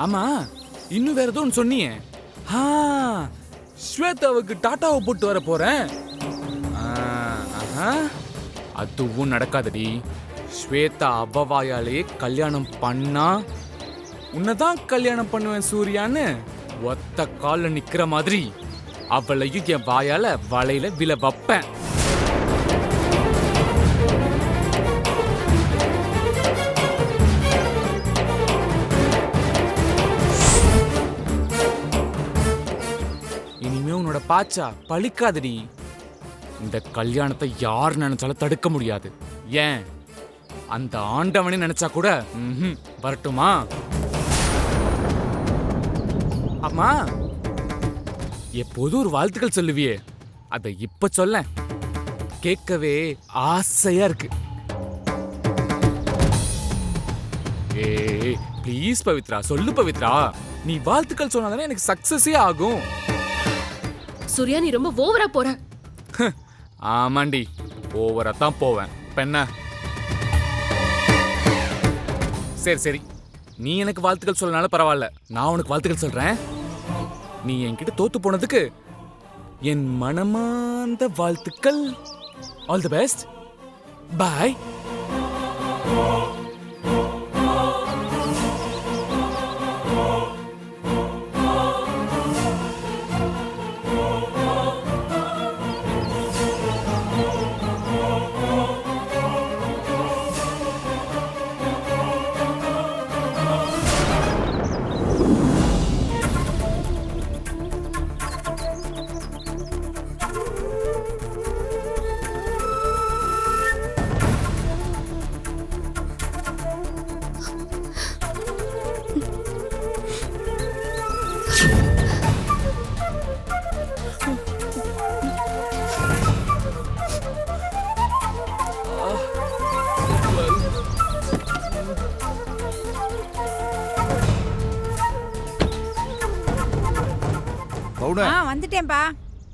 ஆமா, இன்னும் வேற ஏதோ ஒன்று சொன்னியே. ஸ்வேதாவுக்கு டாட்டாவை போட்டு வர போறேன். அதுவும் நடக்காதடி. ஸ்வேதா அவ்வவாயாலே கல்யாணம் பண்ணா உன்னதான் கல்யாணம் பண்ணுவேன் சூர்யான்னு ஒத்த கால்ல நிக்கிற மாதிரி அவளையும் என் வாயால வலையில விழ வைப்பேன். பாச்சா பழிக்காதடி. இந்த கல்யாணத்தை யார் நினைச்சாலும் தடுக்க முடியாது. ஏன் அந்த ஆண்டவனே நினைச்சா கூட வரட்டுமா? அம்மா எப்போதும் ஒரு வாழ்த்துக்கள் சொல்லுவியே, அதை இப்ப சொல்ல கேட்கவே ஆசையா இருக்கு. ஏய் ப்ளீஸ் பவித்ரா, சொல்லு பவித்ரா. நீ வாழ்த்துக்கள் சொன்னாதானே எனக்கு சக்சஸே ஆகும். சூர்யா நீ ரொம்ப ஓவரா போற. ஆமாண்டி, ஓவரா தான் போவேன். பெண்ண சரி சரி, நீ எனக்கு வாழ்த்துக்கள் சொல்லனாலும் பரவாயில்ல, நான் உனக்கு வாழ்த்துக்கள் சொல்றேன். நீ என்கிட்ட தோத்து போனதுக்கு என் மனமார்ந்த வாழ்த்துக்கள். All the best. பாய். வந்துட்டேன்பா.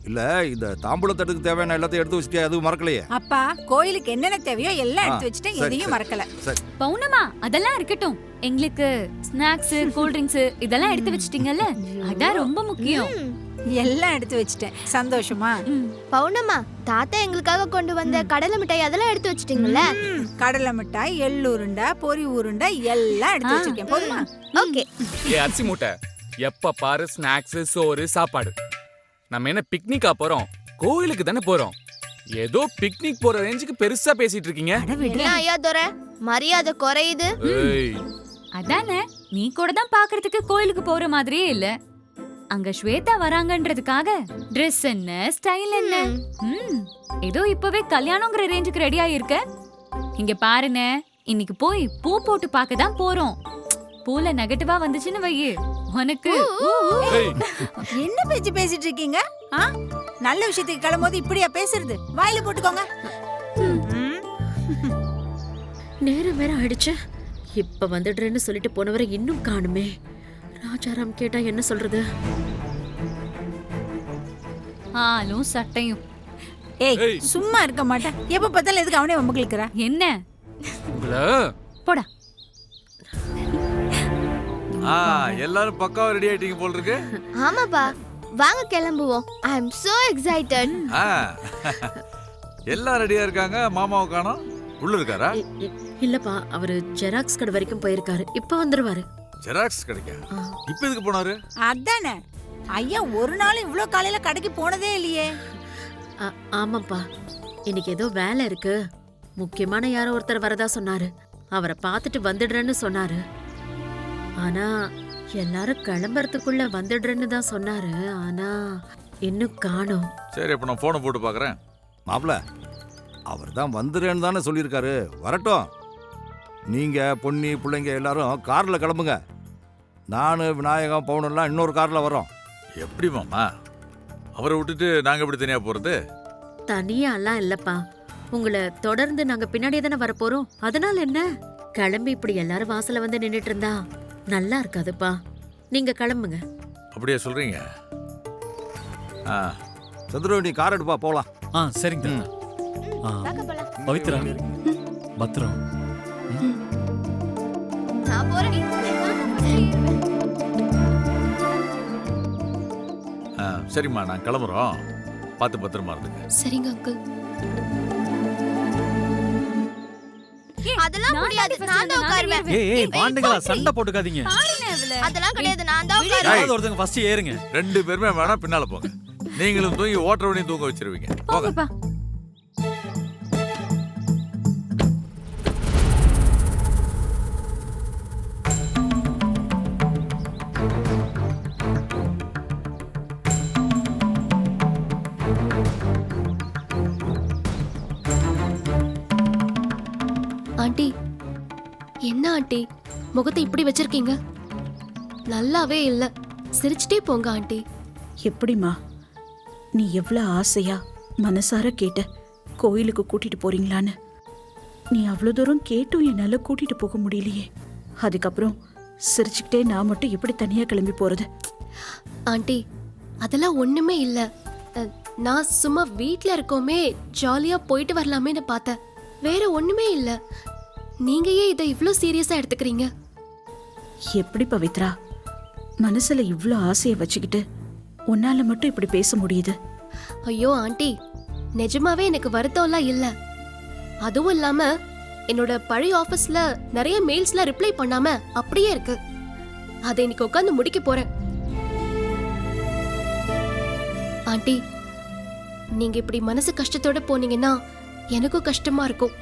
இல்ல இந்த தாம்பூலத்தட்டுக்கு தேவையான எல்லாத்தையும் எடுத்து வச்சுட்டே, அதுவும் மறக்கலையே. அப்பா கோயிலுக்கு என்னென்ன தேவையோ எல்லாம் எடுத்து வச்சுட்டேன், சரி, எதையும் சரி. மறக்கல. சரி. பவுனமா அதெல்லாம் இருக்கட்டும். எங்களுக்கு ஸ்நாக்ஸ், கூல் ட்ரிங்க்ஸ் இதெல்லாம் எடுத்து வச்சிட்டீங்கல்ல, அதான் ரொம்ப முக்கியம். எல்லாம் எடுத்து வச்சுட்டேன். சந்தோஷமா? பவுனம்மா, தாத்தா எங்களுக்காக கொண்டு வந்த கடலை மிட்டாய் அதெல்லாம் எடுத்து வச்சிட்டீங்கல்ல? கடலை மிட்டாய், எள்ளு உருண்டை, பொரி உருண்டை எல்லாம் எடுத்து வச்சிருக்கேன். போதுமா? ஓகே. ஏ அரிசி மூட்டை, எப்ப பாரு ஸ்நாக்ஸ், சோறு, சாப்பாடு. நம்ம என்ன பிக்னிக்கா போறோம்? கோயிலுக்கு தானே போறோம். ஏதோ பிக்னிக் போற ரேஞ்சுக்கு பெருசா பேசிட்டு இருக்கீங்க. என்ன ஐயா துரை, மரியாதை குறையுது. ஏய், அதானே, நீ கூட தான் பாக்குறதுக்கு கோயிலுக்கு போற மாதிரியே இல்ல. அங்க ஸ்வேதா வராங்கன்றதுக்காக Dress என்ன, ஸ்டைல் என்ன, ஏதோ இப்பவே கல்யாணம்ங்கற ரேஞ்சுக்கு ரெடி ஆயிருக்க. இங்க பாருனே, இன்னைக்கு போய் பூ போட்டு பார்க்க தான் போறோம். பூல நெகட்டிவா வந்துச்சுன்னு வையே உனக்கு. ஏய், என்ன பேச்சு பேசிட்டு இருக்கீங்க? நல்ல விஷயத்துக்கு கிளம்போது இப்படியா பேசுறது? வாயில போட்டுக்கோங்க. நேரம் வேற ஆயிடுச்சு. இப்ப வந்துடுறேன்னு சொல்லிட்டு போனவரை இன்னும் காணுமே. ராஜாராம் கேட்டா என்ன சொல்றது? ஆளும் சட்டையும். ஏய் ஏய். சும்மா இருக்க மாட்டேன். எப்ப பார்த்தாலும் எதுக்கு அவனே வம்பு கிழக்குற? என்ன உங்களை போடா. எல்லாரும் பக்காவா ரெடி ஆயிட்டீங்க போல இருக்கு. ஆமாப்பா, வாங்க கிளம்புவோம். ஐ அம் சோ எக்ஸைட்டட். எல்லாம் ரெடியா இருக்காங்க. மாமாவை காணோம், உள்ள இருக்காரா? இல்லப்பா, அவரு ஜெராக்ஸ் கடை வரைக்கும் போயிருக்காரு. இப்ப வந்துருவாரு. ஜெராக்ஸ் கிடைக்க இப்ப எதுக்கு போனாரு? அதானே, ஐயா ஒரு நாள் இவ்ளோ காலையில கடைக்கு போனதே இல்லையே. ஆமாப்பா, இன்னைக்கு ஏதோ வேலை இருக்கு. முக்கியமான யாரோ ஒருத்தர் வரதா சொன்னாரு. அவரை பார்த்துட்டு வந்துடுறேன்னு சொன்னாரு. ஆனா எல்லாரும் கிளம்புறதுக்குள்ள வந்துடுறேன்னு தான் சொன்னாரு. ஆனா இன்னும் காணோம். சரி, அப்ப நான் போனை போட்டு பாக்குறேன். மாப்பிள, அவர் தான் வந்துடுறேன்னு தானே சொல்லியிருக்காரு. வரட்டும். நீங்க பொன்னி பிள்ளைங்க எல்லாரும் கார்ல கிளம்புங்க. நான், விநாயகம், பவுனெல்லாம் இன்னொரு கார்ல வரோம். எப்படி மாமா, அவரை விட்டுட்டு நாங்க எப்படி தனியா போறது? தனியாலாம் இல்லப்பா, உங்களை தொடர்ந்து நாங்க பின்னாடியே தானே வரப்போறோம். அதனால என்ன, கிளம்பி இப்படி எல்லாரும் வாசல்ல வந்து நின்னுட்டு இருந்தா நல்லா இருக்காதுப்பா. நீங்க கிளம்புங்க. அப்படியே சொல்றீங்க? சந்திர, நீ கார் எடுப்பா, போலாம். சரிங்க. பவித்ரா, பத்திரம். நான் போறேன். சரிம்மா, நான் கிளம்புறோம். பார்த்து பத்திரமா இருந்துங்க. சரிங்க அங்கிள். அதெல்லாம் முடியாது, நான் தான் உட்காருவேன். ஏய் வாண்டுங்களா, சண்டை போட்டுக்காதீங்க. அதெல்லாம் கிடையாது, நான் தான் உட்காருவேன். யாராவது ஒருத்தங்க ஃபர்ஸ்ட் ஏறுங்க. 2 பேருமே வேணா பின்னால போங்க. நீங்களும் தூங்கி ஓட்டுறவனையும் தூங்க வச்சிருவீங்க. போங்க. போங்கப்பா. ஆண்டி என்ன ஆண்டி முகத்தை இப்படி வச்சிருக்கீங்க? நல்லாவே இல்ல. சிரிச்சிட்டே போங்க ஆண்டி. எப்படிம்மா, நீ எவ்வளோ ஆசையா மனசார கேட்ட கோயிலுக்கு கூட்டிட்டு போறீங்களான்னு. நீ அவ்வளோ தூரம் கேட்டும் என்னால் கூட்டிட்டு போக முடியலையே. அதுக்கப்புறம் சிரிச்சுக்கிட்டே நான் மட்டும் எப்படி தனியா கிளம்பி போறது? ஆண்டி அதெல்லாம் ஒண்ணுமே இல்ல. நான் சும்மா வீட்ல இருக்கோமே ஜாலியா போயிட்டு வரலாமேன்னு பார்த்தேன். வேற ஒண்ணுமே இல்ல. நீங்க ஏன் இதை இவ்ளோ சீரியஸா எடுத்துக்கிறீங்க? எப்படி பவித்ரா மனசுல இவ்ளோ ஆசையை வச்சுக்கிட்டு உன்னால மட்டும் இப்படி பேச முடியுது? ஐயோ ஆண்டி, நிஜமாவே எனக்கு வருத்தம்லாம் இல்ல. அதுவும் இல்லாம என்னோட பழைய ஆபீஸ்ல நிறைய மெயில்ஸ்லாம் ரிப்ளை பண்ணாம அப்படியே இருக்கு. அதை இன்னைக்கு உட்காந்து முடிக்க போறேன். ஆண்டி, நீங்க இப்படி மனசு கஷ்டத்தோட போனீங்கன்னா எனக்கும் கஷ்டமா இருக்கும்.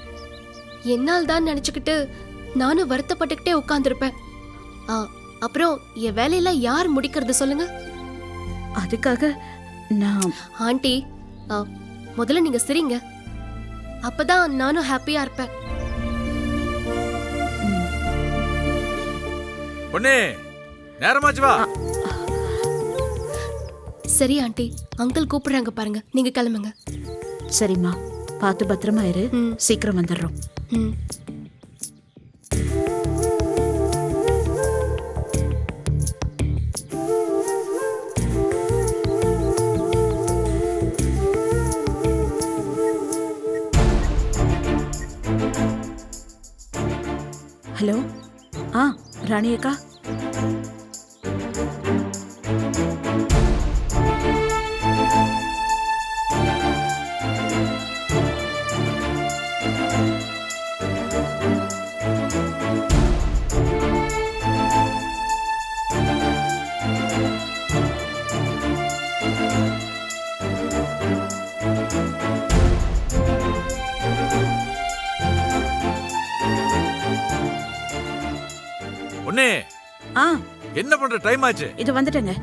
என்னால் தான் நினைச்சுக்கிட்டு நானும் வருத்தப்பட்டுக்கிட்டே உட்கார்ந்துருப்பேன். அப்புறம் என் வேலையெல்லாம் யார் முடிக்கிறது சொல்லுங்க? அதுக்காக நான் ஆண்டி முதல்ல நீங்க சிரிங்க. அப்பதான் நானும் ஹாப்பியா இருப்பேன். பொண்ணே, நேரமாச்சு வா. சரி ஆண்டி, அங்கிள் கூப்பிடுறாங்க பாருங்க, நீங்க கிளம்புங்க. சரிம்மா, பார்த்து பத்திரமா இரு. சீக்கிரம் வந்துடுறோம். ஹலோ. ராணி அக்கா, பொண்ணே, என்ன பண்ற? டைம் ஆச்சு. இது வந்துட்டேங்க.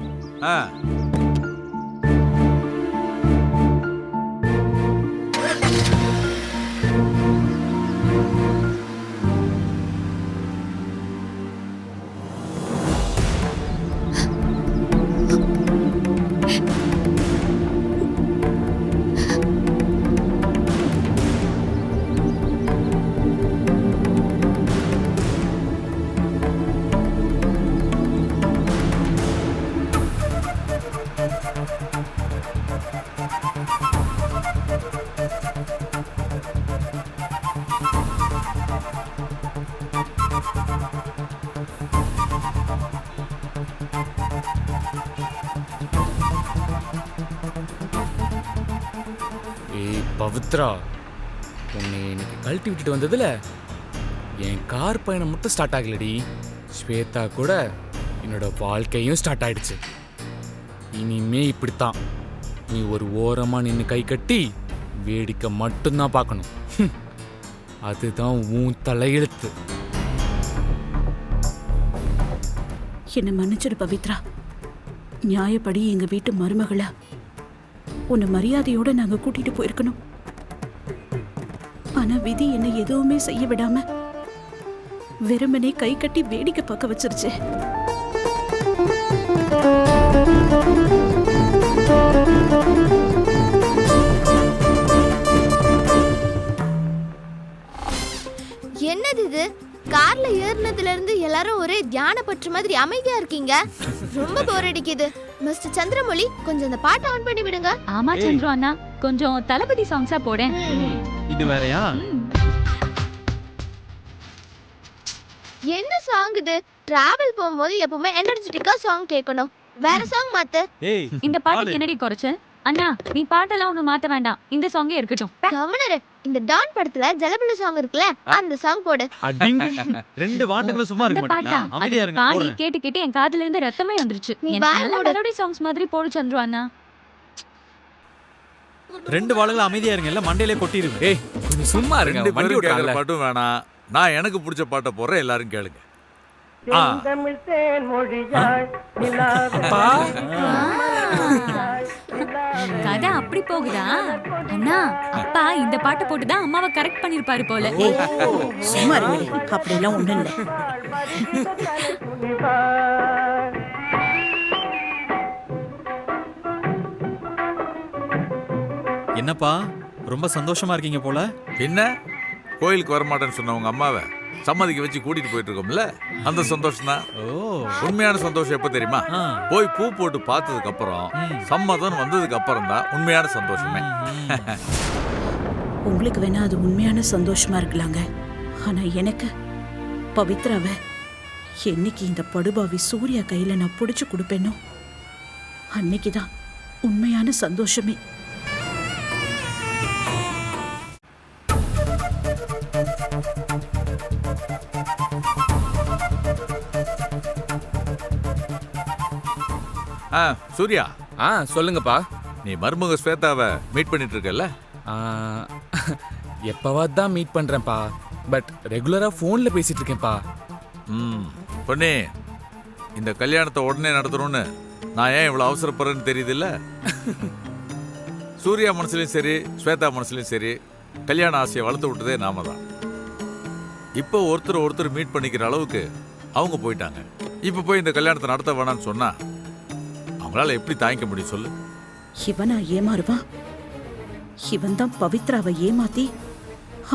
பவித்ரா, உன்னை இன்னைக்கு கழட்டி விட்டுட்டு வந்ததுல என் கார் பயணம் மட்டும் ஸ்டார்ட் ஆகலடி, ஸ்வேதா கூட என்னோட வாழ்க்கையும் ஸ்டார்ட் ஆயிடுச்சு. இனிமே இப்படித்தான், நீ ஒரு ஓரமா நின்று கை கட்டி வேடிக்கை மட்டும்தான் பார்க்கணும். அதுதான் உன் தலையெழுத்து. என்னை மன்னிச்சிடு பவித்ரா. நியாயப்படி எங்க வீட்டு மருமகளா உன்னை மரியாதையோட நாங்க கூட்டிட்டு போயிருக்கணும். ஆனா விதி என்னை எதுவுமே செய்ய விடாம வெறுமனே கை கட்டி வேடிக்கை பார்க்க வச்சிருச்சு. என்னது இது? கார்ல ஏறினதுல இருந்து எல்லாரும் ஒரே தியான பற்று மாதிரி அமைதியா இருக்கீங்க. ரொம்ப போர் அடிக்குது. மிஸ்டர் சந்திரமொழி, கொஞ்சம் அந்த பாட்டை ஆன் பண்ணி விடுங்க. ஆமா சந்திரு அண்ணா, கொஞ்சம் தளபதி சாங்ஸா போடேன். இது வேறயா? என்ன சாங் இது? டிராவல் போகும்போது எப்பவுமே எனர்ஜெட்டிக்கா சாங் கேட்கணும். வேற சாங் மாத்து. இந்த பாட்டுக்கு என்னடி குறைச்ச? அண்ணா, நீ பாட்டெல்லாம் ஒண்ணு மாத்த வேண்டாம், இந்த சாங்கே இருக்கட்டும். கவர்னர், இந்த டான் படத்துல ஜலபில சாங் இருக்குல்ல, அந்த சாங் போடு. ரெண்டு வாட்டுகளும் சும்மா இருக்க பாட்டா அமைதியா இருங்க. பாடி கேட்டு கேட்டு என் காதுல இருந்து ரத்தமே வந்துருச்சு. மெலோடி சாங்ஸ் மாதிரி போடு சந்திரு அண்ணா. ரெண்டு வாளுகளும் அமைதியா இருங்க, எல்லாம் மண்டையிலே கொட்டிருங்க. ஏய், கொஞ்சம் சும்மா இருங்க. ரெண்டு வண்டி பேரும் கேட்குற ஓட்டுறாங்கல்ல. பாட்டும் வேணாம். நான் எனக்கு பிடிச்ச பாட்டை போடுறேன், எல்லாரும் கேளுங்க. அப்பா கதை அப்படி போகுதா? அண்ணா, அப்பா இந்த பாட்டை போட்டுதான் அம்மாவை கரெக்ட் பண்ணிருப்பாரு போல. ஏய், சும்மா இருங்க. அப்படியெல்லாம் ஒண்ணும் இல்லை. என்னப்பா ரொம்ப சந்தோஷமா இருக்கீங்க போல. என்ன கோயிலுக்கு வரமாட்டேன்னு சொன்ன உங்க அம்மாவை சம்மதிக்க வச்சு கூட்டிட்டு போயிட்டு இருக்கோம்ல, அந்த சந்தோஷம் தான். உண்மையான சந்தோஷம் எப்ப தெரியுமா? போய் பூ போட்டு பார்த்ததுக்கு அப்புறம் சம்மதம் வந்ததுக்கு அப்புறம் தான் உண்மையான சந்தோஷமே. உங்களுக்கு வேணா அது உண்மையான சந்தோஷமா இருக்கலாங்க. ஆனா எனக்கு பவித்ராவை என்னைக்கு இந்த படுபாவி சூர்யா கையில நான் புடிச்சு கொடுப்பேனோ அன்னைக்குதான் உண்மையான சந்தோஷமே. சூர்யா, சொல்லுங்கப்பா. நீ மருமக ஸ்வேதாவை மீட் பண்ணிட்டு இருக்கல? எப்பவாது தான் மீட் பண்றேன்ப்பா, பட் ரெகுலரா போன்ல பேசிட்டு இருக்கேன்ப்பா. பொண்ணே, இந்த கல்யாணத்தை உடனே நடத்தணும்னு நான் ஏன் இவ்வளவு அவசரப்படுறேன்னு தெரியுது இல்ல? சூர்யா மனசுலயும் சரி ஸ்வேதா மனசுலயும் சரி கல்யாண ஆசையை வளர்த்து விட்டதே நாம தான். இப்போ ஒருத்தர் மீட் பண்ணிக்கிற அளவுக்கு அவங்க போயிட்டாங்க. இப்போ போய் இந்த கல்யாணத்தை நடத்த வேணாம்னு சொன்னா அவங்களால எப்படி தாங்கிக்க முடியும் சொல்லு? இவனா ஏமாறுவான்? இவன் தான் பவித்ராவை ஏமாத்தி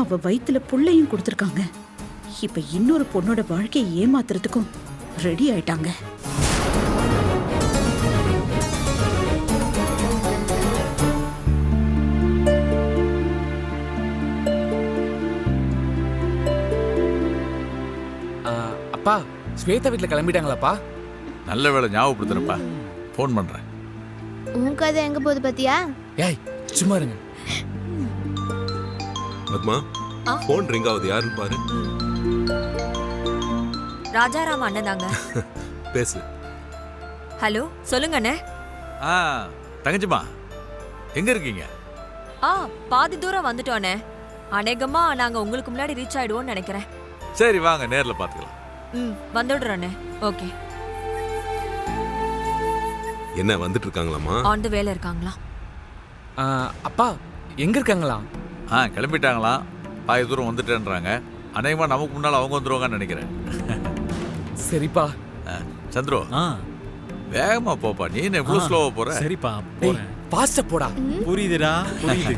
அவ வயித்துல புள்ளையும் கொடுத்துருக்காங்க. இப்ப இன்னொரு பொண்ணோட வாழ்க்கையை ஏமாத்துறதுக்கும் ரெடி ஆயிட்டாங்க. அப்பா, ஸ்வேதா வீட்டுல கிளம்பிட்டாங்களாப்பா? நல்ல வேளை ஞாபகப்படுத்துறப்பா, ஃபோன் பண்றேன். உன் கதை எங்க போகுது பாத்தியா? ஏய் சும்மா இருங்க. பத்மா, ஃபோன் ரிங் ஆகுது, யாருன்னு பாரு. ராஜாராம் அண்ணன் தாங்க. பேசு. ஹலோ, சொல்லுங்க அண்ணே. தங்கச்சிமா, எங்க இருக்கீங்க? பாதி தூரம் வந்துட்டோம் அண்ணே. அநேகமா நாங்க உங்களுக்கு முன்னாடி ரீச் ஆயிடுவோம்னு நினைக்கிறேன். சரி வாங்க, நேர்ல பாத்துக்கலாம். வந்துடுறோம் அண்ணே. ஓகே. என்ன வந்துட்டு இருக்காங்களாமா? ஆன் தி வேல இருக்காங்களா? அப்பா எங்க இருக்காங்களா? கிளம்பிட்டாங்களாம். பாதி தூரம் வந்துட்டேன்றாங்க. அநேகமா நமக்கு முன்னால அவங்க வந்துருவாங்கன்னு நினைக்கிறேன். சரிப்பா. சந்திரு, வேகமா போப்பா. நீ என்ன இவ்வளவு ஸ்லோவா போற? சரிப்பா, போறேன். ஃபாஸ்டா போடா. புரியுதுடா, புரியுது.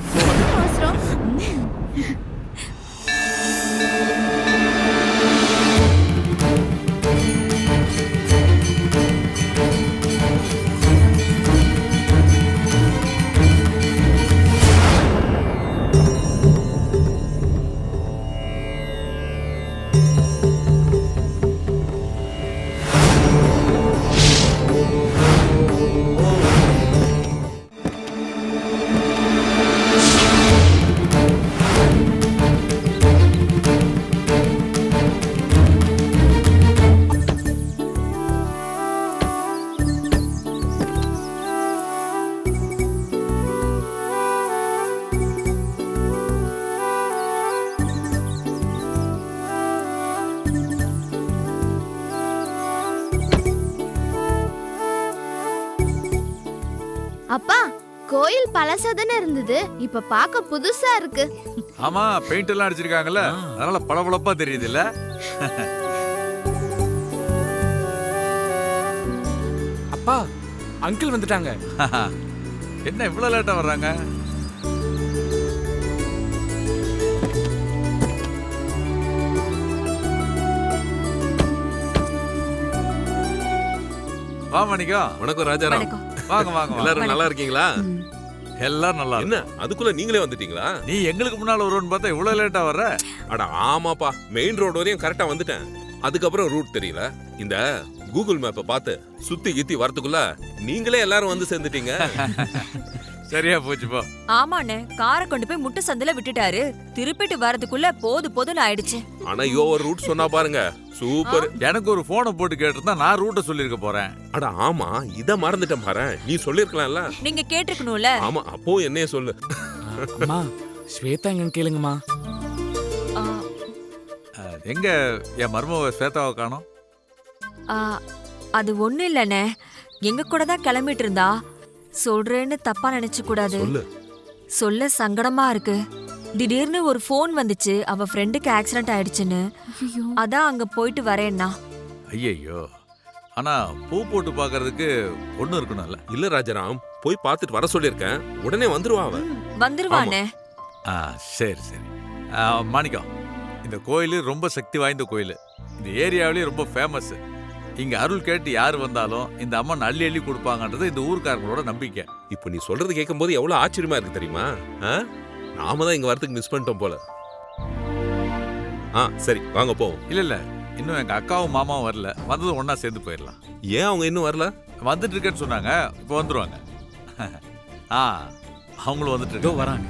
அப்பா, கோயில் பழசாதானே இருந்தது, இப்ப பார்க்க புதுசா இருக்கு. ஆமா, பெயிண்ட் எல்லாம் அடிச்சிருக்காங்கல்ல, அதனால பளபளப்பா தெரியுது இல்ல? அப்பா, அங்கிள் வந்துட்டாங்க. என்ன இவ்வளவு லேட்டா வர்றாங்க? வா மணிக்கா. வணக்கம் ராஜாராம். வாங்க வாங்க. எல்லாரும் நல்லா இருக்கீங்களா? எல்லாரும் நல்லா. என்ன அதுக்குள்ள நீங்களே வந்துட்டீங்களா? நீ எங்களுக்கு முன்னால வருவோன்னு பார்த்தா இவ்வளவு லேட்டா வர்ற? அட ஆமாப்பா, மெயின் ரோடு வரையும் கரெக்டா வந்துட்டேன். அதுக்கப்புறம் ரூட் தெரியல. இந்த கூகுள் மேப்பை பார்த்து சுத்தி கித்தி வரதுக்குள்ள நீங்களே எல்லாரும் வந்து சேர்ந்துட்டீங்க. சரியா போச்சு போ. ஆமாண்ணே, காரை கொண்டு போய் முட்டை சந்தில விட்டுட்டாரு. திருப்பிட்டு வரதுக்குள்ள போதுன்னு ஆயிடுச்சு. ஆனா ஒரு ரூட் சொன்னா பாருங்க, சூப்பர். எனக்கு ஒரு போனை போட்டு கேட்டிருந்தா நான் ரூட்டை சொல்லிருக்க போறேன். அட ஆமா, இத மறந்துட்டேன் பாரு. நீ சொல்லிருக்கலாம்ல. நீங்க கேட்டிருக்கணும்ல. ஆமா, அப்போ என்னைய சொல்லு. அம்மா, ஸ்வேதா எங்கன்னு கேளுங்கம்மா. எங்க என் மருமக ஸ்வேதாவை காணோம்? அது ஒண்ணும் இல்லண்ணே, எங்க கூட தான் கிளம்பிட்டு இருந்தா. சொல்றேன்னு தப்பா நினைச்சு கூடாது. சொல்லு. சொல்ல சங்கடமா இருக்கு. திடீர்னு ஒரு ஃபோன் வந்துச்சு, அவ ஃப்ரெண்டுக்கு ஆக்சிடென்ட் ஆயிடுச்சுன்னு. அதான் அங்க போயிட்டு வரேன்னா. ஐயையோ, ஆனா பூ போட்டு பார்க்கறதுக்கு பொண்ணு இருக்கணும்ல. இல்ல ராஜாராம், போய் பார்த்துட்டு வர சொல்லியிருக்கேன். உடனே வந்துருவா அவ. வந்துருவானே. ஆ சரி சரி. மாணிக்கம், இந்த கோயில் ரொம்ப சக்தி வாய்ந்த கோயில். இந்த ஏரியாவிலேயே ரொம்ப ஃபேமஸ். இங்க அருள் கேட்டு யார் வந்தாலும் இந்த அம்மன் அள்ளி அள்ளி கொடுப்பாங்கன்றது இந்த ஊர்க்காரங்களோட நம்பிக்கை. இப்போ நீ சொல்றது கேட்கும்போது எவ்வளவு ஆச்சரியமா இருக்கு தெரியுமா? நாம தான் இங்க வரதுக்கு மிஸ் பண்ணிட்டோம் போல. சரி வாங்க போவோம். இல்ல இல்ல, இன்னும் எங்க அக்காவும் மாமாவும் வரல. வந்ததும் ஒண்ணா சேர்ந்து போயிடலாம். ஏன் அவங்க இன்னும் வரல? வந்துட்டு இருக்கேன்னு சொன்னாங்க, இப்போ வந்துருவாங்க. அவங்களும் வந்துட்டு வராங்க.